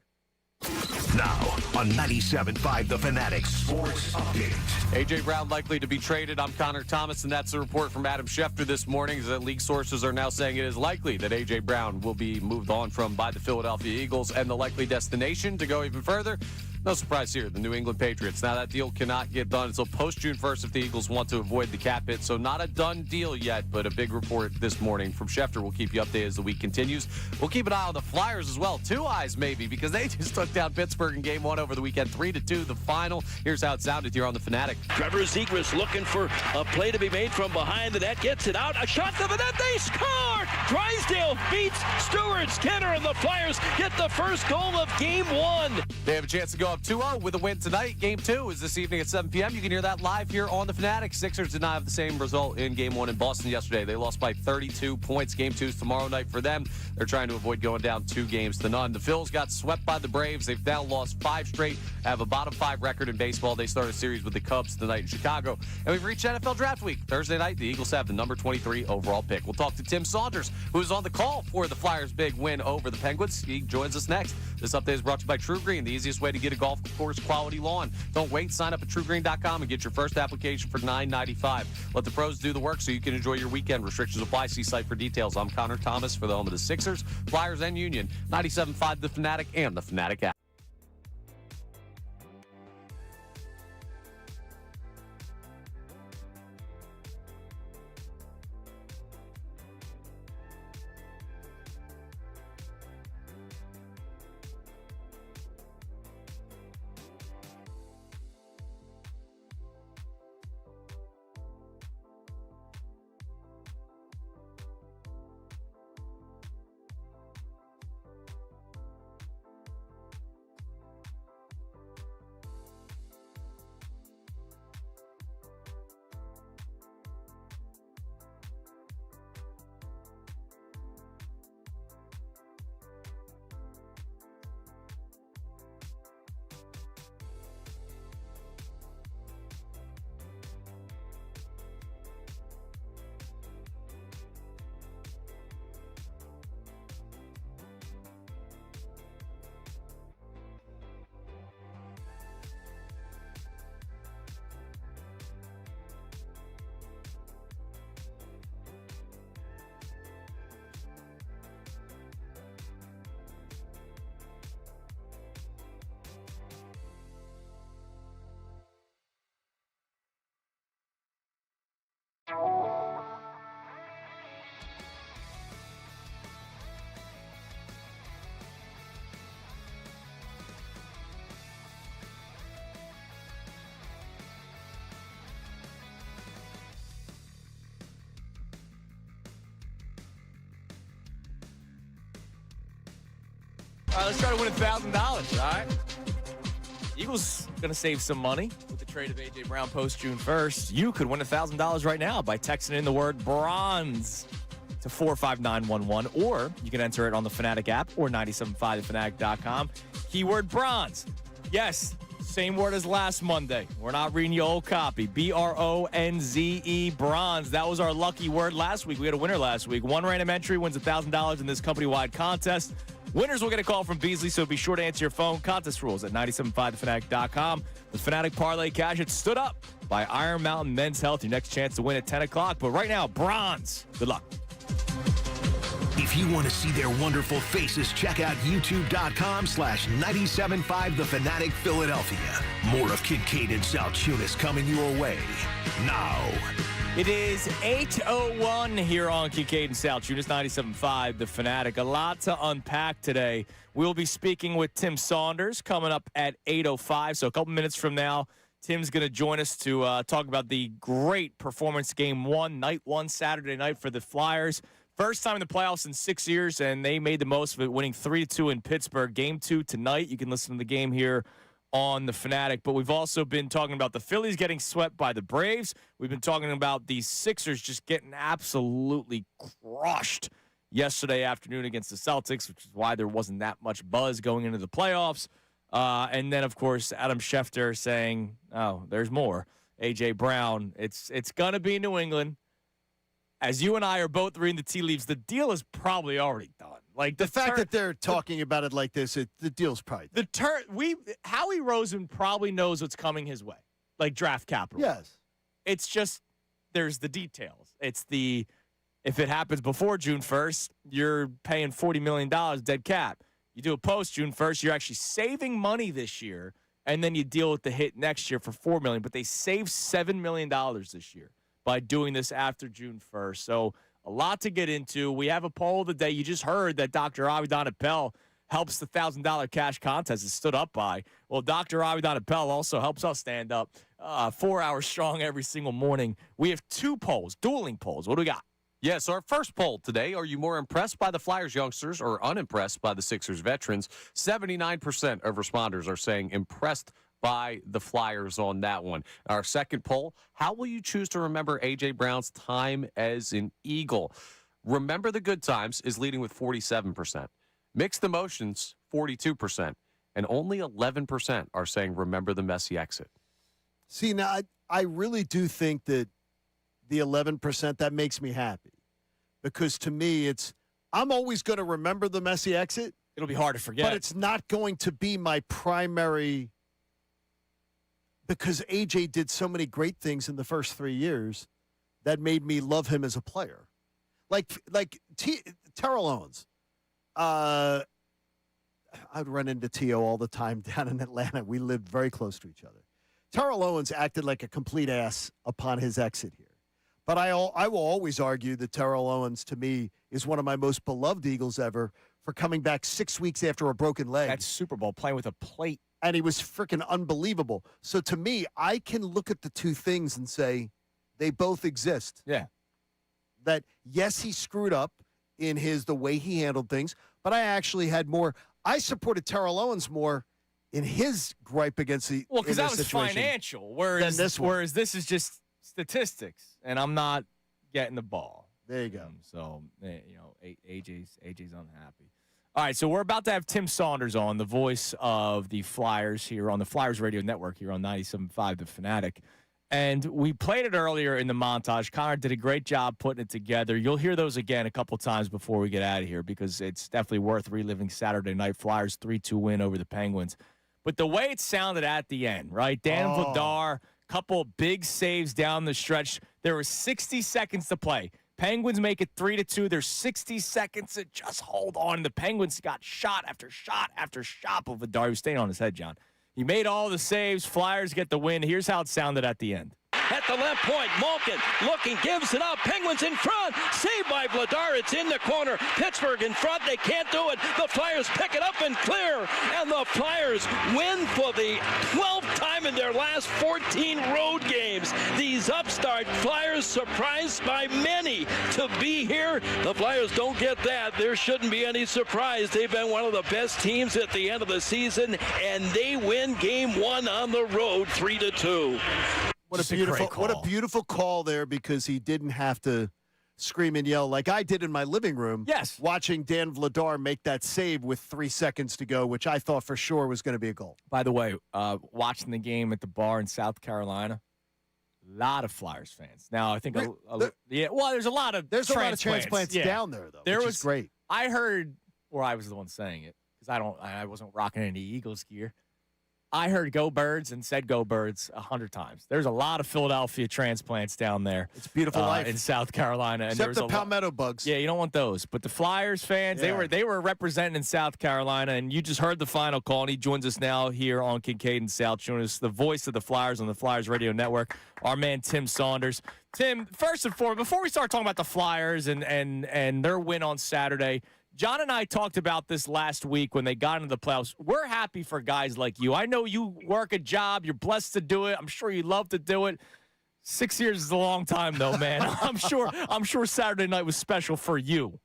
Now, on 97.5 The Fanatic Sports Update. A.J. Brown likely to be traded. I'm Connor Thomas, and that's a report from Adam Schefter this morning. That league sources are now saying it is likely that A.J. Brown will be moved on from by the Philadelphia Eagles, and the likely destination to go even further. No surprise here, the New England Patriots. Now, that deal cannot get done until post-June 1st if the Eagles want to avoid the cap hit. So not a done deal yet, but a big report this morning from Schefter. We'll keep you updated as the week continues. We'll keep an eye on the Flyers as well. 2 eyes maybe, because they just took down Pittsburgh in Game 1 over the weekend. 3-2, the final. Here's how it sounded here on the Fanatic. Trevor Zegras looking for a play to be made from behind the net. Gets it out. A shot to the net. They scored! Drysdale beats Stuart Skinner, and the Flyers get the first goal of Game 1. They have a chance to go up 2-0 with a win tonight. Game 2 is this evening at 7 p.m. You can hear that live here on the Fanatic. Sixers did not have the same result in Game 1 in Boston yesterday. They lost by 32 points. Game 2 is tomorrow night for them. They're trying to avoid going down 2-0. The Phillies got swept by the Braves. They've now lost 5 straight, have a bottom 5 record in baseball. They start a series with the Cubs tonight in Chicago. And we've reached NFL Draft Week. Thursday night, the Eagles have the number 23 overall pick. We'll talk to Tim Saunders, who is on the call for the Flyers' big win over the Penguins. He joins us next. This update is brought to you by True Green, the easiest way to get a golf course quality lawn. Don't wait. Sign up at TrueGreen.com and get your first application for $9.95. Let the pros do the work so you can enjoy your weekend. Restrictions apply. See site for details. I'm Connor Thomas for the home of the Sixers, Flyers, and Union. 97.5 The Fanatic and the Fanatic app. All right, let's try to win $1,000, all right? Eagles going to save some money with the trade of A.J. Brown post-June 1st. You could win $1,000 right now by texting in the word bronze to 45911, or you can enter it on the Fanatic app or 975thefanatic.com. Keyword bronze. Yes, same word as last Monday. We're not reading your old copy. B-R-O-N-Z-E, bronze. That was our lucky word last week. We had a winner last week. One random entry wins $1,000 in this company-wide contest. Winners will get a call from Beasley, so be sure to answer your phone. Contest rules at 975thefanatic.com. The Fanatic Parlay Cash, it stood up by Iron Mountain Men's Health. Your next chance to win at 10 o'clock. But right now, bronze. Good luck. If you want to see their wonderful faces, check out youtube.com/975 The Fanatic Philadelphia. More of Kincade Salciunas coming your way now. It is 8:01 here on Kincade Salciunas, 97.5 The Fanatic. A lot to unpack today. We'll be speaking with Tim Saunders coming up at 8:05. So a couple minutes from now, Tim's going to join us to talk about the great performance Game 1, Night 1, Saturday night for the Flyers. First time in the playoffs in 6 years, and they made the most of it, winning 3-2 in Pittsburgh. Game 2 tonight. You can listen to the game here on the Fanatic. But we've also been talking about the Phillies getting swept by the Braves. We've been talking about the Sixers just getting absolutely crushed yesterday afternoon against the Celtics, which is why there wasn't that much buzz going into the playoffs. And then, of course, Adam Schefter saying, oh, there's more. A.J. Brown, it's going to be New England. As you and I are both reading the tea leaves, the deal is probably already done. Like the fact that they're talking about it like this, the deal's probably Howie Roseman probably knows what's coming his way, like draft capital. Yes. It's just there's the details. It's if it happens before June 1st, you're paying $40 million dead cap. You do it post June 1st, you're actually saving money this year, and then you deal with the hit next year for $4 million. But they saved $7 million this year by doing this after June 1st. So a lot to get into. We have a poll of the day. You just heard that Dr. Avidan Appel helps the $1,000 cash contest is stood up by. Well, Dr. Avidan Appel also helps us stand up 4 hours strong every single morning. We have two polls, dueling polls. What do we got? Yes, our first poll today, are you more impressed by the Flyers youngsters or unimpressed by the Sixers veterans? 79% of responders are saying impressed by the Flyers on that one. Our second poll, how will you choose to remember A.J. Brown's time as an Eagle? Remember the good times is leading with 47%. Mixed emotions, 42%. And only 11% are saying remember the messy exit. See, now, I really do think that the 11%, that makes me happy. Because to me, I'm always going to remember the messy exit. It'll be hard to forget. But it's not going to be my primary, because AJ did so many great things in the first 3 years that made me love him as a player. Like Terrell Owens. I'd run into T.O. all the time down in Atlanta. We lived very close to each other. Terrell Owens acted like a complete ass upon his exit here. But I will always argue that Terrell Owens, to me, is one of my most beloved Eagles ever for coming back 6 weeks after a broken leg. That's Super Bowl, playing with a plate. And he was freaking unbelievable. So to me, I can look at the two things and say they both exist. Yeah. That, yes, he screwed up in the way he handled things, but I actually had more. I supported Terrell Owens more in his gripe against the because that was financial, whereas this is just statistics, and I'm not getting the ball. There you go. So, AJ's unhappy. All right, so we're about to have Tim Saunders on, the voice of the Flyers here on the Flyers Radio Network here on 97.5 The Fanatic. And we played it earlier in the montage. Connor did a great job putting it together. You'll hear those again a couple times before we get out of here because it's definitely worth reliving Saturday night. Flyers 3-2 win over the Penguins. But the way it sounded at the end, right? Dan Vladar, couple big saves down the stretch. There was 60 seconds to play. Penguins make it 3-2. There's 60 seconds to just hold on. The Penguins got shot after shot after shot. But Vladar was staying on his head, John. He made all the saves. Flyers get the win. Here's how it sounded at the end. At the left point, Malkin looking, gives it up. Penguins in front. Saved by Vladar. It's in the corner. Pittsburgh in front. They can't do it. The Flyers pick it up and clear. And the Flyers win for the 12th time in their last 14 road games. These upstart Flyers surprised by many to be here. The Flyers don't get that. There shouldn't be any surprise. They've been one of the best teams at the end of the season, and they win game one on the road 3-2. What a beautiful call there, because he didn't have to scream and yell like I did in my living room. Yes. Watching Dan Vladar make that save with 3 seconds to go, which I thought for sure was going to be a goal. By the way, watching the game at the bar in South Carolina, a lot of Flyers fans. Now, I think there's a lot of transplants down there, though. Which is great. I heard, or I was the one saying it, because I wasn't rocking any Eagles gear. I heard "Go Birds" and said "Go Birds" 100 times. There's a lot of Philadelphia transplants down there. It's a beautiful life in South Carolina. Except the palmetto bugs. Yeah, you don't want those. But the Flyers fans, they were representing in South Carolina, and you just heard the final call, and he joins us now here on Kincade Salciunas, the voice of the Flyers on the Flyers Radio Network, our man Tim Saunders. Tim, first and foremost, before we start talking about the Flyers and their win on Saturday, John and I talked about this last week when they got into the playoffs. We're happy for guys like you. I know you work a job. You're blessed to do it. I'm sure you love to do it. 6 years is a long time, though, man. I'm sure Saturday night was special for you.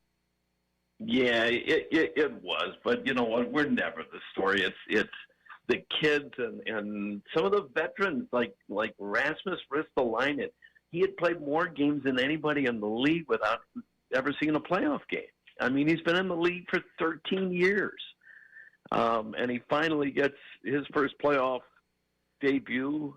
Yeah, it was. But you know what? We're never the story. It's the kids and some of the veterans like Rasmus Ristolainen. He had played more games than anybody in the league without ever seeing a playoff game. I mean, he's been in the league for 13 years, and he finally gets his first playoff debut.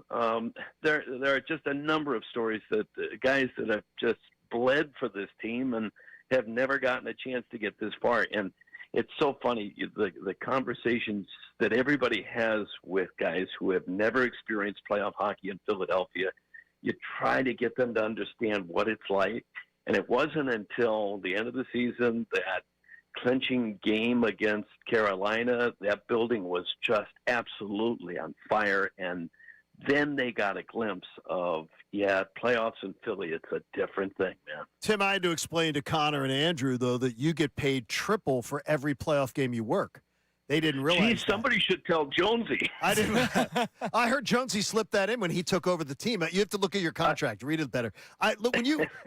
There are just a number of stories that guys that have just bled for this team and have never gotten a chance to get this far. And it's so funny, the conversations that everybody has with guys who have never experienced playoff hockey in Philadelphia. You try to get them to understand what it's like. And it wasn't until the end of the season, that clinching game against Carolina, that building was just absolutely on fire. And then they got a glimpse of, playoffs in Philly, it's a different thing, man. Tim, I had to explain to Connor and Andrew, though, that you get paid triple for every playoff game you work. They didn't realize. Geez, somebody should tell Jonesy. I didn't. I heard Jonesy slip that in when he took over the team. You have to look at your contract, read it better. Look,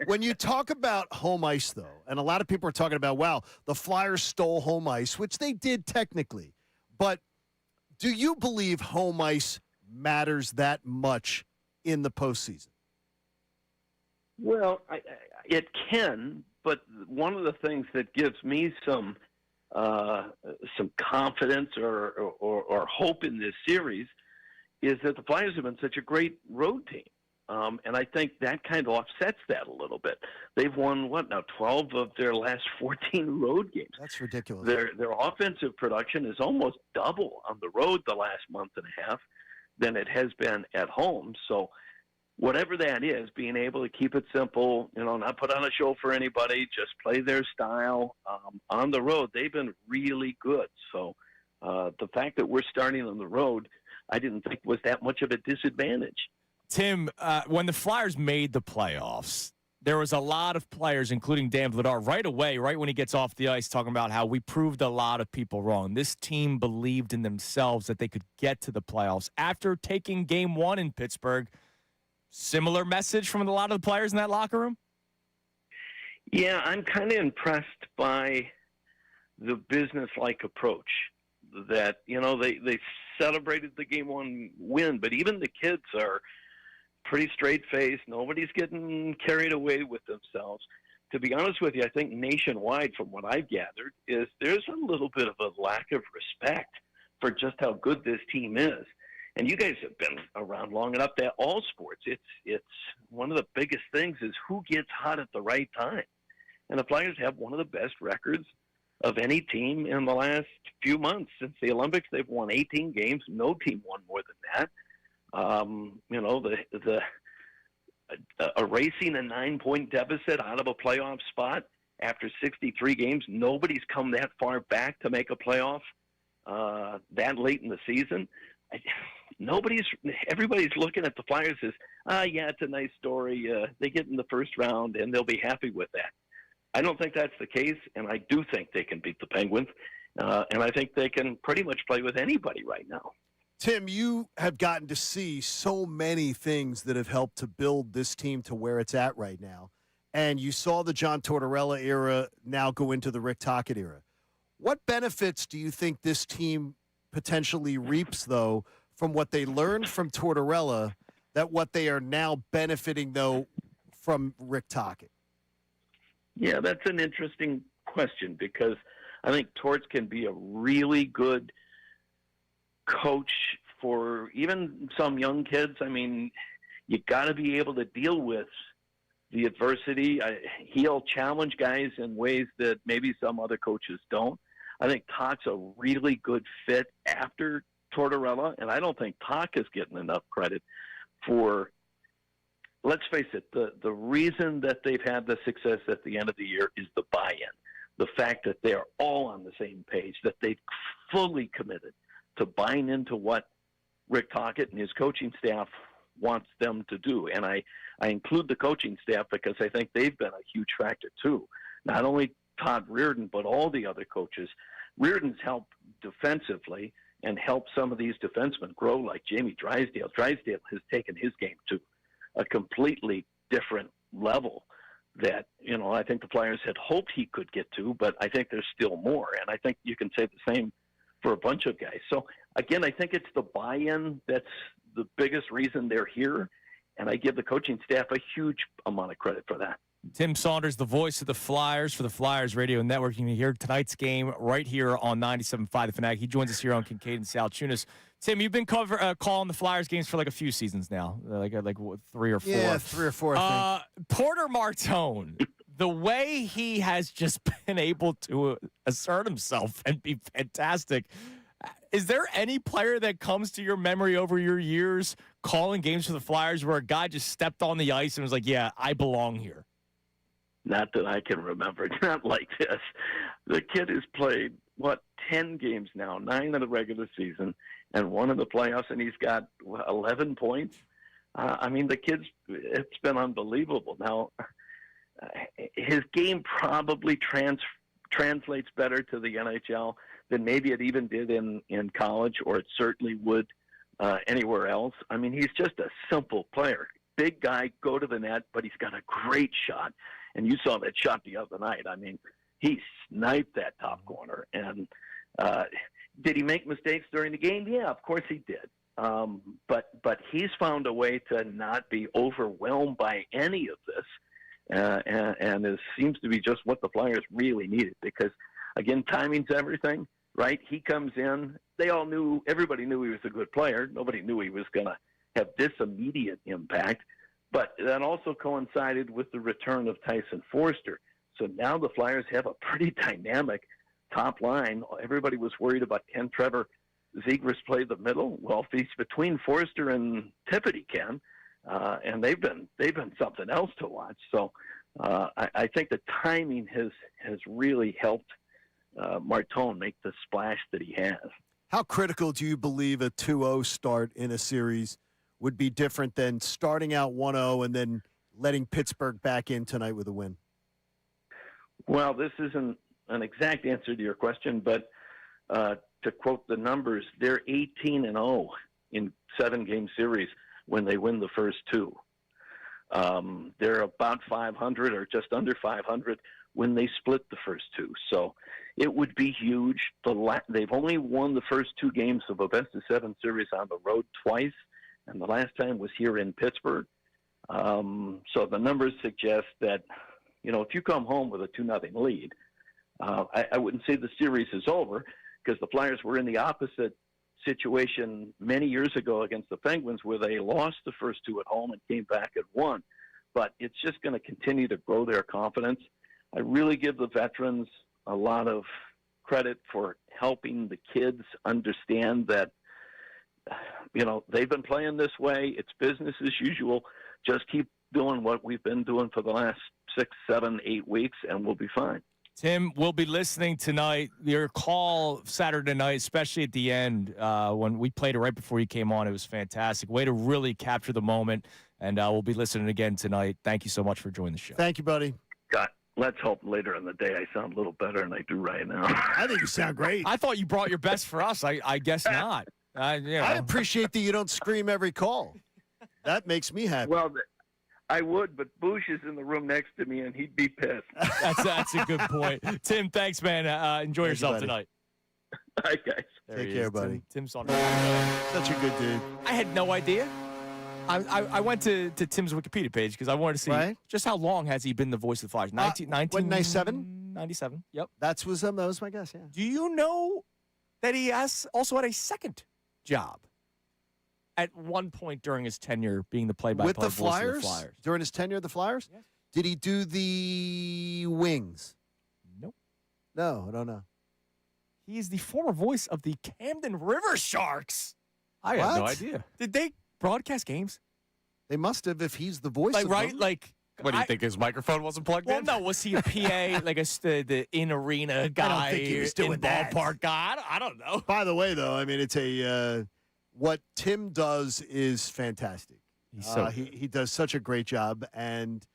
when you talk about home ice, though, and a lot of people are talking about, wow, the Flyers stole home ice, which they did technically. But do you believe home ice matters that much in the postseason? Well, it can, but one of the things that gives me some confidence or hope in this series is that the Flyers have been such a great road team. And I think that kind of offsets that a little bit. They've won, 12 of their last 14 road games. That's ridiculous. Their offensive production is almost double on the road the last month and a half than it has been at home. So whatever that is, being able to keep it simple, not put on a show for anybody, just play their style on the road, they've been really good. So the fact that we're starting on the road, I didn't think was that much of a disadvantage. Tim, when the Flyers made the playoffs, there was a lot of players, including Dan Vladar, right away, right when he gets off the ice, talking about how we proved a lot of people wrong. This team believed in themselves that they could get to the playoffs. After taking Game 1 in Pittsburgh, similar message from a lot of the players in that locker room? Yeah, I'm kind of impressed by the business-like approach that, they celebrated the Game 1 win, but even the kids are pretty straight-faced. Nobody's getting carried away with themselves. To be honest with you, I think nationwide, from what I've gathered, is there's a little bit of a lack of respect for just how good this team is. And you guys have been around long enough that all sports, it's one of the biggest things is who gets hot at the right time. And the Flyers have one of the best records of any team in the last few months. Since the Olympics, they've won 18 games. No team won more than that. Erasing a 9-point deficit out of a playoff spot after 63 games, nobody's come that far back to make a playoff that late in the season. Everybody's looking at the Flyers as, it's a nice story. They get in the first round and they'll be happy with that. I don't think that's the case, and I do think they can beat the Penguins, and I think they can pretty much play with anybody right now. Tim, you have gotten to see so many things that have helped to build this team to where it's at right now, and you saw the John Tortorella era now go into the Rick Tocchet era. What benefits do you think this team potentially reaps, though, from what they learned from Tortorella, that what they are now benefiting, though, from Rick Tocchet? Yeah, that's an interesting question because I think Torts can be a really good coach for even some young kids. I mean, you got to be able to deal with the adversity. He'll challenge guys in ways that maybe some other coaches don't. I think Tocchet's a really good fit after Tortorella, and I don't think Tocchet is getting enough credit for, let's face it, the reason that they've had the success at the end of the year is the buy-in. The fact that they're all on the same page, that they've fully committed to buying into what Rick Tocchet and his coaching staff wants them to do. And I include the coaching staff because I think they've been a huge factor too. Not only Todd Reardon, but all the other coaches. Reardon's helped defensively and helped some of these defensemen grow, like Jamie Drysdale. Drysdale has taken his game to a completely different level that, I think the Flyers had hoped he could get to, but I think there's still more. And I think you can say the same for a bunch of guys. So, again, I think it's the buy-in that's the biggest reason they're here, and I give the coaching staff a huge amount of credit for that. Tim Saunders, the voice of the Flyers for the Flyers Radio Network. You can hear tonight's game right here on 97.5 The Fanatic. He joins us here on Kincade Salciunas. Tim, you've been calling the Flyers games for like a few seasons now, like 3 or 4. Yeah, 3 or 4, I think. Porter Martone, the way he has just been able to assert himself and be fantastic. Is there any player that comes to your memory over your years calling games for the Flyers where a guy just stepped on the ice and was like, yeah, I belong here? Not that I can remember. Not like this. The kid has played, 10 games now, 9 in the regular season and 1 in the playoffs, and he's got 11 points. The kid's, it's been unbelievable. Now, his game probably translates better to the NHL than maybe it even did in college, or it certainly would anywhere else. He's just a simple player. Big guy, go to the net, but he's got a great shot. And you saw that shot the other night. He sniped that top corner. And did he make mistakes during the game? Yeah, of course he did. But he's found a way to not be overwhelmed by any of this. And it seems to be just what the Flyers really needed, because, again, timing's everything, right? He comes in. Everybody knew he was a good player. Nobody knew he was going to have this immediate impact. But that also coincided with the return of Tyson Forster. So now the Flyers have a pretty dynamic top line. Everybody was worried about, can Trevor Zegras play the middle? Well, if he's between Forster and Tippett, can. And they've been something else to watch. So I think the timing has really helped Martone make the splash that he has. How critical do you believe a 2-0 start in a series would be different than starting out 1-0 and then letting Pittsburgh back in tonight with a win? Well, this isn't an exact answer to your question, but to quote the numbers, they're 18-0 in 7-game series when they win the first 2. They're about 500 or just under 500 when they split the first 2. So it would be huge. They've only won the first 2 games of a best-of-7 series on the road twice, and the last time was here in Pittsburgh. So the numbers suggest that, if you come home with a 2-0 lead, I wouldn't say the series is over, because the Flyers were in the opposite situation many years ago against the Penguins, where they lost the first 2 at home and came back and won. But it's just going to continue to grow their confidence. I really give the veterans a lot of credit for helping the kids understand that, they've been playing this way. It's business as usual. Just keep doing what we've been doing for the last 6, 7, 8 weeks, and we'll be fine. Tim, we'll be listening tonight. Your call Saturday night, especially at the end, when we played it right before you came on, it was fantastic. Way to really capture the moment, and we'll be listening again tonight. Thank you so much for joining the show. Thank you, buddy. God, let's hope later in the day I sound a little better than I do right now. I think you sound great. I thought you brought your best for us. I guess not. I appreciate that you don't scream every call. That makes me happy. Well, I would, but Bush is in the room next to me, and he'd be pissed. That's a good point. Tim, thanks, man. Enjoy yourself tonight. All right, guys. Take care, buddy. Tim's on. Such a good dude. I had no idea. I went to Tim's Wikipedia page because I wanted to see just how long has he been the voice of the Flyers. 1997? 97. Yep. That was my guess, yeah. Do you know that he also had a second job at one point during his tenure being the play-by-play voice of the Flyers? During his tenure at the Flyers? Yes. Did he do the Wings? Nope. No, I don't know. He is the former voice of the Camden River Sharks. I had no idea. Did they broadcast games? They must have if he's the voice of them. What do you think, his microphone wasn't plugged in? Well, no. Was he a PA, like the in-arena guy? I don't think he was doing that. Ballpark guy? I don't know. By the way, though, it's a what Tim does is fantastic. He does such a great job, and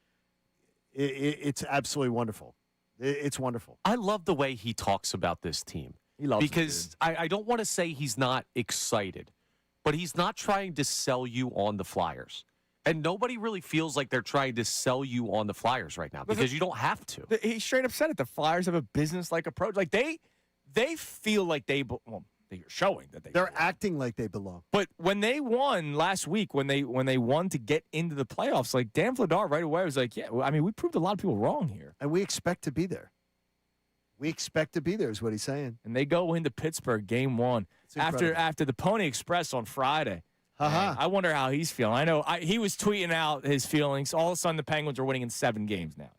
it's absolutely wonderful. It's wonderful. I love the way he talks about this team. He loves because I don't want to say he's not excited, but he's not trying to sell you on the Flyers. And nobody really feels like they're trying to sell you on the Flyers right now because you don't have to. He straight up said it. The Flyers have a business-like approach. Like they feel like they're showing that they're acting like they belong. But when they won last week, when they won to get into the playoffs, like Dan Vladar right away was like, yeah, we proved a lot of people wrong here, and we expect to be there. We expect to be there, is what he's saying. And they go into Pittsburgh game 1 after the Pony Express on Friday. I wonder how he's feeling. I know he was tweeting out his feelings. All of a sudden, the Penguins are winning in 7 games now.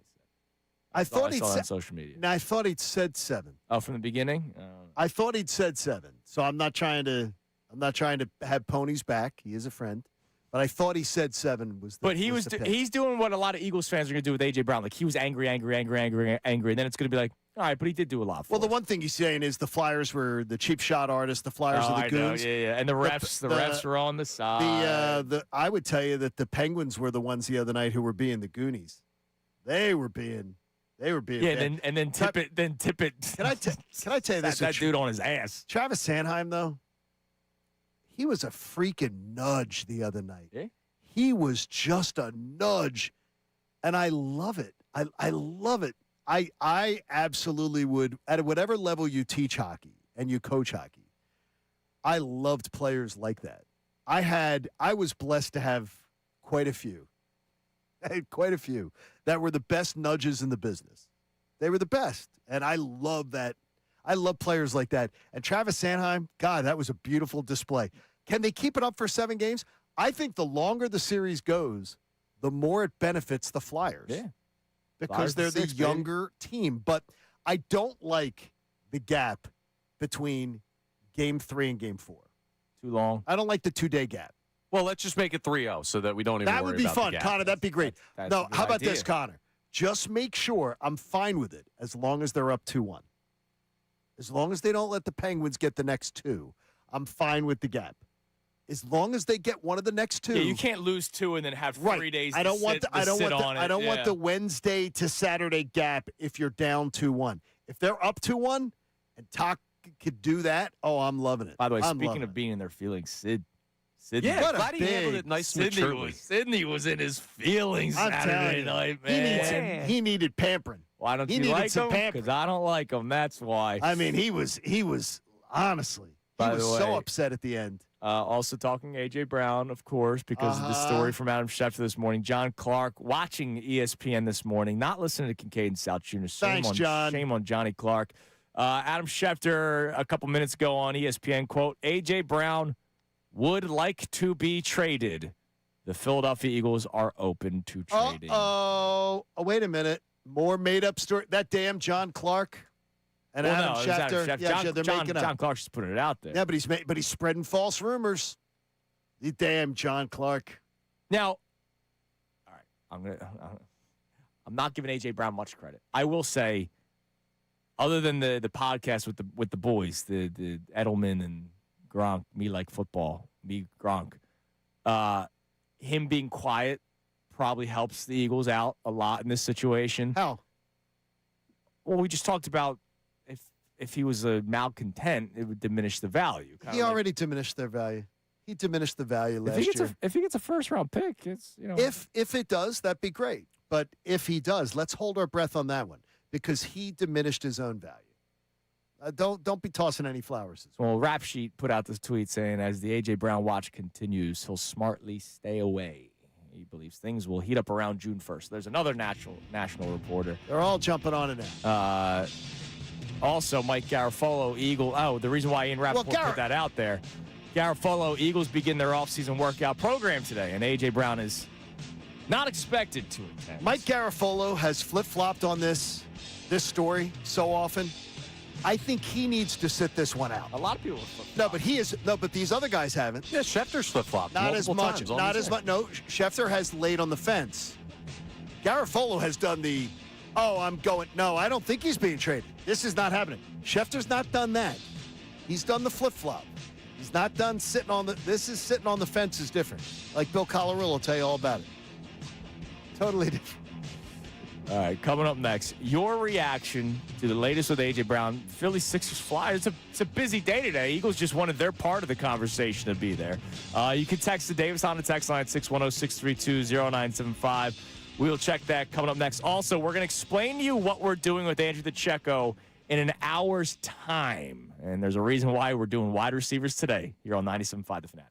I thought I he'd saw that said on social media. No, I thought he'd said 7. Oh, from the beginning? I thought he'd said 7. So I'm not trying to have ponies back. He is a friend. But I thought he said 7 was the But was the pick. he's doing what a lot of Eagles fans are going to do with A.J. Brown. Like, he was angry. And then it's going to be like, all right, but he did do a lot for Well, the us. one thing he's saying is the Flyers were the cheap shot artists. The Flyers are the I know, goons. yeah. And the refs were on the side. I would tell you that the Penguins were the ones the other night who were being the Goonies. They were being yeah, bad. and then Tippett. Can I tell you this? That dude on his ass. Travis Sanheim, though, he was a freaking nudge the other night. Yeah? He was just a nudge, and I love it. I love it. I absolutely would, at whatever level you teach hockey and you coach hockey, I loved players like that. I was blessed to have quite a few. I had quite a few that were the best nudges in the business. They were the best, and I love that. I love players like that. And Travis Sanheim, God, that was a beautiful display. Can they keep it up for 7 games? I think the longer the series goes, the more it benefits the Flyers. Yeah. Because Flyers they're to the 6, younger team. But I don't like the gap between Game 3 and Game 4. Too long. I don't like the 2-day gap. Well, let's just make it 3-0 so that we don't even That worry would be about the fun, gap. Connor. That'd be great. That's No, a good how about idea. this, Connor? Just make sure I'm fine with it as long as they're up 2-1. As long as they don't let the Penguins get the next 2, I'm fine with the gap. As long as they get one of the next 2. Yeah, you can't lose 2 and then have 3 days. I don't want the the Wednesday to Saturday gap if you're down 2-1. If they're up 2-1 and Talk could do that, I'm loving it. By the way, I'm speaking loving of it. being in their feelings, Sydney. Yeah, What a glad he handled big it nice Sydney maturely. was in his feelings I'm telling Saturday you, night, man. he needed pampering. Why don't he you needed like some him? pampering. Because I don't like him. That's why. I mean, he was honestly, he By was the so way, upset at the end. Also talking A.J. Brown, of course, because of the story from Adam Schefter this morning. John Clark watching ESPN this morning, not listening to Kincade and Salciunas. Thanks, John. Shame on Johnny Clark. Adam Schefter a couple minutes ago on ESPN, quote, A.J. Brown would like to be traded. The Philadelphia Eagles are open to trading. Oh, wait a minute. More made-up story. That damn John Clark and Well, Adam no, it was Schefter. Adam Schefter. Yeah, they're making up. John Clark's just putting it out there. Yeah, but he's spreading false rumors. You damn John Clark. Now, all right, I'm not giving A.J. Brown much credit. I will say, other than the podcast with the boys, the Edelman and Gronk, Me Like Football, Me Gronk, him being quiet probably helps the Eagles out a lot in this situation. How? Well, we just talked about if he was a malcontent, it would diminish the value. He already diminished their value. He diminished the value last year. If he gets a first round pick, it's If it does, that'd be great. But if he does, let's hold our breath on that one because he diminished his own value. Don't be tossing any flowers. Well, Rap Sheet put out this tweet saying, as the A.J. Brown watch continues, he'll smartly stay away. He believes things will heat up around June 1st. There's another national reporter. They're all jumping on it now. Also, Mike Garafolo, Eagle. Oh, the reason why Ian Rappaport put that out there. Garafolo, Eagles begin their offseason workout program today, and A.J. Brown is not expected to attend. Mike Garafolo has flip-flopped on this story so often. I think he needs to sit this one out. A lot of people have flip-flopped. But these other guys haven't. Yeah, Schefter's flip-flopped. Not as much. Not as much. No, Schefter has laid on the fence. Garafolo has done the, I'm going. No, I don't think he's being traded. This is not happening. Schefter's not done that. He's done the flip-flop. He's not done sitting on the, this is sitting on the fence is different. Like Bill Collarello will tell you all about it. Totally different. All right, coming up next, your reaction to the latest with A.J. Brown. Phillies, Sixers, Flyers. It's a busy day today. Eagles just wanted their part of the conversation to be there. You can text the Davis on the text line 610-632-0975. We'll check that coming up next. Also, we're going to explain to you what we're doing with Andrew DeCecco in an hour's time. And there's a reason why we're doing wide receivers today here on 97.5 The Fanatic.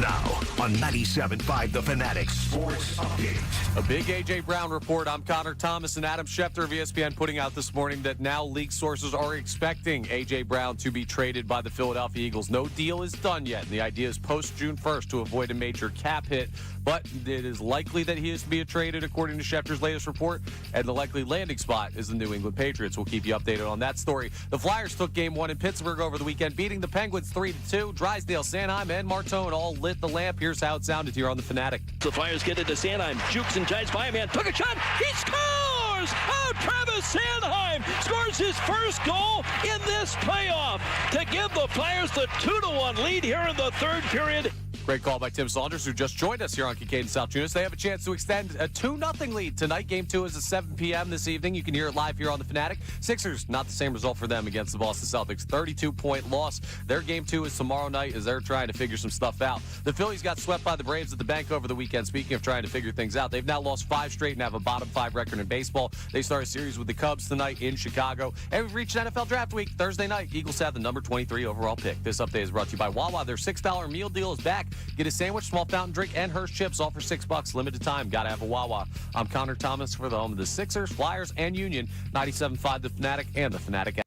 Now on 97.5 The Fanatic Sports Update. A big A.J. Brown report. I'm Connor Thomas and Adam Schefter of ESPN putting out this morning that now league sources are expecting A.J. Brown to be traded by the Philadelphia Eagles. No deal is done yet. And the idea is post June 1st to avoid a major cap hit. but it is likely that he is to be traded, according to Schefter's latest report, and the likely landing spot is the New England Patriots. We'll keep you updated on that story. The Flyers took Game 1 in Pittsburgh over the weekend, beating the Penguins 3-2. Drysdale, Sanheim, and Martone all lit the lamp. Here's how it sounded here on the Fanatic. The Flyers get into Sanheim. Jukes and jives by a man. Took a shot. He scores! Oh, Travis Sanheim scores his first goal in this playoff to give the Flyers the 2-1 lead here in the third period. Great call by Tim Saunders, who just joined us here on Kincade Salciunas. They have a chance to extend a 2-0 lead tonight. Game 2 is at 7 p.m. this evening. You can hear it live here on the Fanatic. Sixers, not the same result for them against the Boston Celtics. 32-point loss. Their Game 2 is tomorrow night as they're trying to figure some stuff out. The Phillies got swept by the Braves at the bank over the weekend. Speaking of trying to figure things out, they've now lost 5 straight and have a bottom 5 record in baseball. They start a series with the Cubs tonight in Chicago. And we've reached NFL Draft Week. Thursday night, Eagles have the number 23 overall pick. This update is brought to you by Wawa. Their $6 meal deal is back. Get a sandwich, small fountain drink, and Hershey chips, all for $6. Limited time. Gotta have a Wawa. I'm Connor Thomas for the home of the Sixers, Flyers, and Union. 97.5 The Fanatic and the Fanatic app.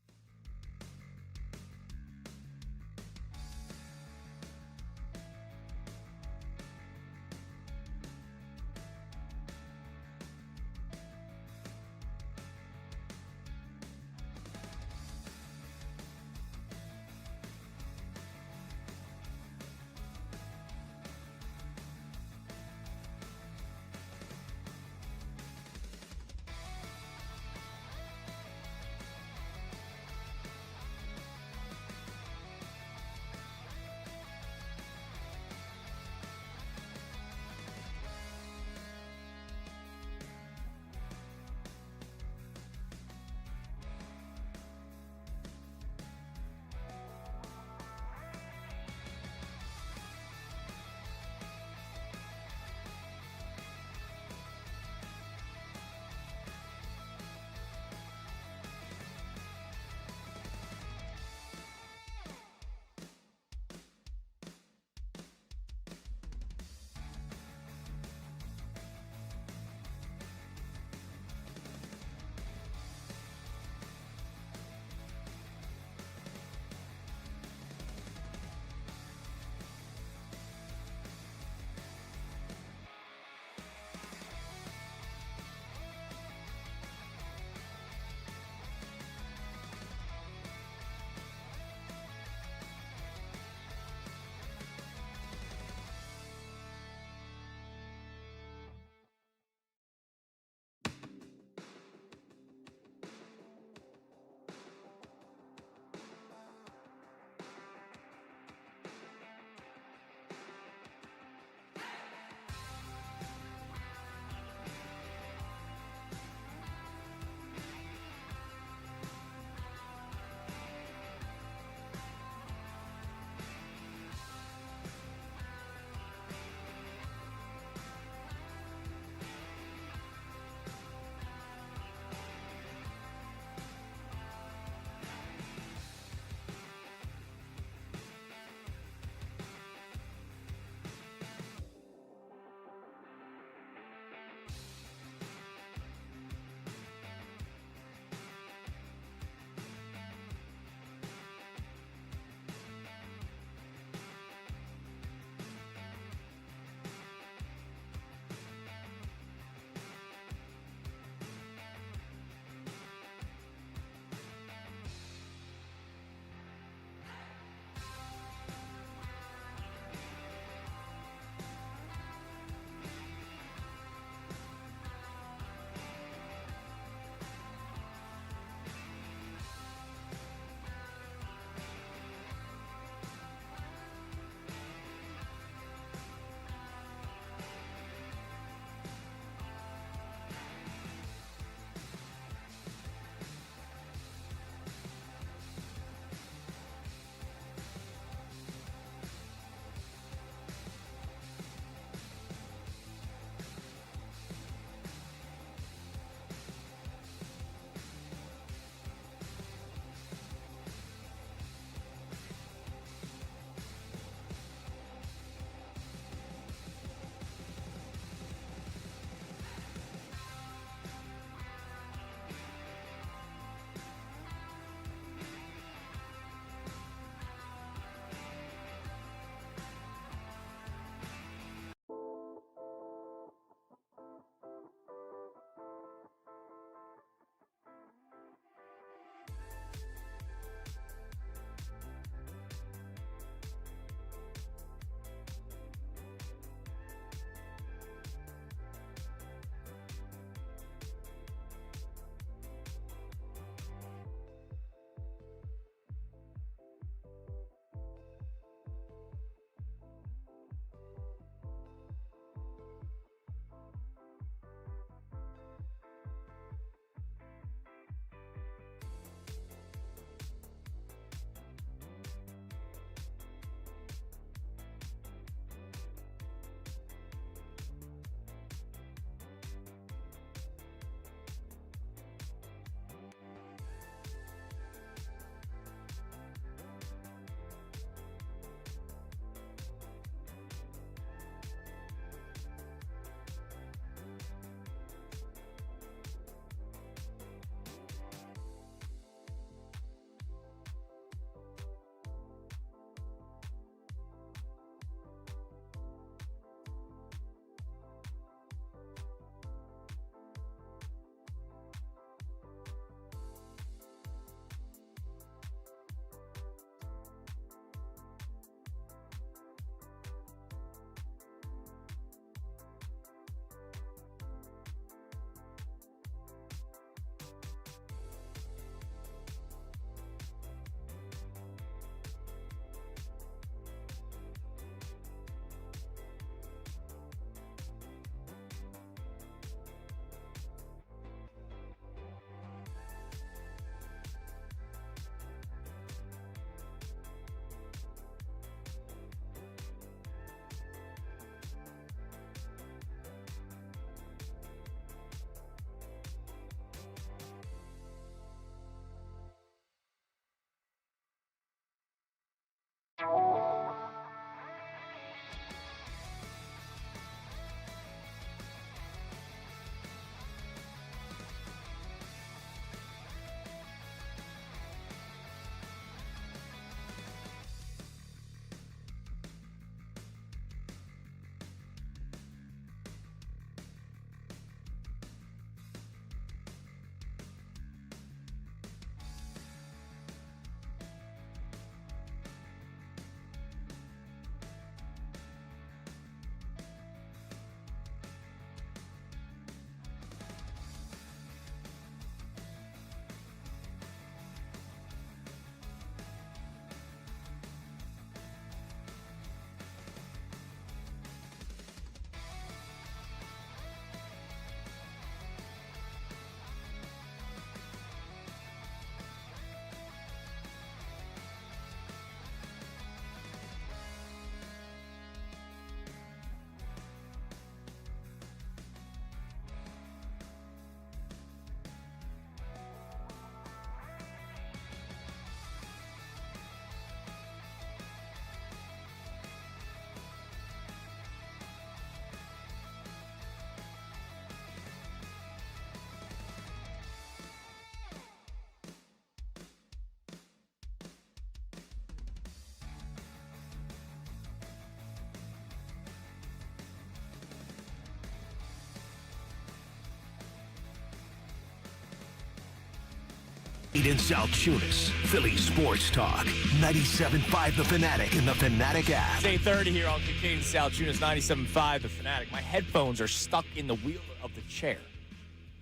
Kincade Salciunas, Philly Sports Talk, 97.5 The Fanatic and the Fanatic app. It's 8:30 here on Kincade Salciunas, 97.5 The Fanatic. My headphones are stuck in the wheel of the chair.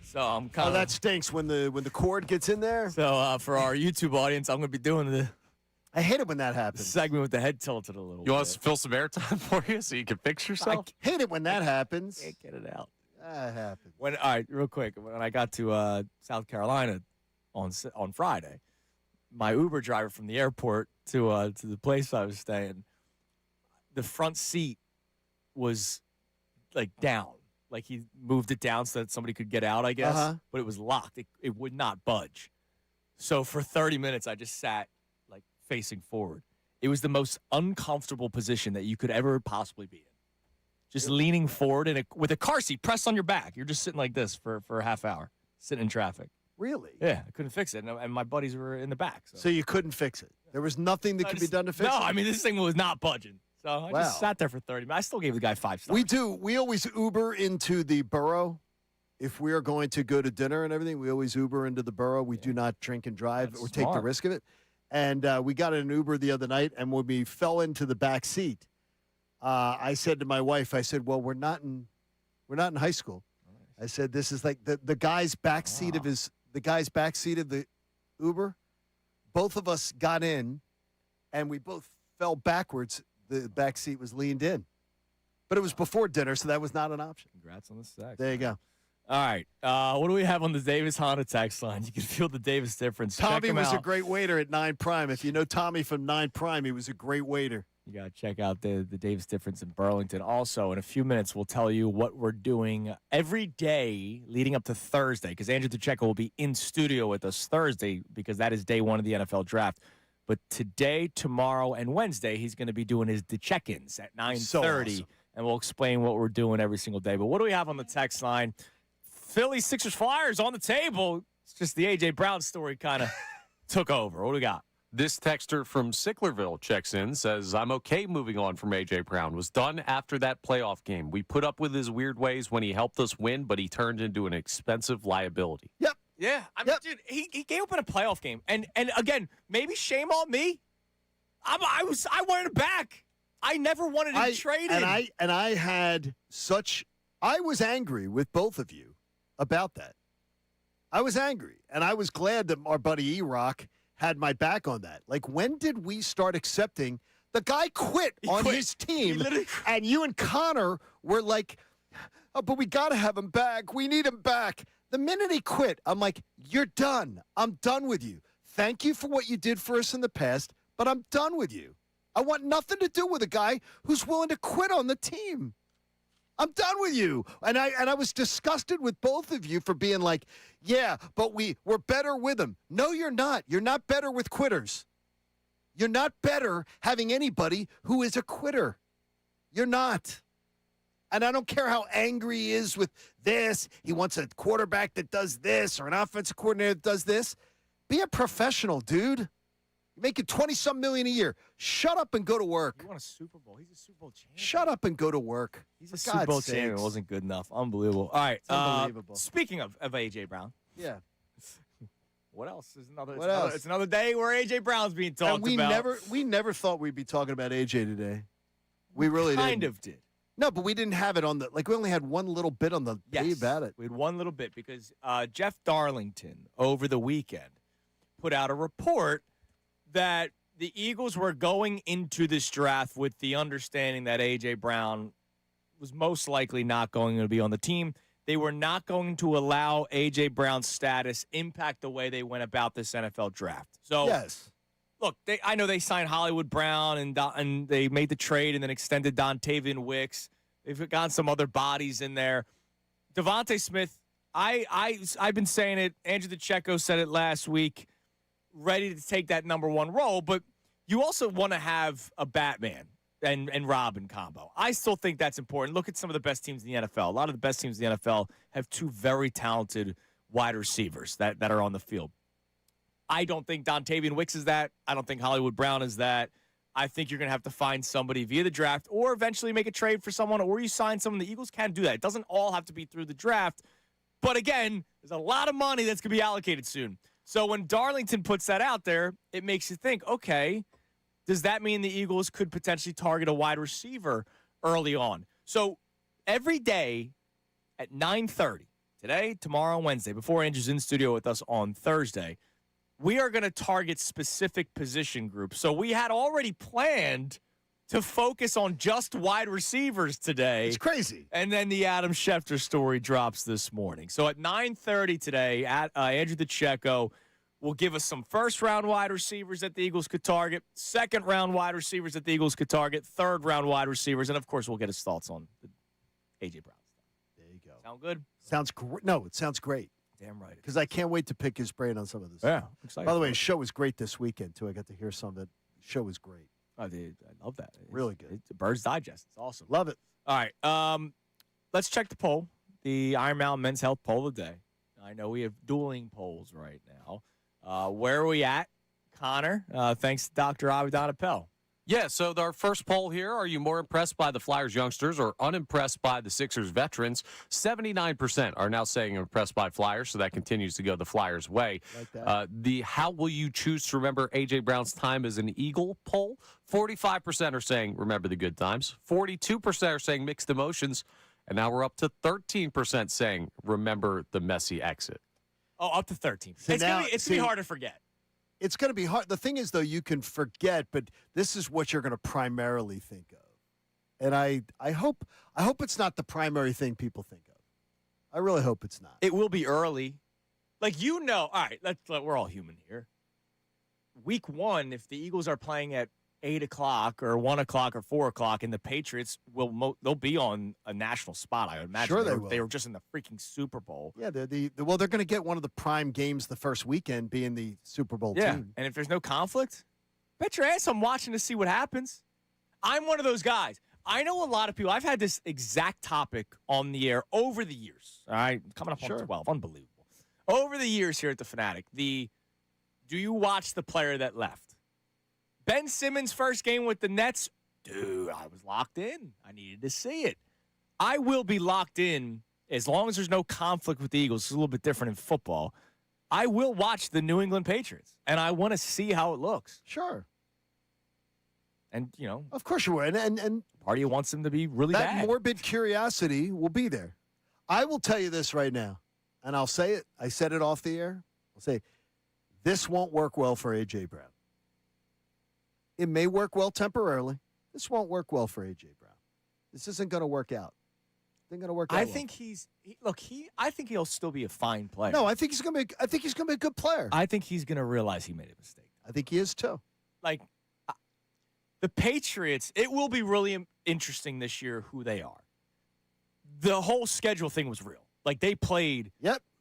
So I'm kind of... Oh, that stinks when the cord gets in there. So for our YouTube audience, I'm going to be doing the I hate it when that happens. segment with the head tilted a little bit. You want us to fill some airtime for you so you can fix yourself? I hate it when that happens. Can't get it out. That happens. All right, real quick. When I got to South Carolina on Friday, my Uber driver from the airport to the place I was staying, the front seat was like down. Like he moved it down so that somebody could get out, I guess. But it was locked. It would not budge. So for 30 minutes, I just sat like facing forward. It was the most uncomfortable position that you could ever possibly be in. Just leaning forward with a car seat pressed on your back. You're just sitting like this for a half hour, sitting in traffic. Really? Yeah, I couldn't fix it. And my buddies were in the back. So you couldn't fix it? There was nothing that could be done to fix it? No, I mean, this thing was not budging. So I just sat there for 30 minutes. I still gave the guy 5 stars. We do. We always Uber into the borough. If we are going to go to dinner and everything, we always Uber into the borough. We do not drink and drive or take the risk of it. And we got an Uber the other night, and when we fell into the back seat, I said to my wife, I said, well, we're not in high school. I said, this is like the guy's back seat of the Uber. Both of us got in, and we both fell backwards. The back seat was leaned in. But it was before dinner, so that was not an option. Congrats on the sex. There you go. All right. What do we have on the Davis Honda text line? You can feel the Davis difference. Tommy was a great waiter at 9 Prime. If you know Tommy from 9 Prime, he was a great waiter. You got to check out the Davis difference in Burlington. Also, in a few minutes, we'll tell you what we're doing every day leading up to Thursday, because Andrew DeCecco will be in studio with us Thursday because that is day one of the NFL draft. But today, tomorrow, and Wednesday, he's going to be doing his check-ins at 9:30, awesome. And we'll explain what we're doing every single day. But what do we have on the text line? Phillies, Sixers, Flyers on the table. It's just the A.J. Brown story kind of took over. What do we got? This texter from Sicklerville checks in, says, I'm okay moving on from A.J. Brown. Was done after that playoff game. We put up with his weird ways when he helped us win, but he turned into an expensive liability. Yep. Yeah, I mean, dude, he gave up in a playoff game, and again, maybe shame on me. I wanted him back. I never wanted him traded. And I was angry with both of you about that. I was angry, and I was glad that our buddy E-Rock had my back on that. Like, when did we start accepting the guy quit on his team, and you and Connor were like, oh, but we got to have him back. We need him back. The minute he quit, I'm like, you're done. I'm done with you. Thank you for what you did for us in the past, but I'm done with you. I want nothing to do with a guy who's willing to quit on the team. I'm done with you. And I was disgusted with both of you for being like, yeah, but we're better with him. No, you're not. You're not better with quitters. You're not better having anybody who is a quitter. You're not. And I don't care how angry he is with this. He wants a quarterback that does this or an offensive coordinator that does this. Be a professional, dude. You're making $20-some million a year. Shut up and go to work. He won a Super Bowl. He's a Super Bowl champion. Shut up and go to work. He's a Super Bowl champion. It wasn't good enough. Unbelievable. All right. It's unbelievable. Speaking of A.J. Brown. Yeah. What else? It's another day where A.J. Brown's being talked about. We never thought we'd be talking about A.J. today. We really kind of did. No, but we didn't have it on we only had one little bit on the day about it. We had one little bit because Jeff Darlington over the weekend put out a report that the Eagles were going into this draft with the understanding that A.J. Brown was most likely not going to be on the team. They were not going to allow A.J. Brown's status impact the way they went about this NFL draft. So, yes. Look, I know they signed Hollywood Brown and they made the trade and then extended Dontavian Wicks. They've got some other bodies in there. Devontae Smith, I've been saying it. Andrew DeCecco said it last week. Ready to take that number one role, but you also want to have a Batman and Robin combo. I still think that's important. Look at some of the best teams in the NFL. A lot of the best teams in the NFL have two very talented wide receivers that are on the field. I don't think Dontavian Wicks is that. I don't think Hollywood Brown is that. I think you're going to have to find somebody via the draft or eventually make a trade for someone or you sign someone. The Eagles can do that. It doesn't all have to be through the draft. But again, there's a lot of money that's going to be allocated soon. So when Darlington puts that out there, it makes you think, okay, does that mean the Eagles could potentially target a wide receiver early on? So every day at 9:30, today, tomorrow, Wednesday, before Andrew's in studio with us on Thursday, we are going to target specific position groups. So we had already planned to focus on just wide receivers today. It's crazy. And then the Adam Schefter story drops this morning. So at 9:30 today, Andrew DeCecco will give us some first-round wide receivers that the Eagles could target, second-round wide receivers that the Eagles could target, third-round wide receivers, and, of course, we'll get his thoughts on the A.J. Brown stuff. There you go. Sound good? Sounds great. No, it sounds great. Damn right. Because I can't wait to pick his brain on some of this. Yeah. Excited. By the way, his show was great this weekend, too. I got to hear some of it. The show was great. I love that. Really good. It's a Bird's Digest. It's awesome. Love it. All right. Let's check the poll, the Iron Mountain Men's Health Poll of the day. I know we have dueling polls right now. Where are we at, Connor? Thanks to Dr. Abidan Appel. Yeah, so our first poll here, are you more impressed by the Flyers youngsters or unimpressed by the Sixers veterans? 79% are now saying impressed by Flyers, so that continues to go the Flyers' way. Like that. The how will you choose to remember A.J. Brown's time as an Eagle poll, 45% are saying remember the good times, 42% are saying mixed emotions, and now we're up to 13% saying remember the messy exit. Oh, up to 13. So it's now- going to be hard to forget. It's going to be hard. The thing is, though, you can forget, but this is what you're going to primarily think of. And I hope it's not the primary thing people think of. I really hope it's not. It will be early. Like, all right, we're all human here. Week 1, if the Eagles are playing at 8 o'clock or 1 o'clock or 4 o'clock, and the Patriots they'll be on a national spot, I would imagine. Sure they will. They were just in the freaking Super Bowl. Yeah, they're they're going to get one of the prime games the first weekend being the Super Bowl team. And if there's no conflict, bet your ass I'm watching to see what happens. I'm one of those guys. I know a lot of people. I've had this exact topic on the air over the years. All right, coming up on 12. Unbelievable. Over the years here at the Fanatic, do you watch the player that left? Ben Simmons' first game with the Nets, dude, I was locked in. I needed to see it. I will be locked in as long as there's no conflict with the Eagles. It's a little bit different in football. I will watch the New England Patriots, and I want to see how it looks. Sure. And, Of course you will. And Party wants them to be really that bad. morbid curiosity will be there. I will tell you this right now, and I'll say it. I said it off the air. I'll say this won't work well for A.J. Brown. It may work well temporarily. This won't work well for A.J. Brown. This isn't going to work out. It ain't going to work out. I think I think he'll still be a fine player. No, I think he's going to be a good player. I think he's going to realize he made a mistake. I think he is too. Like, the Patriots, it will be really interesting this year who they are. The whole schedule thing was real. Like, they played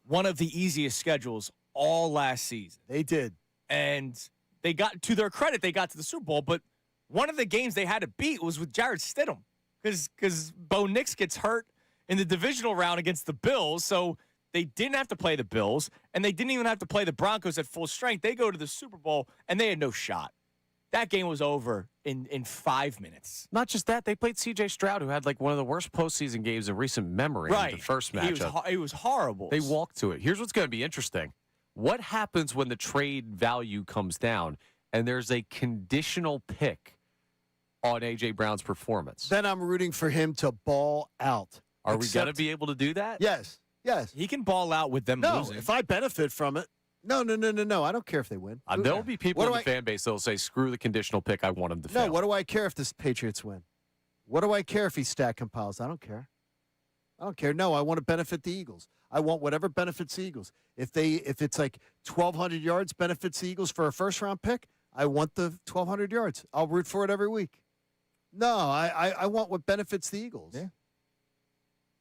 one of the easiest schedules all last season. They did. And they got, to their credit, they got to the Super Bowl, but one of the games they had to beat was with Jarrett Stidham because Bo Nix gets hurt in the divisional round against the Bills, so they didn't have to play the Bills, and they didn't even have to play the Broncos at full strength. They go to the Super Bowl, and they had no shot. That game was over in 5 minutes. Not just that, they played C.J. Stroud, who had like one of the worst postseason games in recent memory in the first matchup. It was horrible. They walked to it. Here's what's going to be interesting. What happens when the trade value comes down and there's a conditional pick on A.J. Brown's performance? Then I'm rooting for him to ball out. Are we going to be able to do that? Yes. Yes. He can ball out with them losing. If I benefit from it. No. I don't care if they win. There'll be people in the fan base that will say, screw the conditional pick. I want him to fail. No, what do I care if the Patriots win? What do I care if he stack compiles? I don't care. No, I want to benefit the Eagles. I want whatever benefits the Eagles. If it's like 1,200 yards benefits the Eagles for a first-round pick, I want the 1,200 yards. I'll root for it every week. No, I want what benefits the Eagles. Yeah.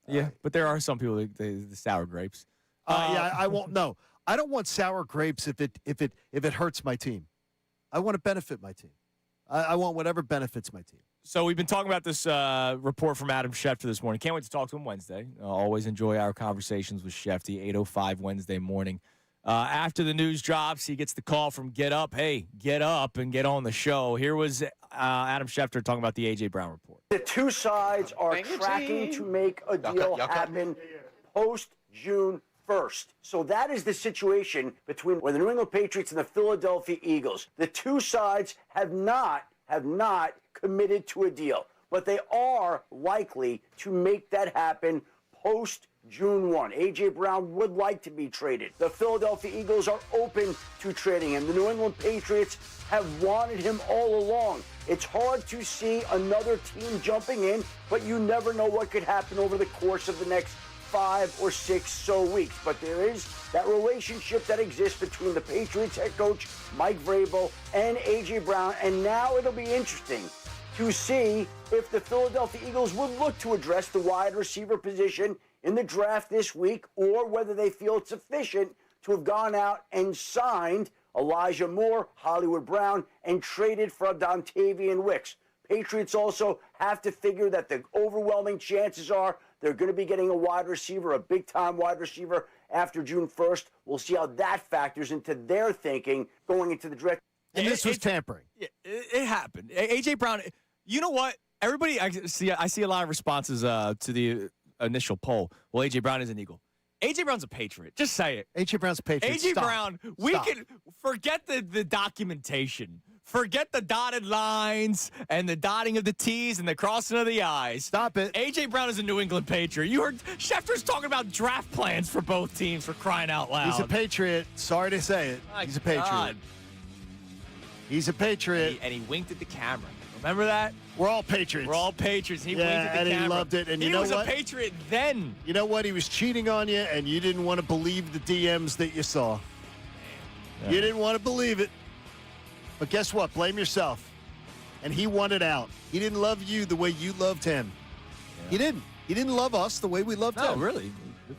Yeah, but there are some people, the sour grapes. I won't. No, I don't want sour grapes if it hurts my team. I want to benefit my team. I want whatever benefits my team. So we've been talking about this report from Adam Schefter this morning. Can't wait to talk to him Wednesday. Always enjoy our conversations with Schefty, 8:05 Wednesday morning. After the news drops, he gets the call from Get Up. Hey, get up and get on the show. Here was Adam Schefter talking about the A.J. Brown report. The two sides are tracking to make a deal happen post-June first. So that is the situation between the New England Patriots and the Philadelphia Eagles. The two sides have not committed to a deal, but they are likely to make that happen post June 1. A.J. Brown would like to be traded. The Philadelphia Eagles are open to trading him. The New England Patriots have wanted him all along. It's hard to see another team jumping in, but you never know what could happen over the course of the next 5 or 6 so weeks. But there is that relationship that exists between the Patriots head coach, Mike Vrabel, and A.J. Brown, and now it'll be interesting to see if the Philadelphia Eagles would look to address the wide receiver position in the draft this week, or whether they feel it's sufficient to have gone out and signed Elijah Moore, Hollywood Brown, and traded for Dontavian Wicks. Patriots also have to figure that the overwhelming chances are they're going to be getting a wide receiver, a big-time wide receiver, after June 1st. We'll see how that factors into their thinking going into the draft. And this was tampering. It happened. A.J. Brown, you know what? Everybody, I see a lot of responses to the initial poll. Well, A.J. Brown is an Eagle. A.J. Brown's a Patriot. Just say it. A.J. Brown's a Patriot. A.J. Brown, we can forget the documentation. Forget the dotted lines and the dotting of the T's and the crossing of the I's. Stop it. A.J. Brown is a New England Patriot. You heard Schefter's talking about draft plans for both teams, for crying out loud. He's a Patriot. Sorry to say it. My He's a Patriot. God. He's a Patriot. And he winked at the camera. Remember that? We're all Patriots. We're all Patriots. He winked at the and camera. he loved it. And you know what? He was a Patriot then. You know what? He was cheating on you, and you didn't want to believe the DMs that you saw. Yeah. You didn't want to believe it. But guess what? Blame yourself. And he wanted out. He didn't love you the way you loved him. Yeah. He didn't. He didn't love us the way we loved him. No, really.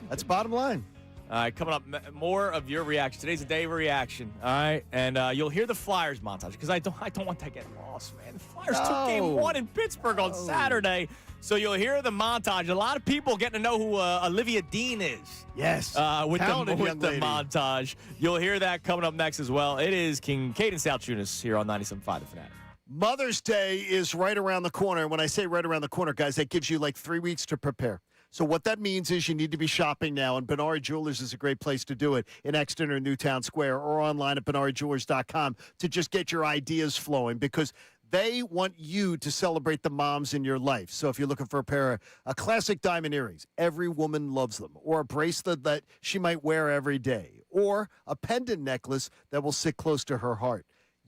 That's bottom line. All right, coming up, more of your reaction. Today's a day of reaction. All right, and you'll hear the Flyers montage because I don't want that getting lost, man. The Flyers took Game 1 in Pittsburgh on Saturday, so you'll hear the montage. A lot of people getting to know who Olivia Dean is. Yes, with talented the montage. You'll hear that coming up next as well. It is Kincade Salciunas here on 97.5 The Fanatic. Mother's Day is right around the corner. And when I say right around the corner, guys, that gives you like 3 weeks to prepare. So what that means is you need to be shopping now, and Benari Jewelers is a great place to do it in Exeter or Newtown Square, or online at benarijewelers.com to just get your ideas flowing, because they want you to celebrate the moms in your life. So if you're looking for a pair of classic diamond earrings, every woman loves them, or a bracelet that she might wear every day, or a pendant necklace that will sit close to her heart,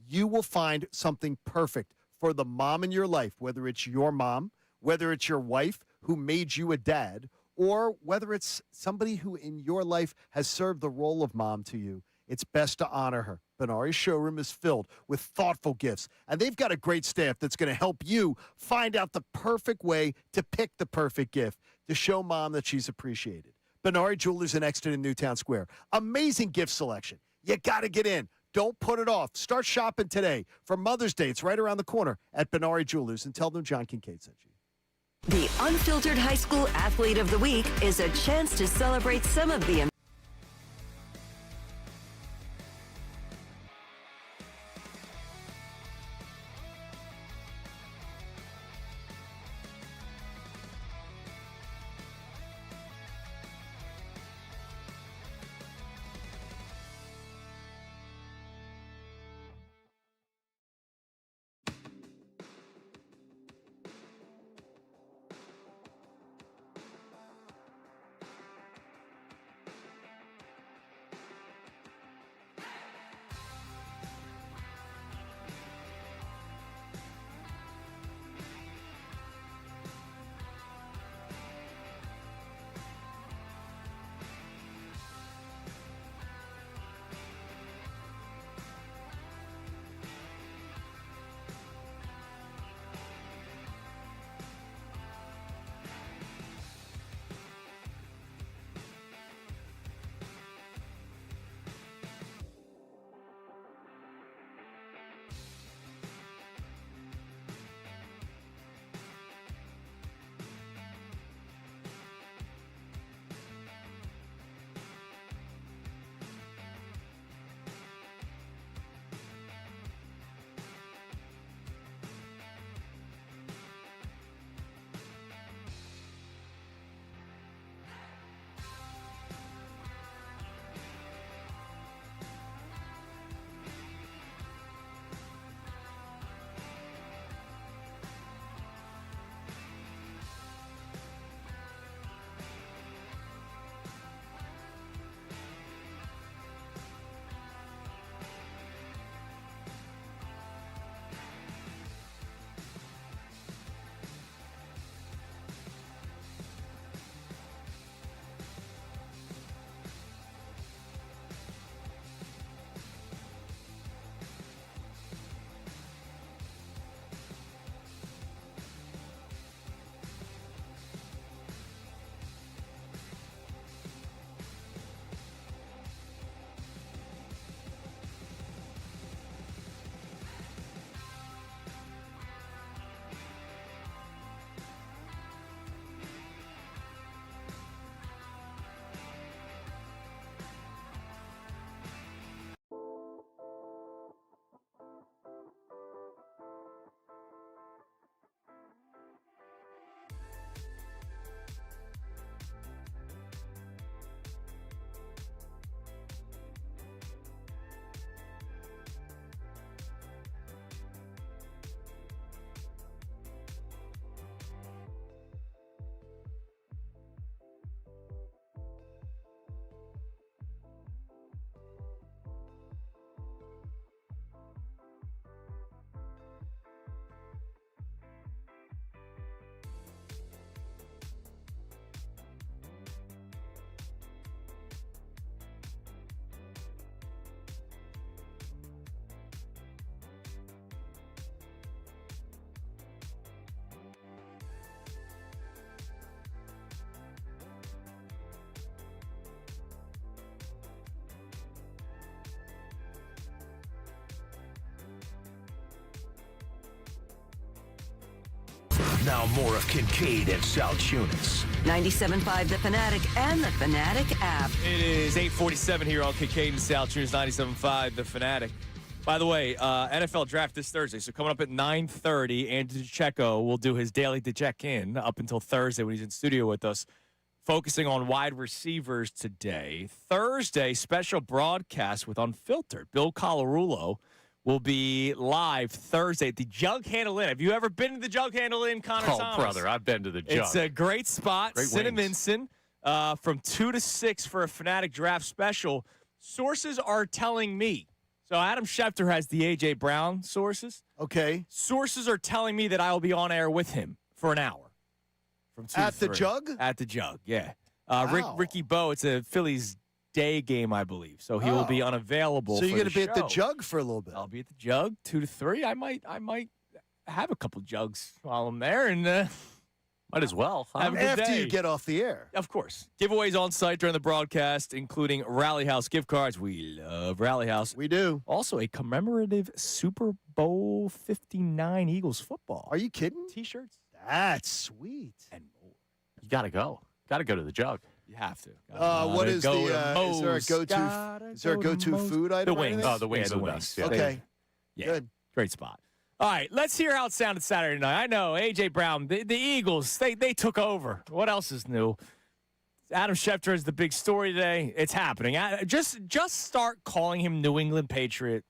you will find something perfect for the mom in your life, whether it's your mom, whether it's your wife who made you a dad, or whether it's somebody who in your life has served the role of mom to you. It's best to honor her. Benari's showroom is filled with thoughtful gifts, and they've got a great staff that's going to help you find out the perfect way to pick the perfect gift to show mom that she's appreciated. Benari Jewelers in Exeter and Newtown Square. Amazing gift selection. You got to get in. Don't put it off. Start shopping today for Mother's Day. It's right around the corner at Benari Jewelers, and tell them John Kincade sent you. The Unfiltered High School Athlete of the Week is a chance to celebrate some of the Now more of Kincade and Salciunas. 97.5 The Fanatic and the Fanatic app. It is 8:47 here on Kincade and Salciunas, 97.5 The Fanatic. By the way, NFL draft this Thursday. So coming up at 9:30, Andy DeCecco will do his daily DeCeck-in up until Thursday when he's in studio with us, focusing on wide receivers today. Thursday, special broadcast with Unfiltered. Bill Colarulo will be live Thursday at the Jug Handle Inn. Have you ever been to the Jug Handle Inn, Connor Thomas? Brother, I've been to the Jug. It's a great spot. Great Cinnaminson, from 2 to 6 for a Fanatic draft special. Sources are telling me. So Adam Schefter has the A.J. Brown sources. Okay. Sources are telling me that I will be on air with him for an hour. From 2 At to the 3. Jug? At the Jug, yeah. Wow. Ricky Bo, it's a Phillies day game, I believe. So he will be unavailable. So you're going to be at the Jug for a little bit. I'll be at the Jug 2 to 3. I might have a couple jugs while I'm there, and might as well. have a good After day. you get off the air. Of course. Giveaways on site during the broadcast, including Rally House gift cards. We love Rally House. We do. Also, a commemorative Super Bowl 59 Eagles football. Are you kidding? T-shirts That's sweet. and more. You got to go. Got to go to the Jug. You have to. What is Gotta go the? to Is there a Moe's. go-to? Gotta Is there a go to go-to Moe's. food item? The or wings. anything? Oh, the wings Yeah, are the the wings. best. Yeah. Okay. Yeah. Good. Great spot. All right, let's hear how it sounded Saturday night. I know, A.J. Brown, the Eagles, they took over. What else is new? Adam Schefter is the big story today. It's happening. Just start calling him New England Patriot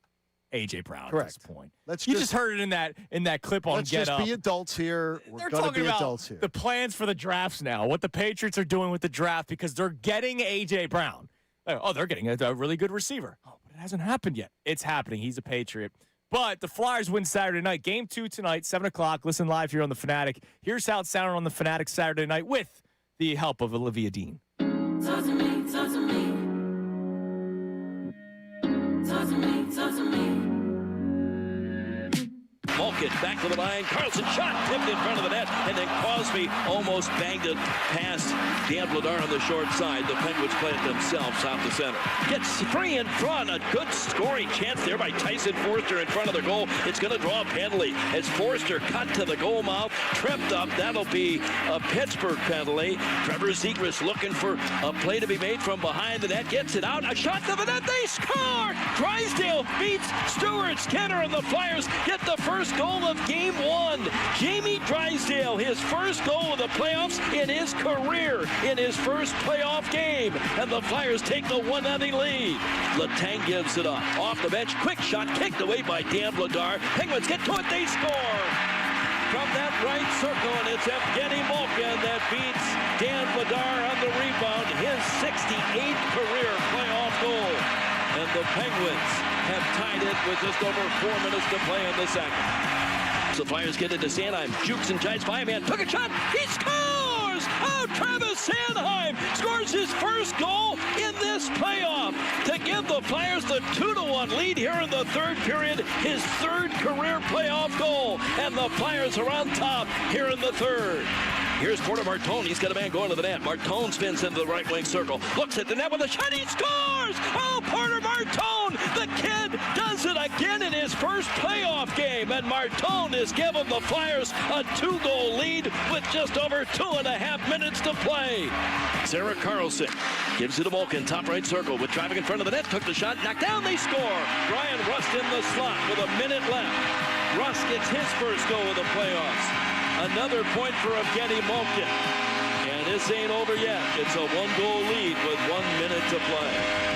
A.J. Brown Correct. at this point. You just heard it in that clip on Let's Get just Up. be adults here. We're They're going to talking be about adults here. the plans for the drafts now, what the Patriots are doing with the draft because they're getting A.J. Brown. Oh, they're getting a really good receiver. Oh, but it hasn't happened yet. It's happening. He's a Patriot. But the Flyers win Saturday night. Game 2 tonight, 7 o'clock. Listen live here on The Fanatic. Here's how it sounded on The Fanatic Saturday night with the help of Olivia Dean. Talk to me, talk to me. Talk to me, talk to me. Malkin back to the line. Carlson shot tipped in front of the net, and then Crosby almost banged it past Dan Vladar on the short side. The Penguins play it themselves out the center. Gets free in front. A good scoring chance there by Tyson Forster in front of the goal. It's going to draw a penalty as Forster cut to the goal mouth, tripped up. That'll be a Pittsburgh penalty. Trevor Zegras looking for a play to be made from behind the net. Gets it out. A shot to the net. They score! Drysdale beats Stewart. Skinner and the Flyers get the first goal of Game 1. Jamie Drysdale, his first goal of the playoffs in his career in his first playoff game. And the Flyers take the 1-0 lead. Letang gives it up. Off the bench, quick shot kicked away by Dan Vladar. Penguins get to it, they score! From that right circle, and it's Evgeny Malkin that beats Dan Vladar on the rebound, his 68th career playoff goal. And the Penguins have tied it with just over 4 minutes to play in the second. So the Flyers get into Sanheim. Jukes and Giants five-man. Took a shot. He scores! Oh, Travis Sanheim scores his first goal in this playoff to give the Flyers the 2-1 lead here in the third period. His third career playoff goal. And the Flyers are on top here in the third. Here's Porter Martone. He's got a man going to the net. Martone spins into the right wing circle. Looks at the net with a shot. He scores! Oh, Porter Martone! The kid does it again in his first playoff game. And Martone has given the Flyers a 2-goal lead with just over 2.5 minutes to play. Sarah Carlson gives it to Malkin. Top right circle with traffic in front of the net. Took the shot. Knocked down. They score. Brian Rust in the slot with a minute left. Rust gets his first goal of the playoffs. Another point for Evgeny Malkin. And this ain't over yet. It's a 1-goal lead with 1 minute to play.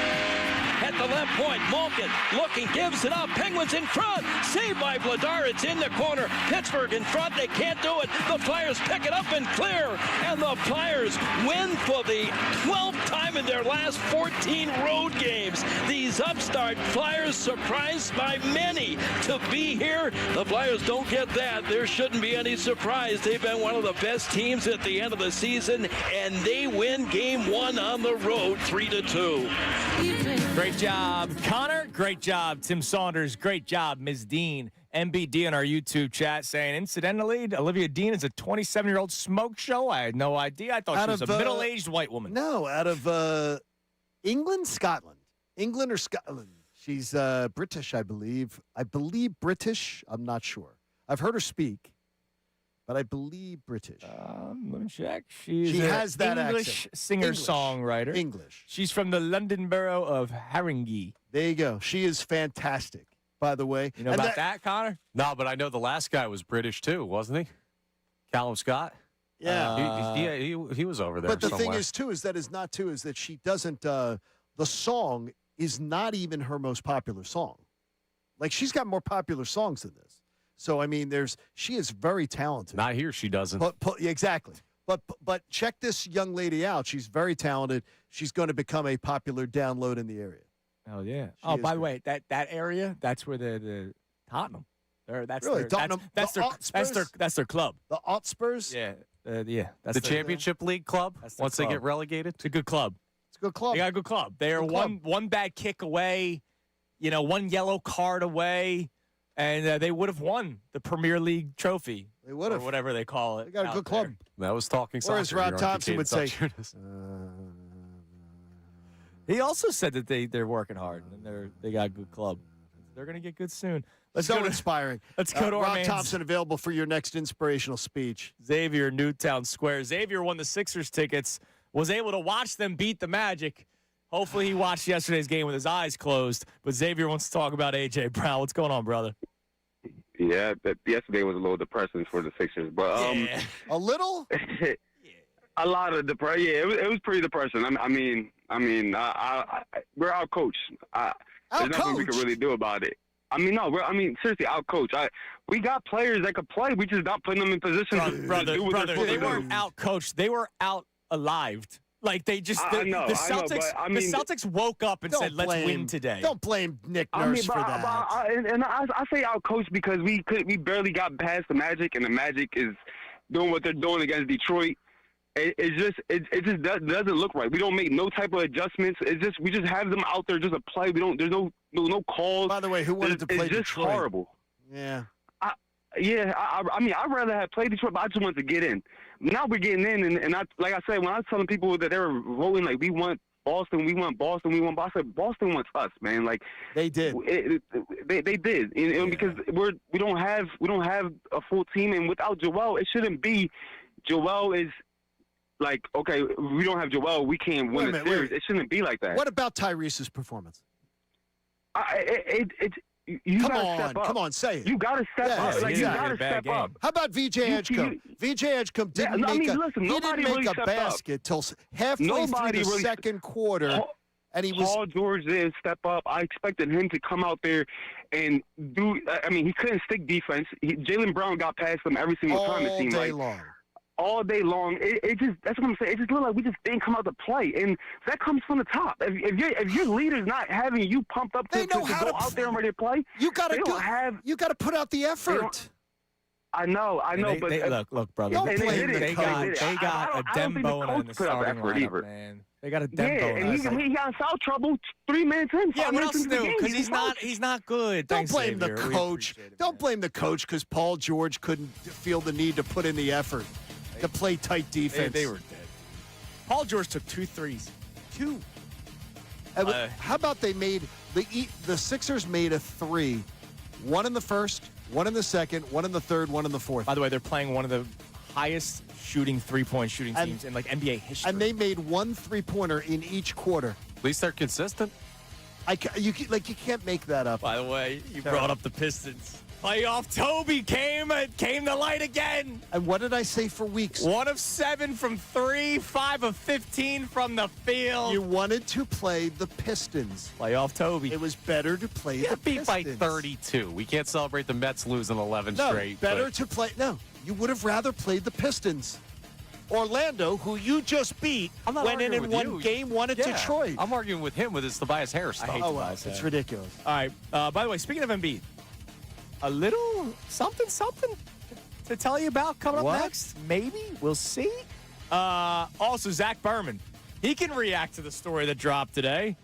At the left point, Malkin looking, gives it up. Penguins in front. Saved by Vladar. It's in the corner. Pittsburgh in front. They can't do it. The Flyers pick it up and clear. And the Flyers win for the 12th time in their last 14 road games. These upstart Flyers surprised by many to be here. The Flyers don't get that. There shouldn't be any surprise. They've been one of the best teams at the end of the season, and they win Game 1 on the road 3-2. Great job, Connor. Great job, Tim Saunders. Great job, Ms. Dean. MBD on our YouTube chat saying, incidentally, Olivia Dean is a 27-year-old smoke show. I had no idea. I thought she was a middle-aged white woman. No, out of England, Scotland. England or Scotland. She's British, I believe. I believe British. I'm not sure. I've heard her speak. but I believe British. Let me check. She has that English accent. singer-songwriter. English. She's from the London borough of Haringey. There you go. She is fantastic, by the way. You know about that, Connor? No, but I know the last guy was British too, wasn't he? Callum Scott. Yeah. He was over there. But the somewhere. thing is that she doesn't. The song is not even her most popular song. Like, she's got more popular songs than this. So I mean, she is very talented. Not here, she doesn't. Exactly. But check this young lady out. She's very talented. She's going to become a popular download in the area. Oh yeah. She By the way, that area, that's where the Tottenham. That's Really? their, Tottenham- that's their club. The Outburst. Yeah. That's the Championship League club. Once they get relegated, it's a good club. It's a good club. They got a good club. They are one bad kick away, one yellow card away, and they would have won the Premier League trophy. They would have, or whatever they call it. They got a good club. That was talking soccer. Or as Rob here on Thompson Kincade would say. Salciunas. He also said that they're working hard and they got a good club. They're gonna get good soon. Inspiring. Let's go to our Rob man's Thompson, available for your next inspirational speech. Xavier, Newtown Square. Xavier won the Sixers tickets. Was able to watch them beat the Magic. Hopefully, he watched yesterday's game with his eyes closed. But Xavier wants to talk about A.J. Brown. What's going on, brother? Yeah, yesterday was a little depressing for the Sixers, but a little, a lot of depression. Yeah, it was pretty depressing. I mean, we're out coached. There's nothing we can really do about it. Seriously, out coached. We got players that could play. We just not putting them in position to do what they're supposed to do. They weren't out coached. They were out alived. Like they just the Celtics woke up and said, "Let's win today." Don't blame Nick Nurse for that. I say out coached because we barely got past the Magic, and the Magic is doing what they're doing against Detroit. It just doesn't look right. We don't make no type of adjustments. We just have them out there just to play. There's no calls. By the way, who wanted to play Detroit? It's just horrible. Yeah. I'd rather have played Detroit, but I just wanted to get in. Now we're getting in, and like I said, when I was telling people that they were voting, like, we want Boston, we want Boston, I said, Boston wants us, man. Like, they did. They did, because we don't have a full team, and without Joel, it shouldn't be. Joel is like, okay, we don't have Joel, we can't win the series. It shouldn't be like that. What about Tyrese's performance? You gotta step up. Come on, say it. You got to step up. Like, you got to step up. How about VJ Edgecombe? VJ Edgecombe didn't make a basket till halfway through the second quarter. And Paul George didn't step up. I expected him to come out there and do. He couldn't stick defense. Jaylen Brown got past him every single time. It seemed all day long. That's what I'm saying. It just looked like we just didn't come out to play, and that comes from the top. If your leader's not having you pumped up to go out there and ready to play, you got to put out the effort. I know, but look, brother. They got a Dembo in the starting lineup, man. They got a Dembo. Yeah, and he got in foul trouble 3 minutes in. Yeah, what else do? Because he's not good. Don't blame the coach. Don't blame the coach because Paul George couldn't feel the need to put in the effort to play tight defense. They were dead. Paul George took 2 threes. 2. How about they made the Sixers made a 3, 1 in the first, 1 in the second, 1 in the third, 1 in the fourth. By the way, they're playing one of the highest shooting 3-point shooting teams in like NBA history. And they made 1 3-pointer in each quarter. At least they're consistent. You can't make that up. By the way, you brought up the Pistons. Playoff Toby came to light again. And what did I say for weeks? 1 of 7 from 3, 5 of 15 from the field. You wanted to play the Pistons. Playoff Toby. It was better to play the beat Pistons. by 32. We can't celebrate the Mets losing 11 straight. Better to play. No, you would have rather played the Pistons. Orlando, who you just beat, went in and won game 1 at Detroit. I'm arguing with him with his Tobias Harris stuff. It's ridiculous. All right. By the way, speaking of Embiid, a little something to tell you about coming up next. Maybe. We'll see. Also, Zach Berman. He can react to the story that dropped today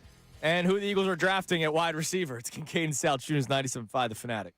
and who the Eagles are drafting at wide receiver. It's Kincade Salciunas, 97.5 The Fanatic.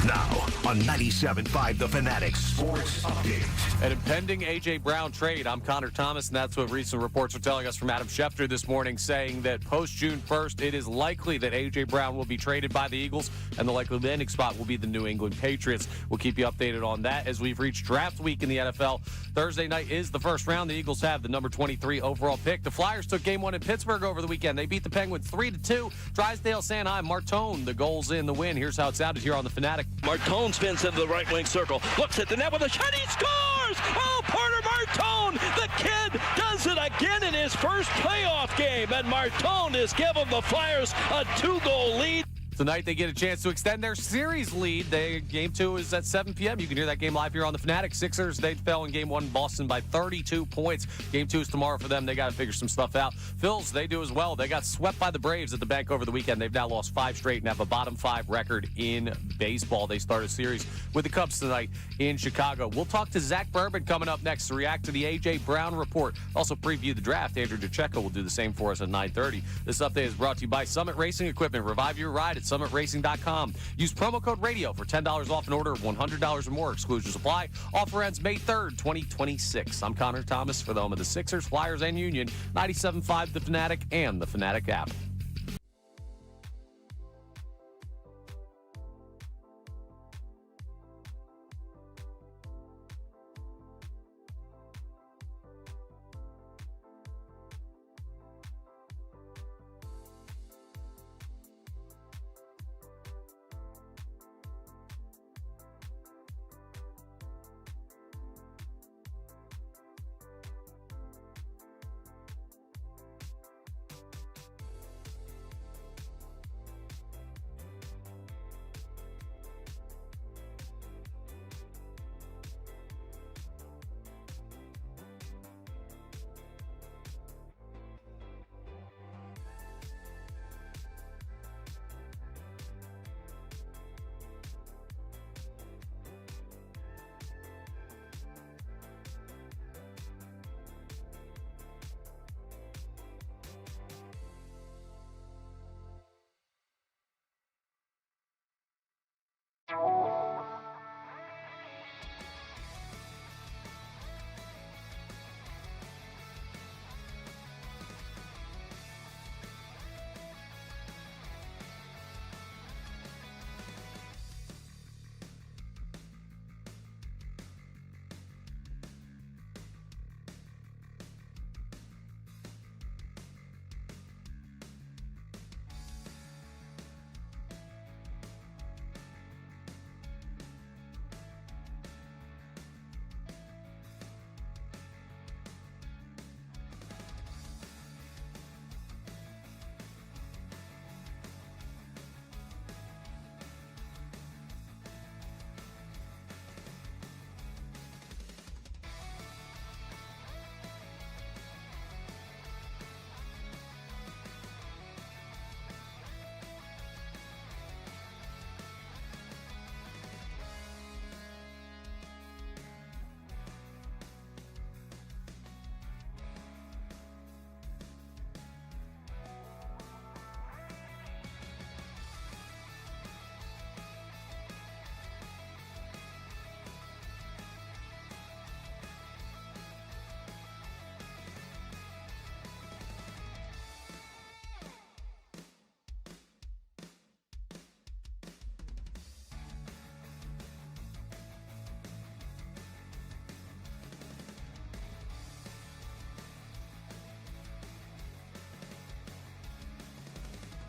Now, on 97.5 The Fanatic Sports Update. An impending A.J. Brown trade. I'm Connor Thomas, and that's what recent reports are telling us from Adam Schefter this morning, saying that post-June 1st, it is likely that A.J. Brown will be traded by the Eagles, and the likely landing spot will be the New England Patriots. We'll keep you updated on that as we've reached draft week in the NFL. Thursday night is the first round. The Eagles have the number 23 overall pick. The Flyers took game 1 in Pittsburgh over the weekend. They beat the Penguins 3-2. Drysdale, Sanheim, Martone, the goals in the win. Here's how it sounded here on the Fanatic. Martone spins into the right wing circle, looks at the net with a shot, he scores! Oh, Porter Martone, the kid does it again in his first playoff game, and Martone has given the Flyers a 2-goal lead. Tonight, they get a chance to extend their series lead. Game 2 is at 7 p.m. You can hear that game live here on the Fanatic. Sixers, they fell in Game 1 in Boston by 32 points. Game 2 is tomorrow for them. They got to figure some stuff out. Phillies, they do as well. They got swept by the Braves at the bank over the weekend. They've now lost 5 straight and have a bottom 5 record in baseball. They start a series with the Cubs tonight in Chicago. We'll talk to Zach Bourbon coming up next to react to the A.J. Brown report. Also preview the draft. Andrew DeCecco will do the same for us at 9:30. This update is brought to you by Summit Racing Equipment. Revive your ride at summitracing.com. Use promo code radio for $10 off an order of $100 or more. Exclusions apply. Offer ends May 3rd, 2026. I'm Connor Thomas for the home of the Sixers, Flyers, and Union. 97.5 The Fanatic and the Fanatic app.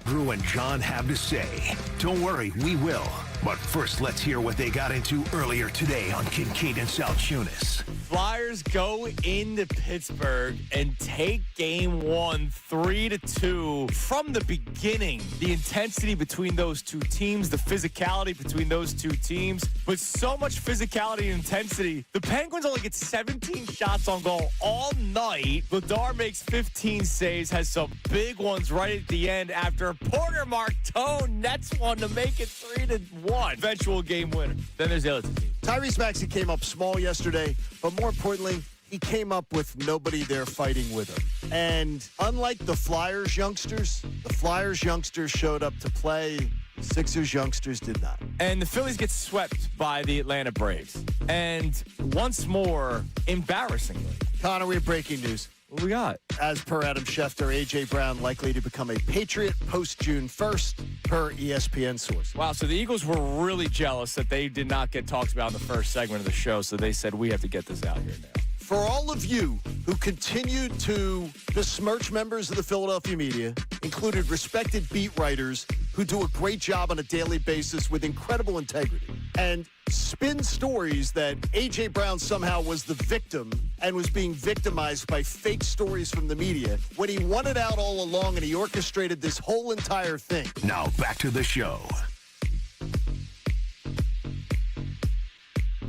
Drew and John have to say. Don't worry, we will. But first, let's hear what they got into earlier today on Kincade Salciunas. Flyers go into Pittsburgh and take game 1 3-2. From the beginning, the intensity between those two teams, the physicality between those two teams, but so much physicality and intensity. The Penguins only get 17 shots on goal all night. Vladar makes 15 saves, has some big ones right at the end after Porter Martone nets one to make it 3-1. Eventual game winner. Then there's the other team. Tyrese Maxey came up small yesterday, but more importantly, he came up with nobody there fighting with him. And unlike the Flyers youngsters showed up to play Sixers youngsters did not. And the Phillies get swept by the Atlanta Braves. And once more, embarrassingly. Connor, we have breaking news. What we got? As per Adam Schefter, A.J. Brown likely to become a Patriot post-June 1st, per ESPN source. Wow, so the Eagles were really jealous that they did not get talked about in the first segment of the show, so they said, we have to get this out here now. For all of you who continue to besmirch members of the Philadelphia media, included respected beat writers who do a great job on a daily basis with incredible integrity, and spin stories that A.J. Brown somehow was the victim and was being victimized by fake stories from the media, when he won it out all along and he orchestrated this whole entire thing. Now back to the show.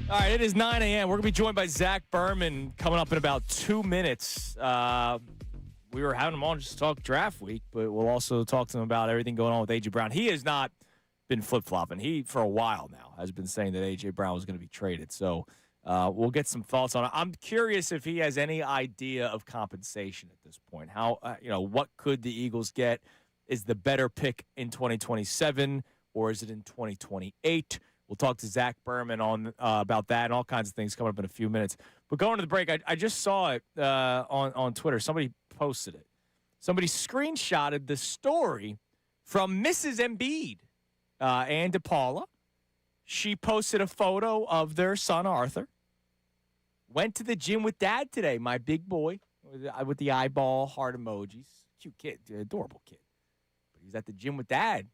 All right, it is 9 a.m. We're going to be joined by Zach Berman coming up in about 2 minutes. We were having him on just to talk draft week, but we'll also talk to him about everything going on with A.J. Brown. He has not been flip-flopping. He, for a while now, has been saying that A.J. Brown was going to be traded. So we'll get some thoughts on it. I'm curious if he has any idea of compensation at this point. How, what could the Eagles get? Is the better pick in 2027 or is it in 2028? We'll talk to Zach Berman on about that and all kinds of things coming up in a few minutes. But going to the break, I just saw it on Twitter. Somebody posted it. Somebody screenshotted the story from Mrs. Embiid, Ann DePaula. She posted a photo of their son, Arthur. Went to the gym with Dad today, my big boy, with the eyeball heart emojis. Cute kid, adorable kid. But he was at the gym with Dad.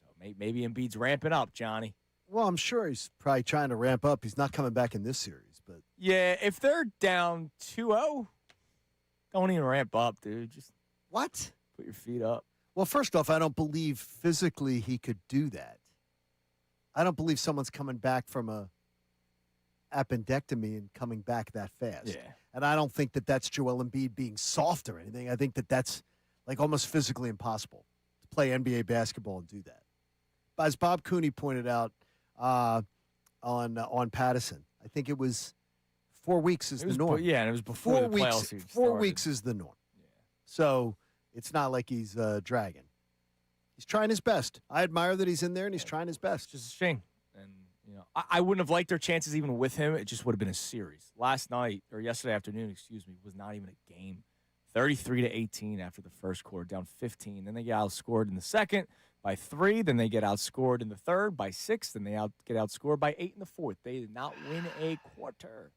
So maybe Embiid's ramping up, Johnny. Well, I'm sure he's probably trying to ramp up. He's not coming back in this series, but yeah, if they're down 2-0, don't even ramp up, dude. Just what? Put your feet up. Well, first off, I don't believe physically he could do that. I don't believe someone's coming back from a appendectomy and coming back that fast. Yeah. And I don't think that that's Joel Embiid being soft or anything. I think that that's like almost physically impossible to play NBA basketball and do that. But as Bob Cooney pointed out, on Patterson, I think it was 4 weeks is the norm. Yeah, and it was before the playoffs. 4 weeks is the norm. Yeah. So it's not like he's dragging. He's trying his best. I admire that he's in there and he's trying his best. It's just a shame. And I wouldn't have liked their chances even with him. It just would have been a series. Last night or yesterday afternoon, was not even a game. 33-18 after the first quarter, down 15. Then they get outscored in the second by 3. Then they get outscored in the third by 6. Then they get outscored by 8 in the fourth. They did not win a quarter.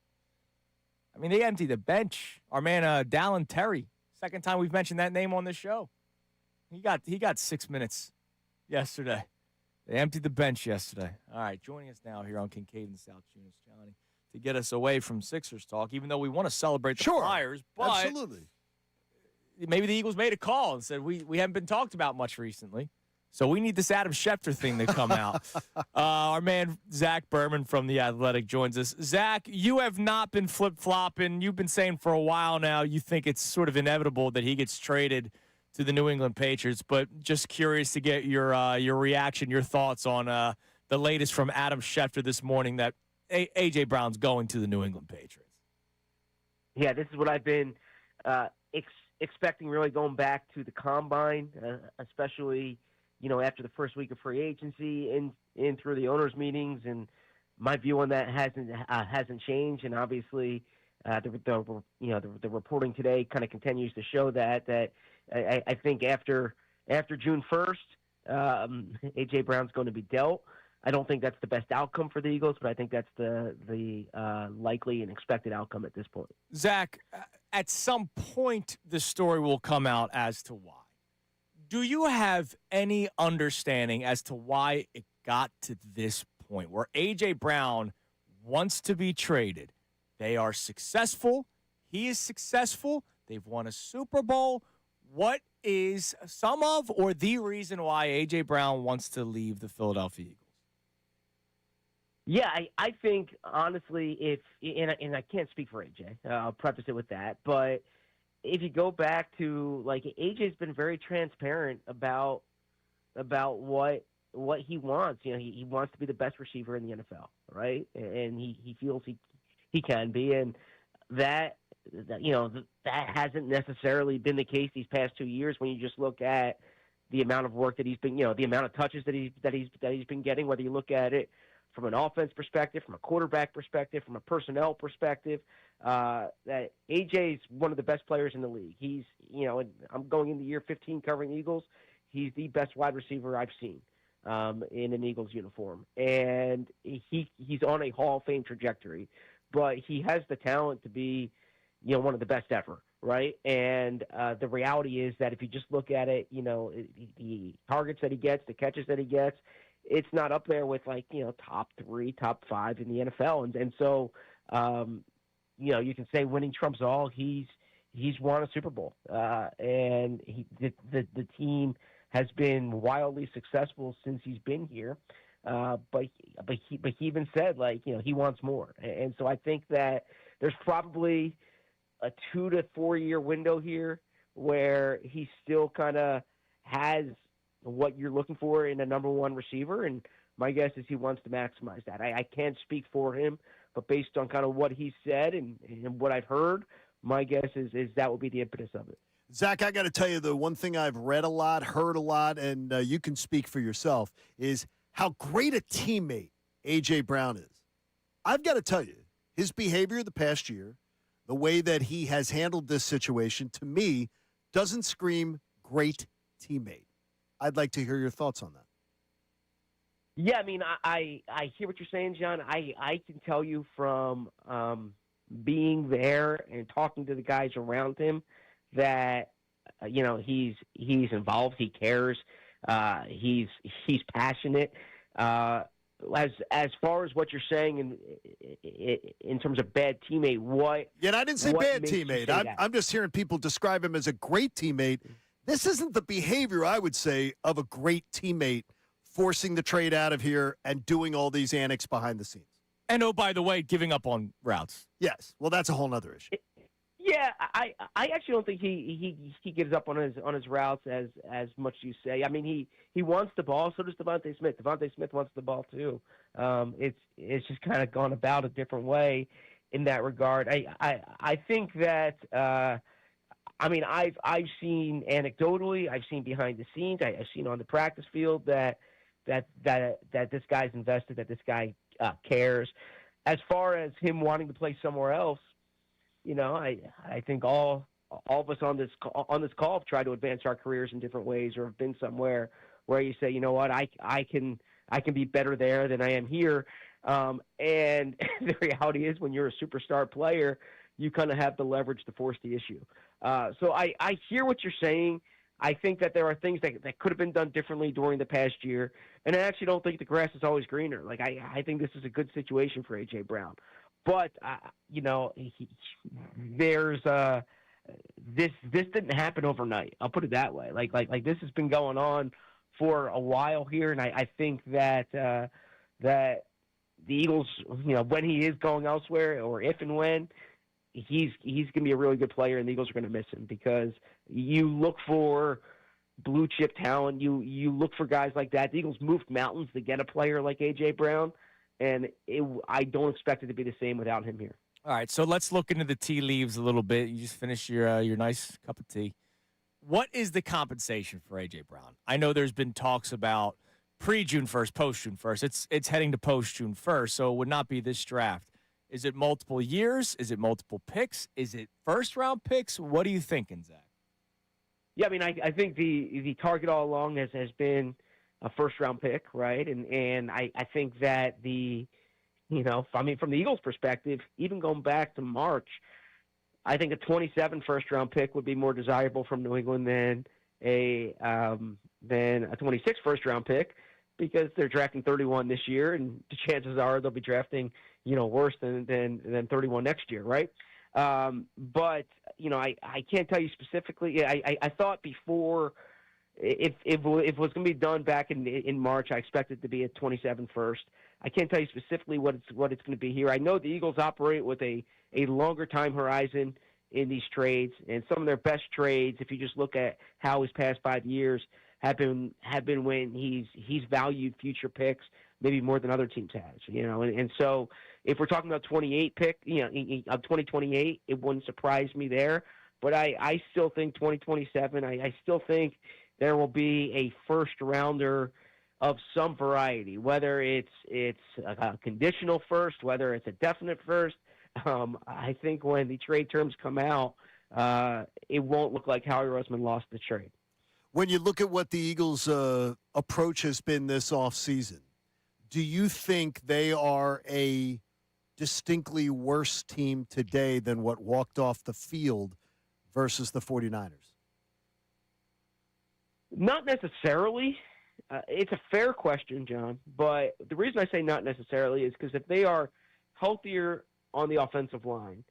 I mean, they emptied the bench. Our man Dallin Terry, second time we've mentioned that name on this show. He got 6 minutes yesterday. They emptied the bench yesterday. All right, joining us now here on Kincade and Salciunas, Johnny, to get us away from Sixers talk, even though we want to celebrate the Flyers. But absolutely. Maybe the Eagles made a call and said, we haven't been talked about much recently, so we need this Adam Schefter thing to come out. Our man Zach Berman from The Athletic joins us. Zach, you have not been flip-flopping. You've been saying for a while now you think it's sort of inevitable that he gets traded to the New England Patriots, but just curious to get your reaction, your thoughts on the latest from Adam Schefter this morning that A.J. Brown's going to the New England Patriots. Yeah, this is what I've been expecting, really, going back to the Combine, especially, after the first week of free agency in through the owners' meetings, and my view on that hasn't changed, and obviously the reporting today kind of continues to show that I think after June 1st, A.J. Brown's going to be dealt. I don't think that's the best outcome for the Eagles, but I think that's the likely and expected outcome at this point. Zach, at some point the story will come out as to why. Do you have any understanding as to why it got to this point where A.J. Brown wants to be traded? They are successful. He is successful. They've won a Super Bowl. What is some of or the reason why A.J. Brown wants to leave the Philadelphia Eagles? Yeah, I think, honestly, and I can't speak for A.J., I'll preface it with that, but if you go back to, A.J.'s been very transparent about what he wants. He wants to be the best receiver in the NFL, right? And he feels he can be, and that hasn't necessarily been the case these past 2 years when you just look at the amount of work that he's been, the amount of touches that he's been getting, whether you look at it from an offense perspective, from a quarterback perspective, from a personnel perspective, that AJ is one of the best players in the league. He's, and I'm going into year 15 covering Eagles. He's the best wide receiver I've seen in an Eagles uniform, and he's on a Hall of Fame trajectory. But he has the talent to be, one of the best ever, right? And the reality is that if you just look at it, the targets that he gets, the catches that he gets, it's not up there with top 3, top 5 in the NFL. And so, you can say winning trumps all. He's won a Super Bowl, and the team has been wildly successful since he's been here. But he even said he wants more. And so I think that there's probably a 2 to 4 year window here where he still kind of has what you're looking for in a number one receiver. And my guess is he wants to maximize that. I can't speak for him, but based on kind of what he said and what I've heard, my guess is that will be the impetus of it. Zach, I got to tell you, the one thing I've read a lot, heard a lot, and you can speak for yourself, is how great a teammate A.J. Brown is. I've got to tell you, his behavior the past year, the way that he has handled this situation, to me, doesn't scream great teammate. I'd like to hear your thoughts on that. Yeah, I mean, I hear what you're saying, John. I can tell you from being there and talking to the guys around him that he's involved, he cares, he's passionate. As far as what you're saying in terms of bad teammate, what? Yeah, I didn't say bad teammate. I'm just hearing people describe him as a great teammate. This isn't the behavior, I would say, of a great teammate, forcing the trade out of here and doing all these antics behind the scenes. And, oh, by the way, giving up on routes. Yes. Well, that's a whole other issue. Yeah, I actually don't think he gives up on his routes as much as you say. I mean, he wants the ball. So does Devontae Smith. Devontae Smith wants the ball too. It's just kind of gone about a different way in that regard. I think that I've seen anecdotally, I've seen behind the scenes, I've seen on the practice field that this guy's invested, that this guy cares. As far as him wanting to play somewhere else, I think all of us on this call have tried to advance our careers in different ways, or have been somewhere where you say, you know what, I can be better there than I am here. And the reality is, when you're a superstar player, you kind of have the leverage to force the issue. So I hear what you're saying. I think that there are things that could have been done differently during the past year, and I actually don't think the grass is always greener. I think this is a good situation for A.J. Brown. But, there's this didn't happen overnight. I'll put it that way. Like this has been going on for a while here, and I think that that the Eagles, when he is going elsewhere, or if and when, he's going to be a really good player, and the Eagles are going to miss him, because you look for blue chip talent. You look for guys like that. The Eagles moved mountains to get a player like A.J. Brown. And I don't expect it to be the same without him here. All right, so let's look into the tea leaves a little bit. You just finished your nice cup of tea. What is the compensation for A.J. Brown? I know there's been talks about pre-June 1st, post-June 1st. It's heading to post-June 1st, so it would not be this draft. Is it multiple years? Is it multiple picks? Is it first-round picks? What are you thinking, Zach? Yeah, I mean, I think the target all along has been a first-round pick, right? And I think that from the Eagles' perspective, even going back to March, I think a 27 first-round pick would be more desirable from New England than a 26 first-round pick, because they're drafting 31 this year, and the chances are they'll be drafting, worse than 31 next year, right? But I can't tell you specifically. I thought before, if it was going to be done back in March, I expect it to be a 27 first. I can't tell you specifically what it's going to be here. I know the Eagles operate with a longer time horizon in these trades, and some of their best trades, if you just look at how his past 5 years, have been when he's valued future picks maybe more than other teams has. And so if we're talking about 28 pick, of 2028, it wouldn't surprise me there. But I still think 2027. I still think there will be a first rounder of some variety, whether it's a conditional first, whether it's a definite first. I think when the trade terms come out, it won't look like Howie Roseman lost the trade. When you look at what the Eagles' approach has been this offseason, do you think they are a distinctly worse team today than what walked off the field versus the 49ers? Not necessarily. It's a fair question, John, but the reason I say not necessarily is because if they are healthier on the offensive line,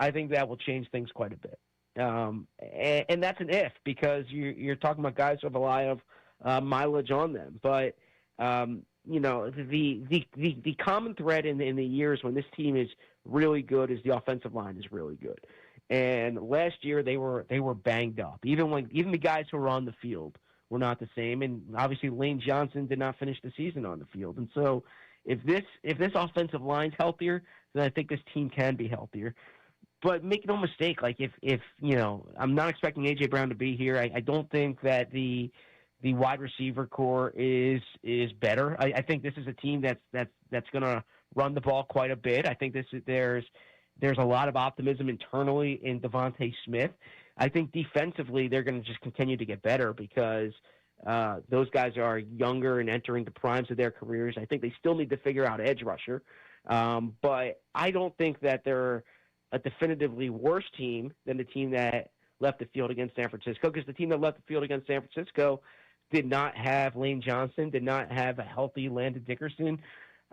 I think that will change things quite a bit. And that's an if, because you're talking about guys who have a lot of mileage on them. But the common thread in the years when this team is really good is the offensive line is really good. And last year they were banged up. Even the guys who were on the field were not the same. And obviously Lane Johnson did not finish the season on the field. And so if this offensive line's healthier, then I think this team can be healthier. But make no mistake, like if I'm not expecting A.J. Brown to be here. I don't think that the wide receiver core is better. I think this is a team that's going to run the ball quite a bit. I think there's a lot of optimism internally in Devontae Smith. I think defensively they're going to just continue to get better because those guys are younger and entering the primes of their careers. I think they still need to figure out edge rusher. But I don't think that they're a definitively worse team than the team that left the field against San Francisco, because the team that left the field against San Francisco did not have Lane Johnson, did not have a healthy Landon Dickerson.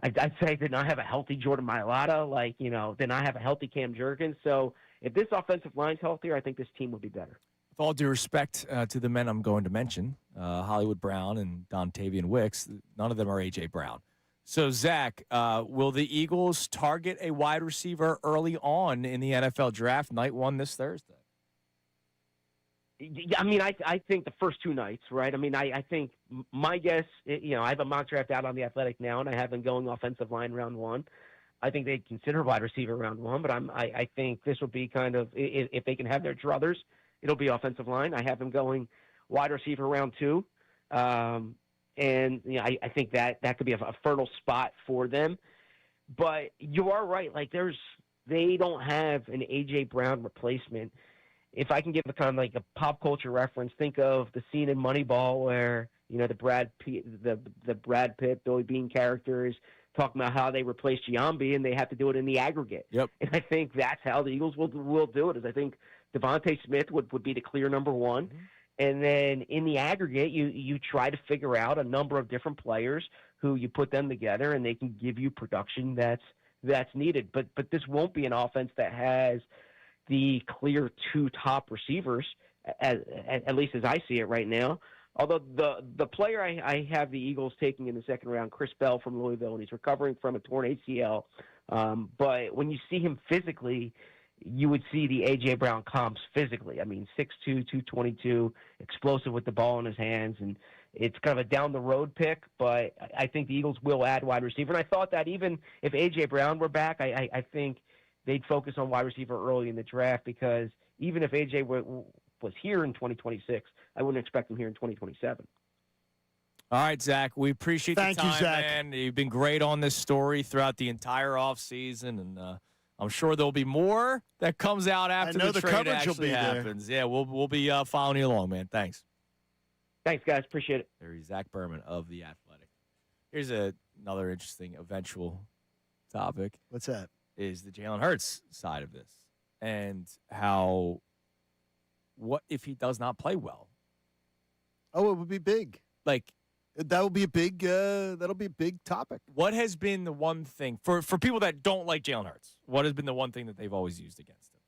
I'd say did not have a healthy Jordan Mailata, did not have a healthy Cam Jurgens. So if this offensive line's healthier, I think this team would be better. With all due respect to the men I'm going to mention, Hollywood Brown and Dontavian Wicks, none of them are A.J. Brown. So, Zach, will the Eagles target a wide receiver early on in the NFL draft, night one this Thursday? I mean, I think the first two nights, right? I mean, I think my guess, I have a mock draft out on The Athletic now, and I have them going offensive line round one. I think they'd consider wide receiver round one, but I think this will be kind of, if they can have their druthers, it'll be offensive line. I have them going wide receiver round two. And I think that could be a fertile spot for them. But you are right. They don't have an A.J. Brown replacement. If I can give a kind of like a pop culture reference, think of the scene in Moneyball where, the Brad Pitt, Billy Bean characters talking about how they replaced Giambi and they have to do it in the aggregate. Yep. And I think that's how the Eagles will do it. Is I think Devontae Smith would be the clear number one. Mm-hmm. And then in the aggregate, you try to figure out a number of different players who you put them together, and they can give you production that's needed. But this won't be an offense that has the clear two top receivers, at least as I see it right now. Although the player I have the Eagles taking in the second round, Chris Bell from Louisville, and he's recovering from a torn ACL. But when you see him physically, you would see the A.J. Brown comps physically. I mean, 6'2", 222, explosive with the ball in his hands, and it's kind of a down-the-road pick, but I think the Eagles will add wide receiver. And I thought that even if A.J. Brown were back, I think they'd focus on wide receiver early in the draft, because even if A.J. was here in 2026, I wouldn't expect him here in 2027. All right, Zach, we appreciate the time, Thank you, Zach. man. You've been great on this story throughout the entire offseason, and I'm sure there'll be more that comes out after the trade actually happens. Yeah, we'll be following you along, man. Thanks. Thanks, guys. Appreciate it. There's Zach Berman of The Athletic. Here's another interesting eventual topic. What's that? Is the Jalen Hurts side of this, and what if he does not play well? Oh, it would be big. That'll be a big topic. What has been the one thing for people that don't like Jalen Hurts? What has been the one thing that they've always used against him?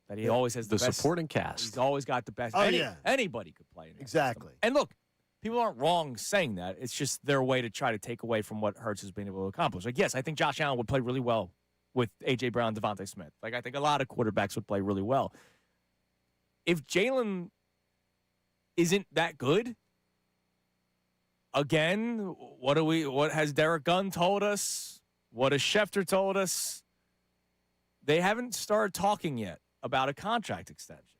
That he always has the best supporting cast. He's always got the best. Anybody could play in that exactly. System. And look, people aren't wrong saying that. It's just their way to try to take away from what Hurts has been able to accomplish. Yes, I think Josh Allen would play really well with A.J. Brown, Devontae Smith. I think a lot of quarterbacks would play really well. If Jalen isn't that good, again, what has Derek Gunn told us? What has Schefter told us? They haven't started talking yet about a contract extension.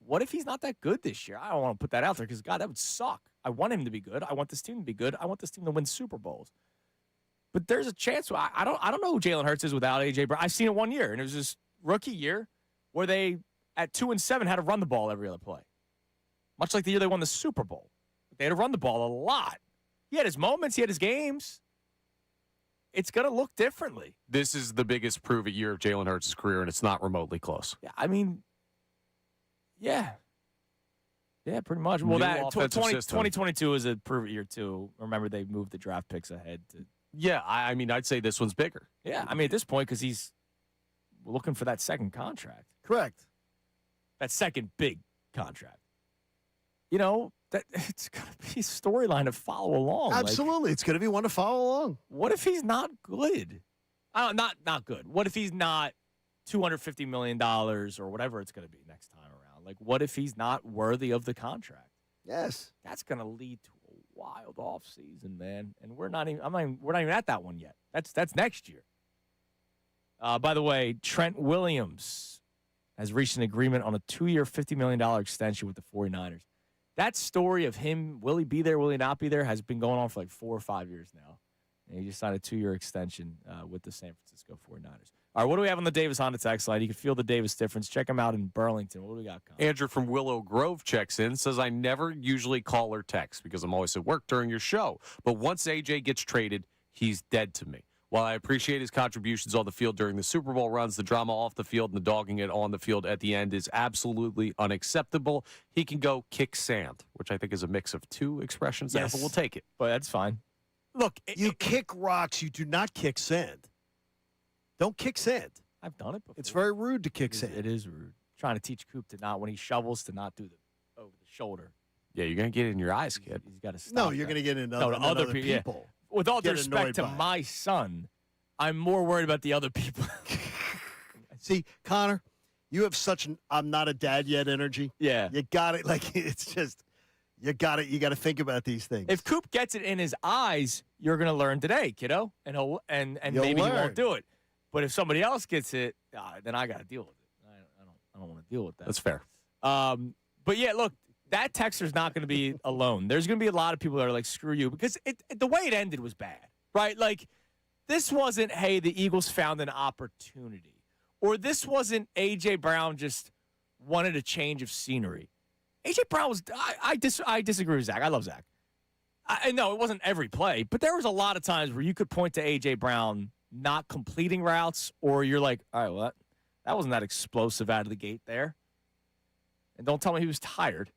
what if he's not that good this year? I don't want to put that out there because, God, that would suck. I want him to be good. I want this team to be good. I want this team to win Super Bowls. But there's a chance. I don't know who Jalen Hurts is without A.J. Brown. I've seen it one year, and it was this rookie year where they, at 2-7, had to run the ball every other play. Much like the year they won the Super Bowl. They had to run the ball a lot. He had his moments. He had his games. It's going to look differently. This is the biggest prove-it year of Jalen Hurts' career, and it's not remotely close. Yeah, I mean, yeah. Yeah, pretty much. Well, that 2022 is a prove-it year, too. Remember, they moved the draft picks ahead. Yeah, I mean, I'd say this one's bigger. Yeah, I mean, at this point, because he's looking for that second contract. Correct. That second big contract. You know, that it's going to be a storyline to follow along. Absolutely. It's going to be one to follow along. What if he's not good? Not good. What if he's not $250 million or whatever it's going to be next time around? Like, what if he's not worthy of the contract? Yes. That's going to lead to a wild offseason, man. And we're not even at that one yet. That's next year. By the way, Trent Williams has reached an agreement on a 2-year, $50 million extension with the 49ers. That story of him, will he be there, will he not be there, has been going on for like 4 or 5 years now. And he just signed a 2-year extension with the San Francisco 49ers. All right, what do we have on the Davis Honda text line? You can feel the Davis difference. Check him out in Burlington. What do we got, Con? Andrew from Willow Grove checks in, says, I never usually call or text because I'm always at work during your show. But once AJ gets traded, he's dead to me. While I appreciate his contributions on the field during the Super Bowl runs, the drama off the field and the dogging it on the field at the end is absolutely unacceptable. He can go kick sand, which I think is a mix of two expressions. Yes. But we'll take it. But that's fine. Look, you kick rocks. You do not kick sand. Don't kick sand. I've done it before. It's very rude to kick sand. It is rude. Trying to teach Coop to not, when he shovels, to not do the over the shoulder. Yeah, you're going to get it in your eyes, kid. He's got to stop. No, you're going to get in other people. Yeah. With all due respect to my son, I'm more worried about the other people. See, Connor, you have such an I'm not a dad yet energy. Yeah. You got it. Like, it's just, you got to think about these things. If Coop gets it in his eyes, you're going to learn today, kiddo. And maybe he won't do it. But if somebody else gets it, then I got to deal with it. I don't want to deal with that. That's fair. But yeah, look, that texter's not going to be alone. There's going to be a lot of people that are like, screw you, because the way it ended was bad, right? Like, this wasn't, hey, the Eagles found an opportunity, or this wasn't A.J. Brown just wanted a change of scenery. A.J. Brown was, I disagree with Zach. I love Zach. I know it wasn't every play, but there was a lot of times where you could point to A.J. Brown not completing routes, or you're like, all right, well, that wasn't that explosive out of the gate there. And don't tell me he was tired.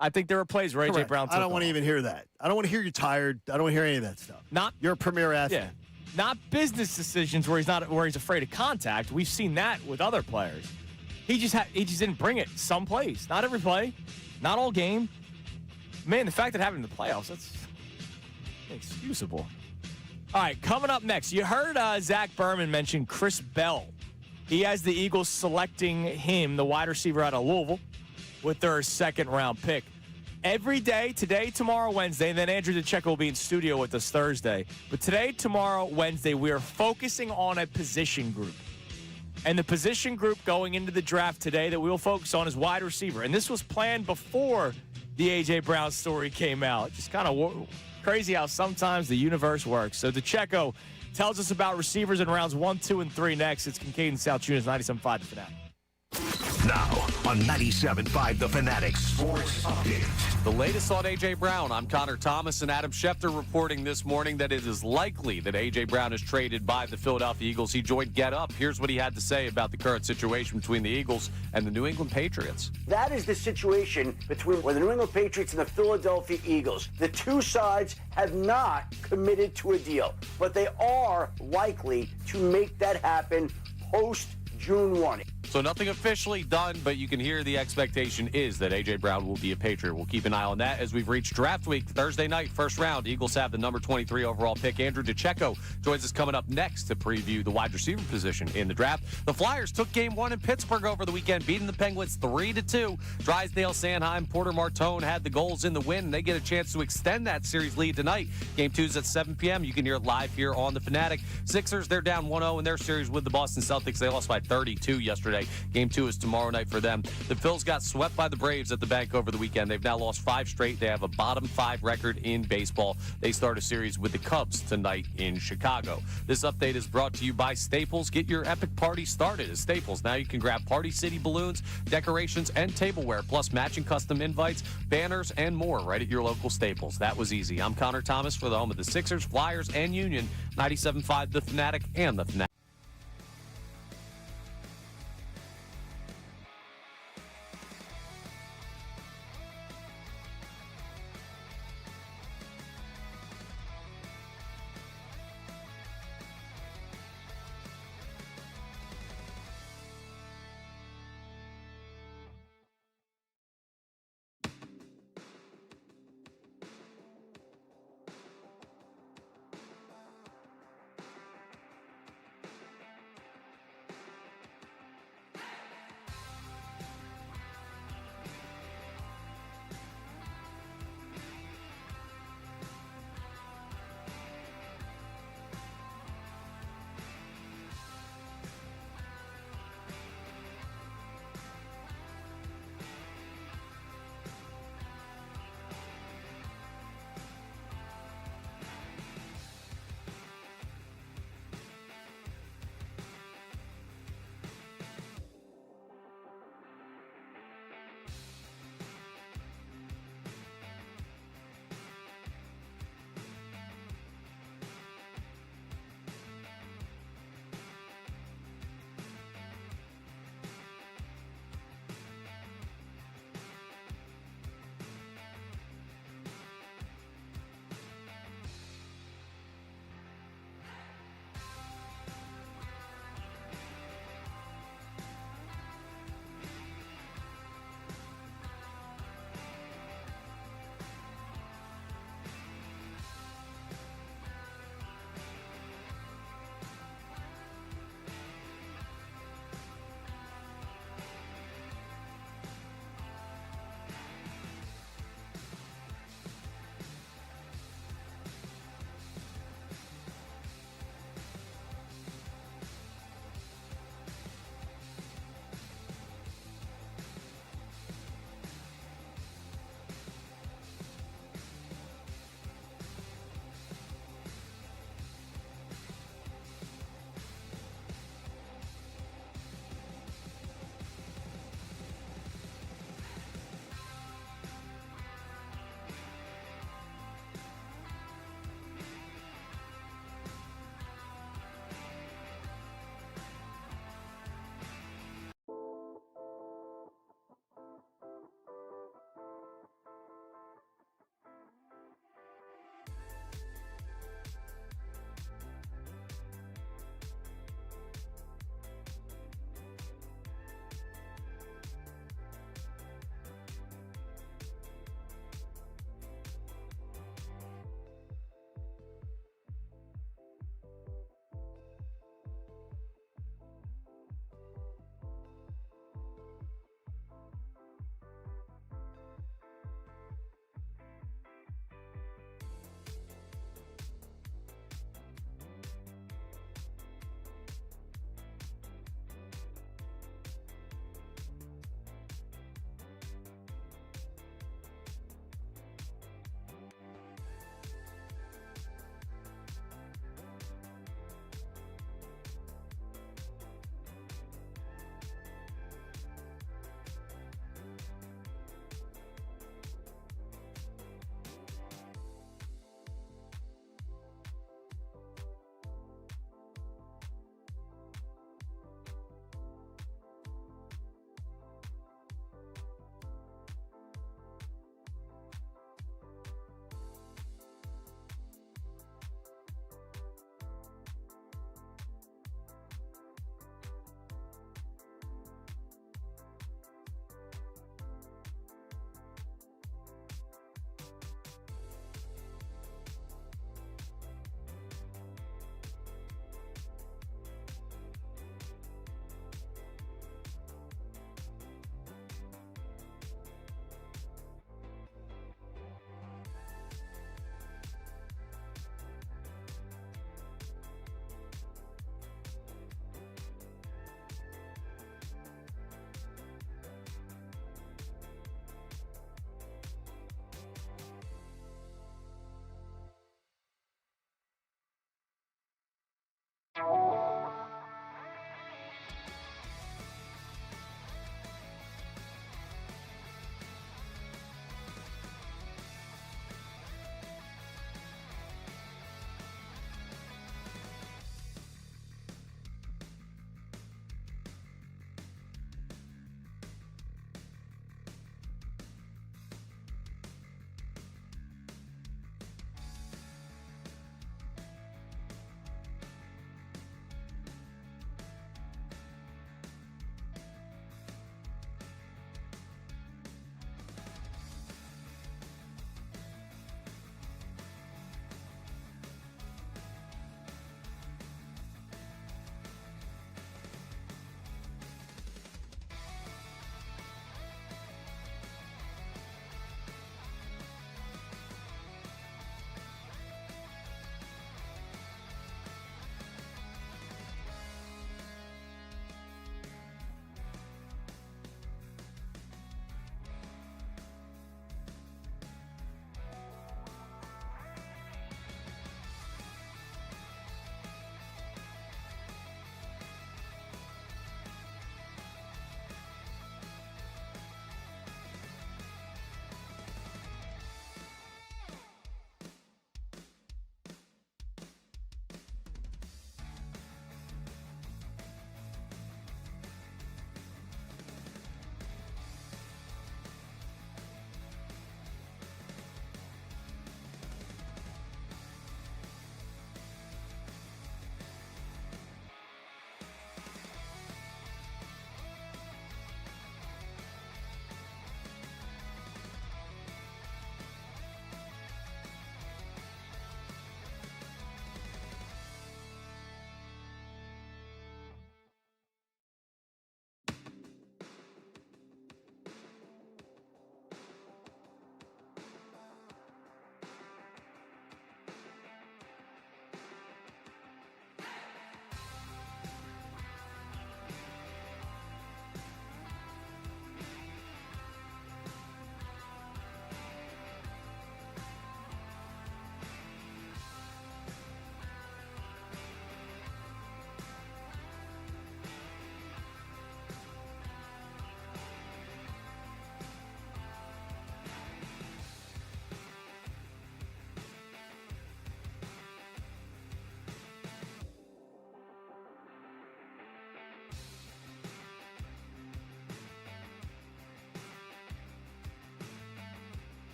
I think there were plays where A.J. Brown took I don't want to even hear that. I don't want to hear you're tired. I don't want to hear any of that stuff. You're a premier athlete. Yeah. Not business decisions where he's afraid of contact. We've seen that with other players. He just didn't bring it some plays. Not every play. Not all game. Man, the fact that happened in the playoffs, that's inexcusable. All right, coming up next, you heard Zach Berman mention Chris Bell. He has the Eagles selecting him, the wide receiver out of Louisville, with their second-round pick. Every day, today, tomorrow, Wednesday, and then Andrew DeCecco will be in studio with us Thursday. But today, tomorrow, Wednesday, we are focusing on a position group. And the position group going into the draft today that we will focus on is wide receiver. And this was planned before the A.J. Brown story came out. Just kind of crazy how sometimes the universe works. So DeCecco tells us about receivers in rounds 1, 2, and 3 next. It's Kincade Salciunas, 97.5 The Fanatic. Now on 97.5 The Fanatic Sports Update. The latest on A.J. Brown. I'm Connor Thomas, and Adam Schefter reporting this morning that it is likely that A.J. Brown is traded by the Philadelphia Eagles. He joined Get Up. Here's what he had to say about the current situation between the Eagles and the New England Patriots. That is the situation between the New England Patriots and the Philadelphia Eagles. The two sides have not committed to a deal, but they are likely to make that happen post-June 1. So nothing officially done, but you can hear the expectation is that A.J. Brown will be a Patriot. We'll keep an eye on that as we've reached draft week. Thursday night, first round. Eagles have the number 23 overall pick. Andrew DeCecco joins us coming up next to preview the wide receiver position in the draft. The Flyers took game 1 in Pittsburgh over the weekend, beating the Penguins 3-2. Drysdale, Sanheim, Porter Martone had the goals in the win, and they get a chance to extend that series lead tonight. Game 2's at 7 p.m. You can hear it live here on The Fanatic. Sixers, they're down 1-0 in their series with the Boston Celtics. They lost by 32 yesterday yesterday. Game 2 is tomorrow night for them. The Phils got swept by the Braves at the bank over the weekend. They've now lost 5 straight. They have a bottom 5 record in baseball. They start a series with the Cubs tonight in Chicago. This update is brought to you by Staples. Get your epic party started at Staples. Now you can grab Party City balloons, decorations, and tableware, plus matching custom invites, banners, and more right at your local Staples. That was easy. I'm Connor Thomas for the home of the Sixers, Flyers, and Union. 97.5 The Fanatic and The Fanatic.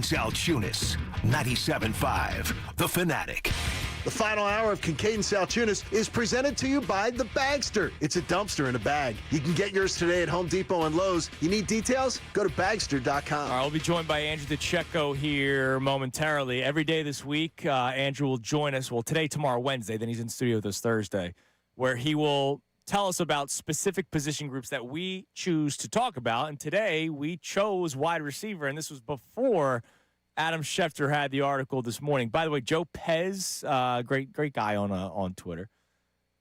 Salciunas, 97.5, The Fanatic. The final hour of Kincade Salciunas is presented to you by The Bagster. It's a dumpster in a bag. You can get yours today at Home Depot and Lowe's. You need details? Go to bagster.com. All right, we'll be joined by Andrew DeCecco here momentarily. Every day this week, Andrew will join us. Well, today, tomorrow, Wednesday. Then he's in studio this Thursday, where he will tell us about specific position groups that we choose to talk about. And today, we chose wide receiver, and this was before Adam Schefter had the article this morning. By the way, Joe Pez, great guy on Twitter.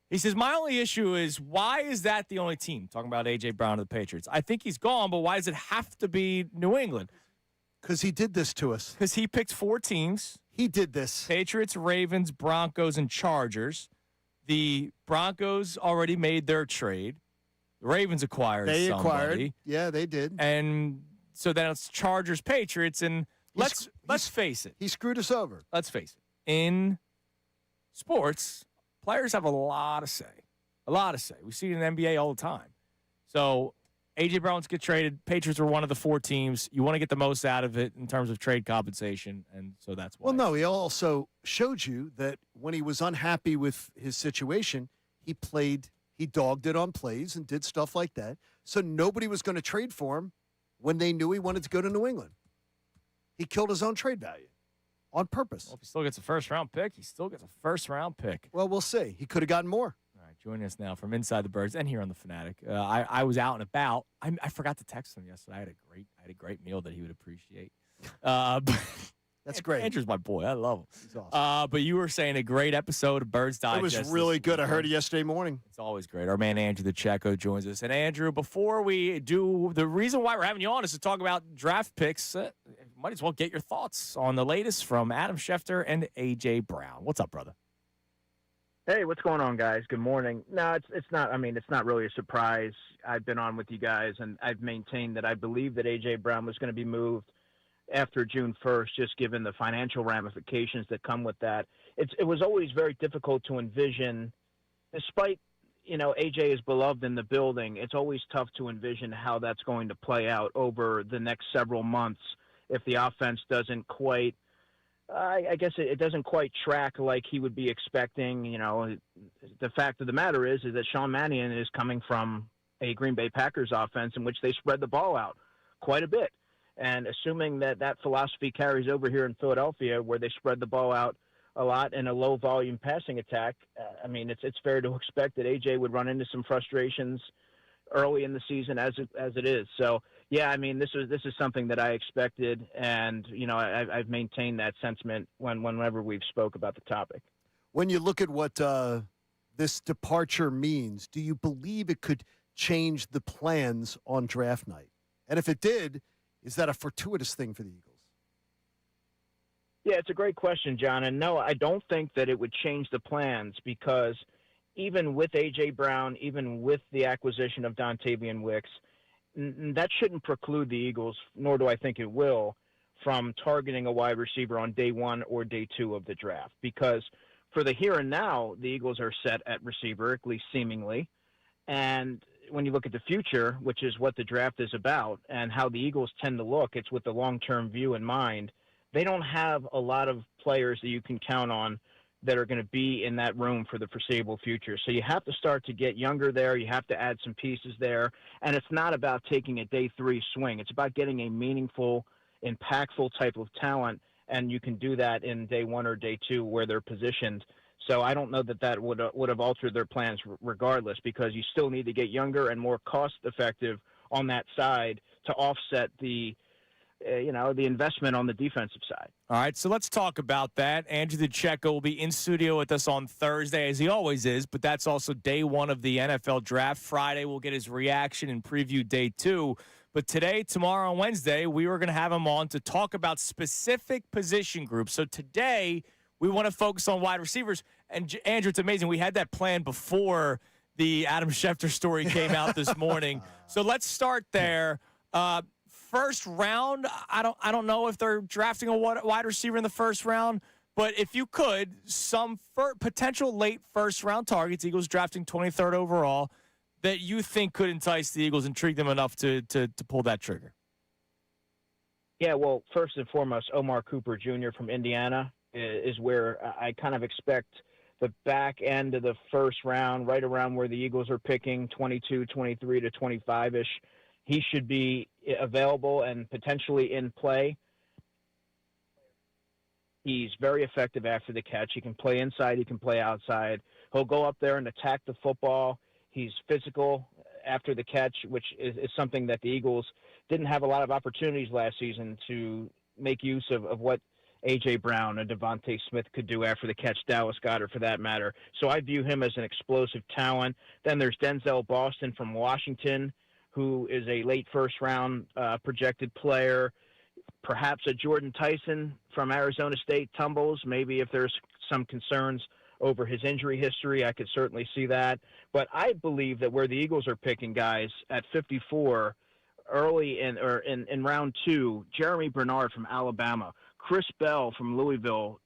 He says, my only issue is, why is that the only team? Talking about A.J. Brown of the Patriots. I think he's gone, but why does it have to be New England? Because he did this to us. Because he picked 4 teams. He did this. Patriots, Ravens, Broncos, and Chargers. The Broncos already made their trade. The Ravens acquired somebody. Yeah, they did. And so then it's Chargers, Patriots, and let's face it. He screwed us over. Let's face it. In sports, players have a lot to say. A lot to say. We see it in the NBA all the time. So A.J. Brown's get traded. Patriots were one of the 4 teams. You want to get the most out of it in terms of trade compensation, and so that's why. Well, no, he also showed you that when he was unhappy with his situation, he dogged it on plays and did stuff like that. So nobody was going to trade for him when they knew he wanted to go to New England. He killed his own trade value on purpose. Well, if he still gets a first-round pick, he still gets a first-round pick. Well, we'll see. He could have gotten more. All right, joining us now from Inside the Birds and here on the Fanatic. I was out and about. I forgot to text him yesterday. I had a great meal that he would appreciate. That's great. Andrew's my boy. I love him. He's awesome. But you were saying a great episode of Birds Digest. It was really good. I heard it yesterday morning. It's always great. Our man Andrew DeCecco joins us. And Andrew, before we do, the reason why we're having you on is to talk about draft picks. Might as well get your thoughts on the latest from Adam Schefter and A.J. Brown. What's up, brother? Hey, what's going on, guys? Good morning. No, it's not. I mean, it's not really a surprise. I've been on with you guys, and I've maintained that I believe that A.J. Brown was going to be moved after June 1st, just given the financial ramifications that come with that. It was always very difficult to envision, despite, A.J. is beloved in the building, it's always tough to envision how that's going to play out over the next several months if the offense doesn't quite, I guess it doesn't quite track like he would be expecting. The fact of the matter is that Sean Mannion is coming from a Green Bay Packers offense in which they spread the ball out quite a bit. And assuming that philosophy carries over here in Philadelphia, where they spread the ball out a lot in a low-volume passing attack, it's fair to expect that A.J. would run into some frustrations early in the season as it is. So, yeah, this is something that I expected, and I've maintained that sentiment whenever we've spoke about the topic. When you look at what this departure means, do you believe it could change the plans on draft night? And if it did, is that a fortuitous thing for the Eagles? Yeah, it's a great question, John. And no, I don't think that it would change the plans, because even with A.J. Brown, even with the acquisition of Dontavian Wicks, that shouldn't preclude the Eagles, nor do I think it will, from targeting a wide receiver on day 1 or day 2 of the draft. Because for the here and now, the Eagles are set at receiver, at least seemingly. And when you look at the future, which is what the draft is about, and how the Eagles tend to look, it's with the long-term view in mind. They don't have a lot of players that you can count on that are going to be in that room for the foreseeable future. So you have to start to get younger there. You have to add some pieces there. And it's not about taking a day 3 swing. It's about getting a meaningful, impactful type of talent, and you can do that in day 1 or day 2 where they're positioned. So I don't know that would have altered their plans regardless, because you still need to get younger and more cost-effective on that side to offset the investment on the defensive side. All right, so let's talk about that. Andrew DeCecco will be in studio with us on Thursday, as he always is, but that's also day 1 of the NFL draft. Friday, we'll get his reaction and preview day 2. But today, tomorrow, and Wednesday, we were going to have him on to talk about specific position groups. So today, we want to focus on wide receivers. And, Andrew, it's amazing. We had that plan before the Adam Schefter story came out this morning. So let's start there. First round, I don't know if they're drafting a wide receiver in the first round, but if you could, some potential late first-round targets, Eagles drafting 23rd overall, that you think could entice the Eagles, intrigue them enough to pull that trigger. Yeah, well, first and foremost, Omar Cooper Jr. from Indiana is where I kind of expect the back end of the first round, right around where the Eagles are picking, 22, 23 to 25-ish. He should be available and potentially in play. He's very effective after the catch. He can play inside. He can play outside. He'll go up there and attack the football. He's physical after the catch, which is something that the Eagles didn't have a lot of opportunities last season to make use of what A.J. Brown and Devontae Smith could do after the catch, Dallas Goedert for that matter. So I view him as an explosive talent. Then there's Denzel Boston from Washington, who is a late first-round projected player. Perhaps a Jordan Tyson from Arizona State tumbles. Maybe if there's some concerns over his injury history, I could certainly see that. But I believe that where the Eagles are picking guys at 54, early in round 2, Jeremy Bernard from Alabama, Chris Bell from Louisville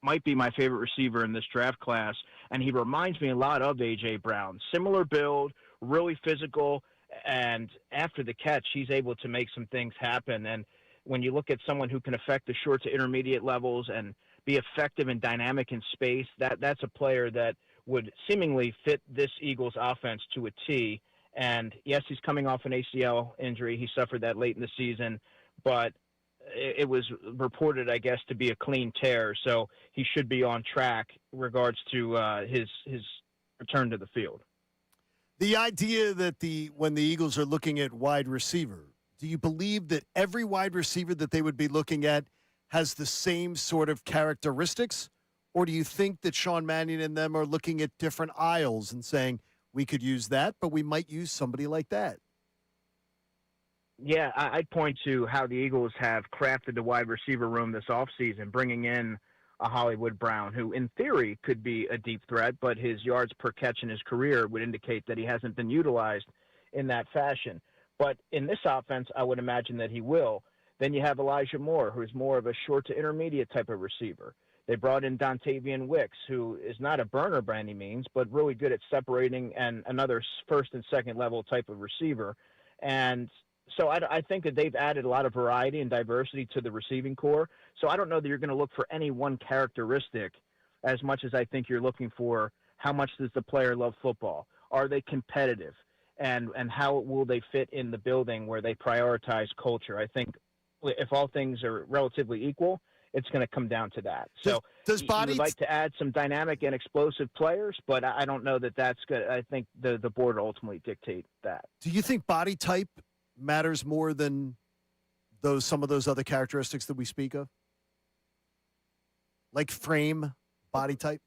might be my favorite receiver in this draft class, and he reminds me a lot of A.J. Brown. Similar build, really physical, and after the catch, he's able to make some things happen. And when you look at someone who can affect the short to intermediate levels and be effective and dynamic in space, that's a player that would seemingly fit this Eagles offense to a T. And yes, he's coming off an ACL injury. He suffered that late in the season, but it was reported, I guess, to be a clean tear. So he should be on track in regards to his return to the field. The idea that when the Eagles are looking at wide receiver, do you believe that every wide receiver that they would be looking at has the same sort of characteristics? Or do you think that Sean Mannion and them are looking at different aisles and saying, we could use that, but we might use somebody like that? Yeah, I'd point to how the Eagles have crafted the wide receiver room this offseason, bringing in a Hollywood Brown, who in theory could be a deep threat, but his yards per catch in his career would indicate that he hasn't been utilized in that fashion. But in this offense, I would imagine that he will. Then you have Elijah Moore, who's more of a short to intermediate type of receiver. They brought in Dontavian Wicks, who is not a burner by any means, but really good at separating and another first and second level type of receiver. And so I think that they've added a lot of variety and diversity to the receiving core. So I don't know that you're going to look for any one characteristic as much as I think you're looking for how much does the player love football? Are they competitive? And how will they fit in the building where they prioritize culture? I think if all things are relatively equal, it's going to come down to that. So does Body you would like to add some dynamic and explosive players, but I don't know that that's good. I think the board will ultimately dictate that. Do you think body type matters more than some of those other characteristics that we speak of? Like frame, body type?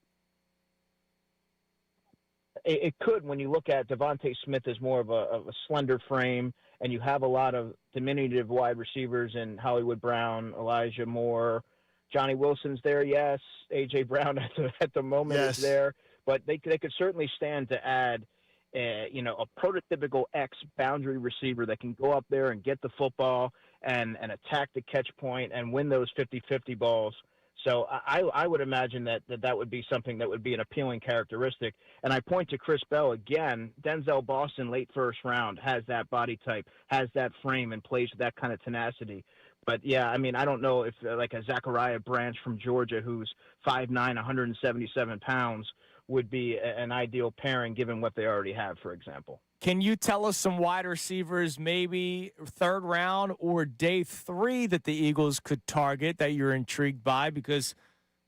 It could when you look at Devontae Smith as more of a slender frame, and you have a lot of diminutive wide receivers in Hollywood Brown, Elijah Moore, Johnny Wilson's there, yes. A.J. Brown at the moment is there. But they could certainly stand to add a prototypical X boundary receiver that can go up there and get the football and attack the catch point and win those 50-50 balls. So I would imagine that would be something that would be an appealing characteristic. And I point to Chris Bell again. Denzel Boston, late first round, has that body type, has that frame, and plays with that kind of tenacity. But, yeah, I mean, I don't know if like a Zachariah Branch from Georgia who's 5'9", 177 pounds would be an ideal pairing given what they already have, for example. Can you tell us some wide receivers, maybe third round or day 3, that the Eagles could target that you're intrigued by? Because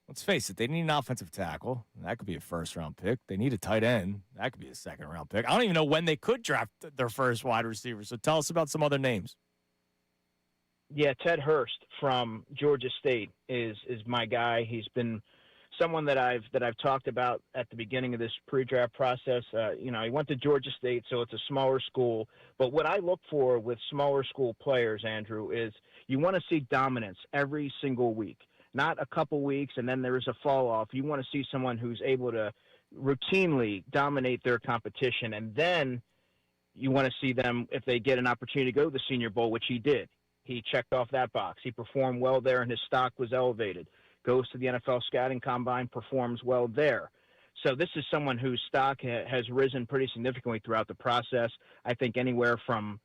let's face it, they need an offensive tackle. That could be a first-round pick. They need a tight end. That could be a second-round pick. I don't even know when they could draft their first wide receiver. So tell us about some other names. Yeah, Ted Hurst from Georgia State is my guy. He's been someone that I've talked about at the beginning of this pre-draft process. He went to Georgia State, so it's a smaller school. But what I look for with smaller school players, Andrew, is you want to see dominance every single week, not a couple weeks and then there is a fall off. You want to see someone who's able to routinely dominate their competition, and then you want to see them if they get an opportunity to go to the Senior Bowl, which he did. He checked off that box. He performed well there, and his stock was elevated. Goes to the NFL Scouting Combine, performs well there. So this is someone whose stock has risen pretty significantly throughout the process. I think anywhere from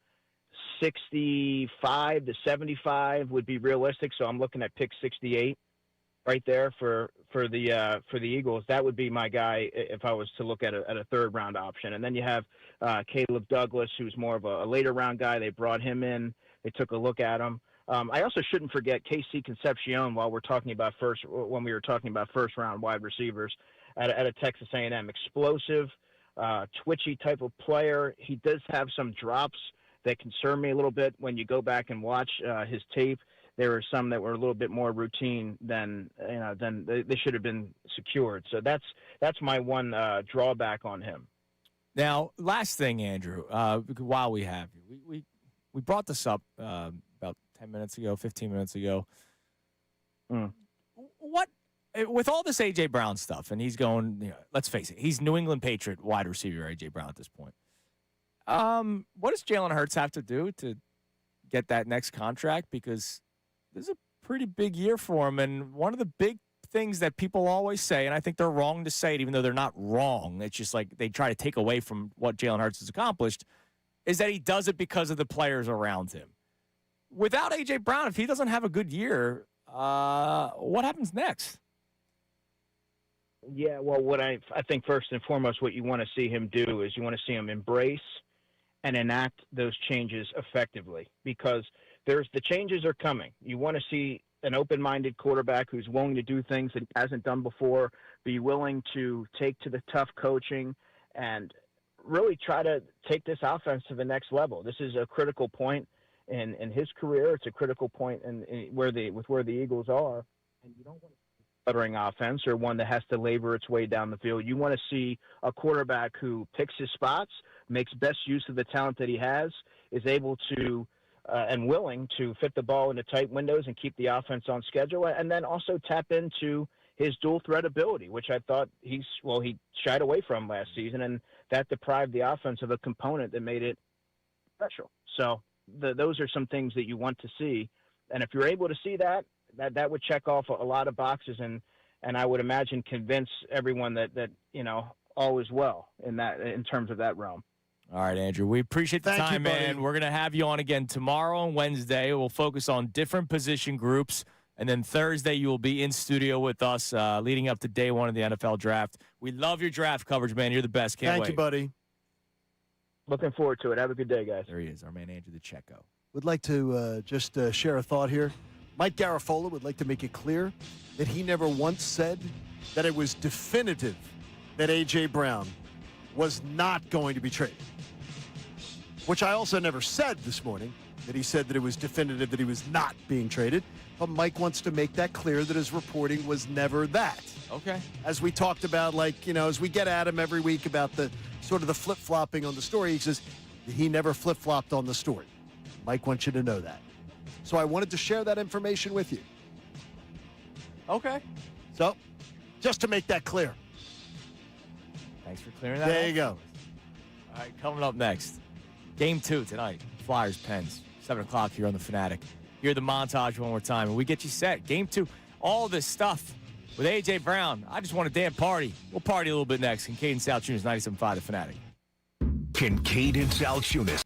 65 to 75 would be realistic. So I'm looking at pick 68 right there for the Eagles. That would be my guy if I was to look at a third round option. And then you have Caleb Douglas, who's more of a later round guy. They brought him in. They took a look at him. I also shouldn't forget KC Concepcion when we were talking about first round wide receivers at a Texas A&M. Explosive, twitchy type of player. He does have some drops that concern me a little bit when you go back and watch his tape. There were some that were a little bit more routine than they should have been secured. So that's my one drawback on him. Now, last thing, Andrew, while we have you, we brought this up about 10 minutes ago, 15 minutes ago. What, with all this A.J. Brown stuff, and he's going, let's face it, he's New England Patriot wide receiver A.J. Brown at this point. What does Jalen Hurts have to do to get that next contract? Because this is a pretty big year for him, and one of the big things that people always say, and I think they're wrong to say it, even though they're not wrong, it's just like they try to take away from what Jalen Hurts has accomplished, is that he does it because of the players around him. Without A.J. Brown, if he doesn't have a good year, what happens next? Yeah, well, what I think first and foremost, what you want to see him do is you want to see him embrace and enact those changes effectively, because the changes are coming. You want to see an open-minded quarterback who's willing to do things that he hasn't done before, be willing to take to the tough coaching, and really try to take this offense to the next level. This is a critical point in his career. It's a critical point with where the Eagles are, and you don't want to stuttering offense or one that has to labor its way down the field. You want to see a quarterback who picks his spots, makes best use of the talent that he has, is able to and willing to fit the ball into tight windows and keep the offense on schedule, and then also tap into his dual threat ability, which I thought he shied away from last season, and that deprived the offense of a component that made it special. So those are some things that you want to see, and if you're able to see that would check off a lot of boxes, and I would imagine convince everyone that all is well in terms of that realm. All right, Andrew, we appreciate the time, man. We're going to have you on again tomorrow and Wednesday. We'll focus on different position groups. And then Thursday, you will be in studio with us leading up to day one of the NFL draft. We love your draft coverage, man. You're the best. Can't wait. Thank you, buddy. Looking forward to it. Have a good day, guys. There he is, our man Andrew the Checo. Would like to just share a thought here. Mike Garafolo would like to make it clear that he never once said that it was definitive that A.J. Brown was not going to be traded, which I also never said this morning, that he said that it was definitive that he was not being traded. But Mike wants to make that clear that his reporting was never that. Okay. As we talked about, as we get at him every week about the sort of the flip-flopping on the story, he says he never flip-flopped on the story. Mike wants you to know that. So I wanted to share that information with you. Okay. So, just to make that clear. Thanks for clearing that There up. you go. All right, coming up next, Game 2 tonight, Flyers, Pens, 7 o'clock here on the Fanatic. Hear the montage one more time, and we get you set. Game 2, all this stuff with A.J. Brown. I just want a damn party. We'll party a little bit next. Kincade Salciunas, 97.5 The Fanatic. Kincade Salciunas.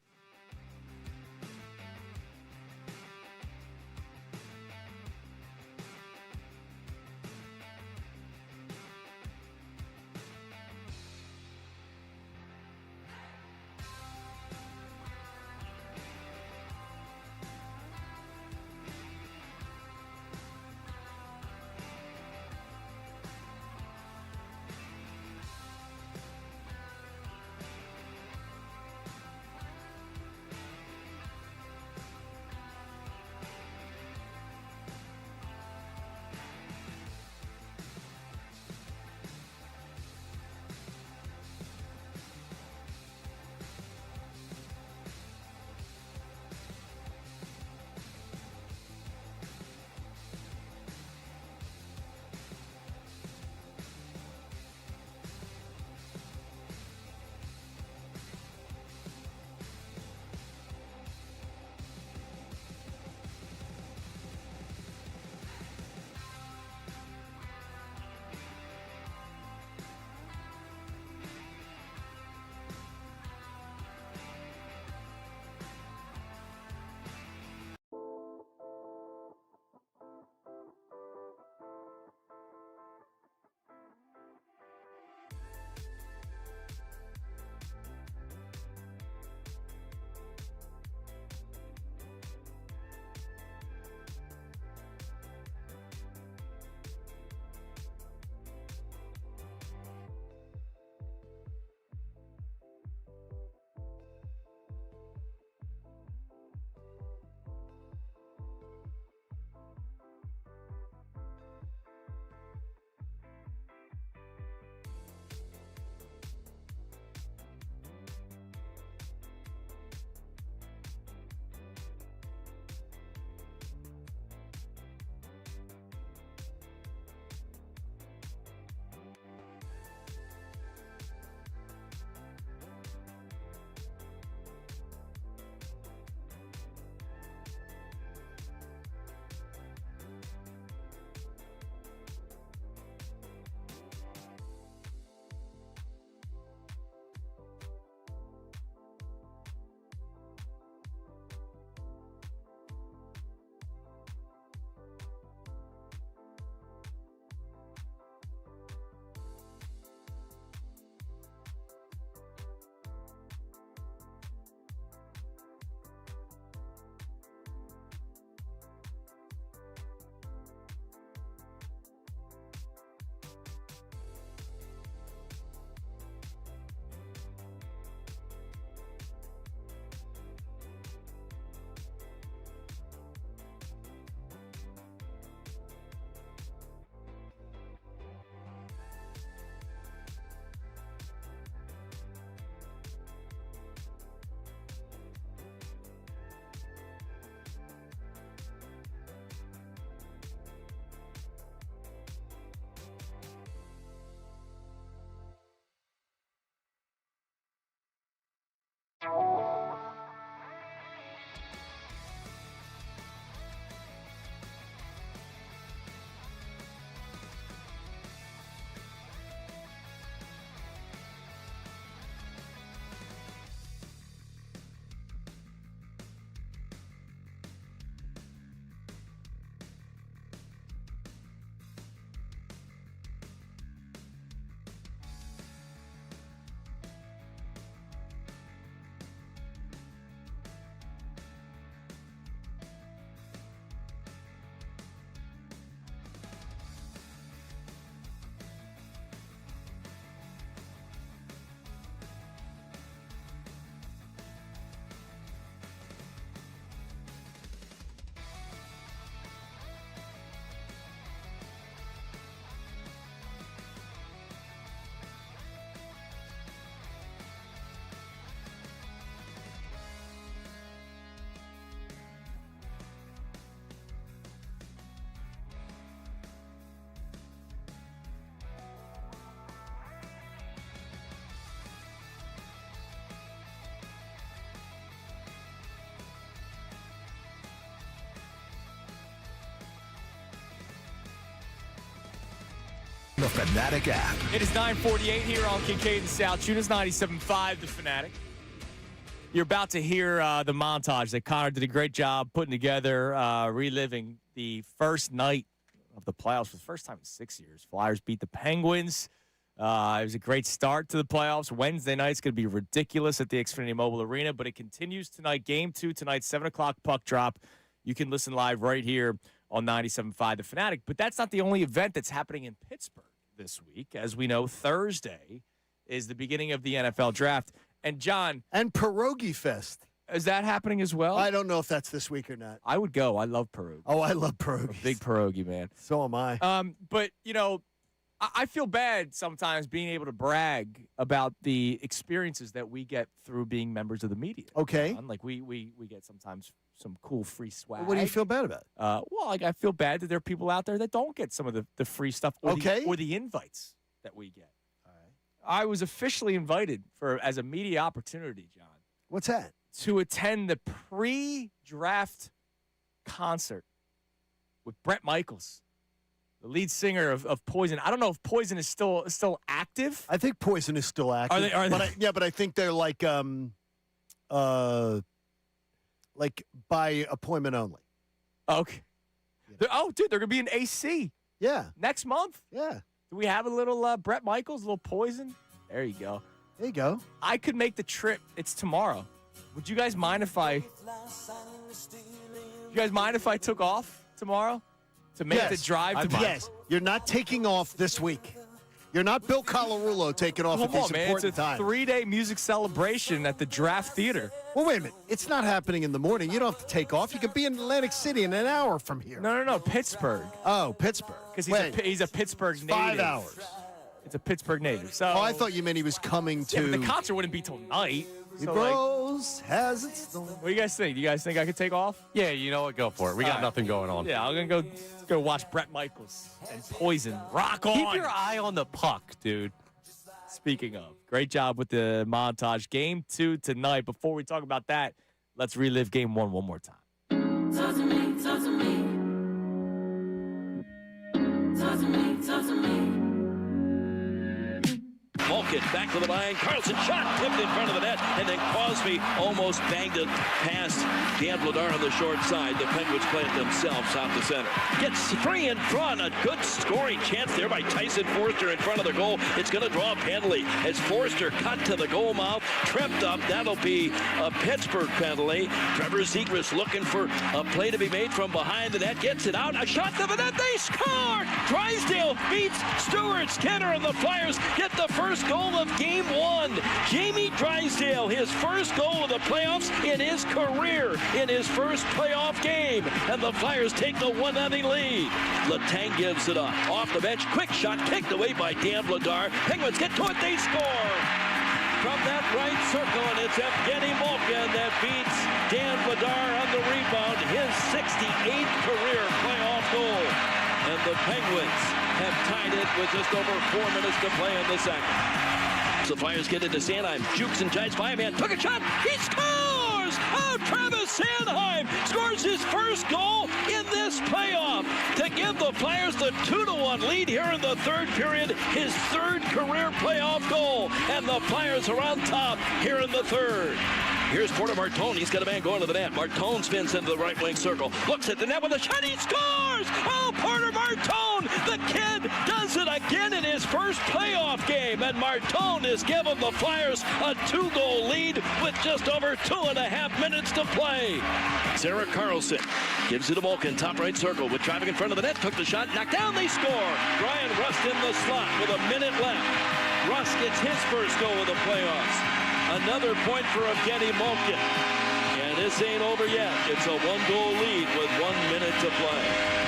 the Fanatic app. It is 9:48 here on Kincade Salciunas, 97.5 The Fanatic. You're about to hear the montage that Connor did a great job putting together, reliving the first night of the playoffs for the first time in 6 years. Flyers beat the Penguins. It was a great start to the playoffs. Wednesday night's going to be ridiculous at the Xfinity Mobile Arena, but it continues tonight. Game 2 tonight, 7 o'clock puck drop. You can listen live right here on 97.5 The Fanatic. But that's not the only event that's happening in Pittsburgh this week. As we know, Thursday is the beginning of the NFL Draft. And, John. And Pierogi Fest. Is that happening as well? I don't know if that's this week or not. I would go. I love pierogi. Oh, I love pierogi. I'm a big pierogi, man. So am I. But, I feel bad sometimes being able to brag about the experiences that we get through being members of the media. Okay. Like we get sometimes some cool free swag. What do you feel bad about? I feel bad that there are people out there that don't get some of the free stuff or the invites that we get. All right. I was officially invited as a media opportunity, John. What's that? To attend the pre-draft concert with Bret Michaels, the lead singer of Poison. I don't know if Poison is still active. I think Poison is still active. Are they? But I think they're like by appointment only. Okay. Yeah. Dude, they're gonna be in AC. Yeah. Next month. Yeah. Do we have a little Bret Michaels, a little Poison? There you go. There you go. I could make the trip. It's tomorrow. Would you guys mind if I took off tomorrow to make the drive tomorrow? Yes. You're not taking off this week. You're not Bill Colarulo taking off at these important times. It's a 3-day music celebration at the Draft Theater. Well, wait a minute. It's not happening in the morning. You don't have to take off. You can be in Atlantic City in an hour from here. No. Pittsburgh. Oh, Pittsburgh. Because he's a Pittsburgh native. 5 hours. It's a Pittsburgh native. So. Oh, I thought you meant he was coming to. Yeah, but the concert wouldn't be till night. The rose has its thorn. What do you guys think? Do you guys think I could take off? Yeah, you know what? Go for it. We got nothing going on. Yeah, I'm going to go watch Bret Michaels and Poison. Rock on. Keep your eye on the puck, dude. Speaking of, great job with the montage. Game 2 tonight. Before we talk about that, let's relive Game 1 one more time. Talk to me, talk to me. Talk to me, talk to me. Malkin back to the line. Carlson shot tipped in front of the net, and then Crosby almost banged it past Dan Vladar on the short side. The Penguins play it themselves out the center. Gets 3 in front. A good scoring chance there by Tyson Forster in front of the goal. It's going to draw a penalty as Forster cut to the goal mouth, tripped up. That'll be a Pittsburgh penalty. Trevor Zegras looking for a play to be made from behind the net. Gets it out. A shot to the net. They score! Drysdale beats Stuart Skinner, and the Flyers get the first goal of Game 1. Jamie Drysdale, his first goal of the playoffs in his career, in his first playoff game. And the Flyers take the 1-0 lead. Letang gives it up. Off the bench, quick shot, kicked away by Dan Vladar. Penguins get to it, they score! From that right circle, and it's Evgeny Malkin that beats Dan Vladar on the rebound, his 68th career playoff goal. And the Penguins have tied it with just over 4 minutes to play in the second. So the Flyers get into Sanheim. Jukes and Giants by a man. Took a shot. He scores! Oh, Travis Sanheim scores his first goal in this playoff to give the Flyers the 2-1 lead here in the third period. His third career playoff goal. And the Flyers are on top here in the third. Here's Porter Martone. He's got a man going to the net. Martone spins into the right wing circle. Looks at the net with a shot. He scores! Oh, Porter Martone! The kid does it again in his first playoff game. And Martone has given the Flyers a 2-goal lead with just over 2.5 minutes to play. Sarah Carlson gives it to Malkin. Top right circle with traffic in front of the net. Took the shot. Knocked down. They score. Brian Rust in the slot with a minute left. Rust gets his first goal of the playoffs. Another point for Evgeny Malkin. And this ain't over yet. It's a 1-goal lead with 1 minute to play.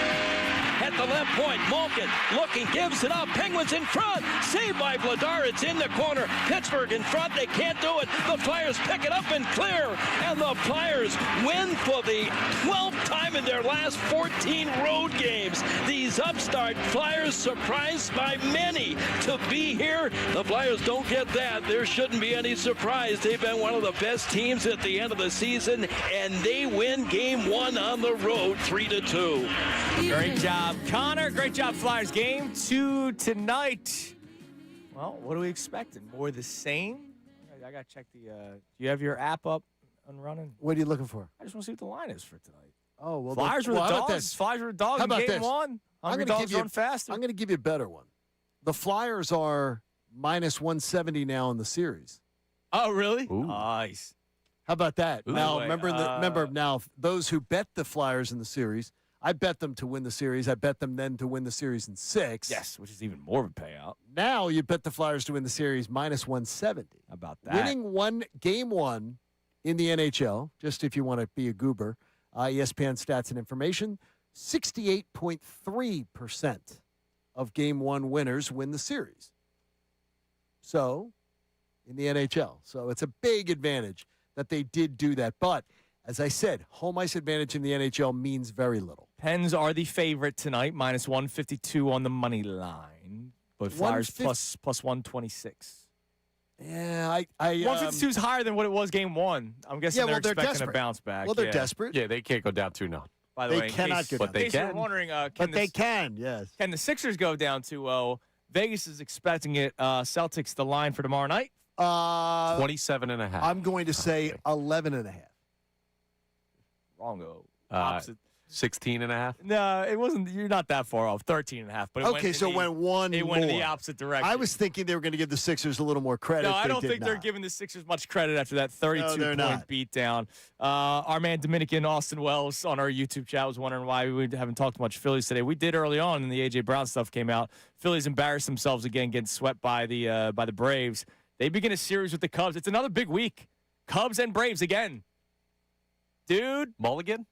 At the left point, Malkin looking, gives it up. Penguins in front. Saved by Vladar. It's in the corner. Pittsburgh in front. They can't do it. The Flyers pick it up and clear. And the Flyers win for the 12th time in their last 14 road games. These upstart Flyers surprised by many to be here. The Flyers don't get that. There shouldn't be any surprise. They've been one of the best teams at the end of the season, and they win Game 1 on the road 3-2. Great job, Connor, great job, Flyers. Game 2 tonight. Well, what are we expecting? More the same? I got to check the do you have your app up and running? What are you looking for? I just want to see what the line is for tonight. Oh, well, Flyers were the dogs. Flyers were the dogs in game 1. I'm going to give you faster. I'm going to give you a better one. The Flyers are minus 170 now in the series. Oh, really? Ooh. Nice. How about that? Ooh. Now, Wait, remember now, those who bet the Flyers in the series, I bet them to win the series. I bet them then to win the series in 6. Yes, which is even more of a payout. Now you bet the Flyers to win the series minus 170. How about that? Winning game 1 in the NHL, just if you want to be a goober, ESPN stats and information, 68.3% of game 1 winners win the series. So, in the NHL. So it's a big advantage that they did do that. But, as I said, home ice advantage in the NHL means very little. Pens are the favorite tonight, minus 152 on the money line. But Flyers plus 126. Yeah, I 152 is higher than what it was game 1. I'm guessing they're expecting desperate. a bounce back. Well, they're desperate. Yeah, they can't go down 2-0. By the They way, cannot go down. But they in case you're can. wondering, They can, yes. Can the Sixers go down 2-0? Vegas is expecting it. Celtics, the line for tomorrow night? 27.5. I'm going to say 11.5. Wrong-o. Opposite. 16.5. No, it wasn't. You're not that far off. 13.5. But it went one It more. went in the opposite direction. I was thinking they were going to give the Sixers a little more credit. No, I don't did think they're not. giving the Sixers much credit after that 32-point not. beatdown. Our man Dominican Austin Wells on our YouTube chat was wondering why we haven't talked much Phillies today. We did early on, and the A.J. Brown stuff came out. Phillies embarrassed themselves again, getting swept by the Braves. They begin a series with the Cubs. It's another big week. Cubs and Braves again. Dude. Mulligan?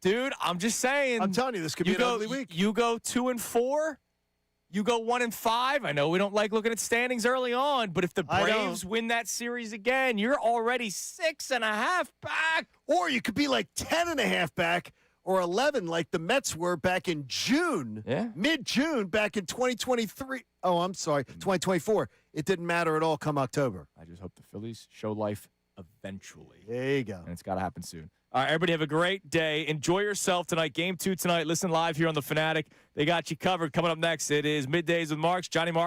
Dude, I'm just saying. I'm telling you, this could be an ugly week. You go 2-4. You go 1-5. I know we don't like looking at standings early on, but if the Braves win that series again, you're already 6.5 back. Or you could be like 10.5 back or 11 like the Mets were back in June. Yeah. Mid-June back in 2023. Oh, I'm sorry, 2024. It didn't matter at all come October. I just hope the Phillies show life eventually. There you go. And it's got to happen soon. All right, everybody have a great day. Enjoy yourself tonight. Game 2 tonight. Listen live here on the Fanatic. They got you covered. Coming up next, it is Middays with Marks. Johnny Marks.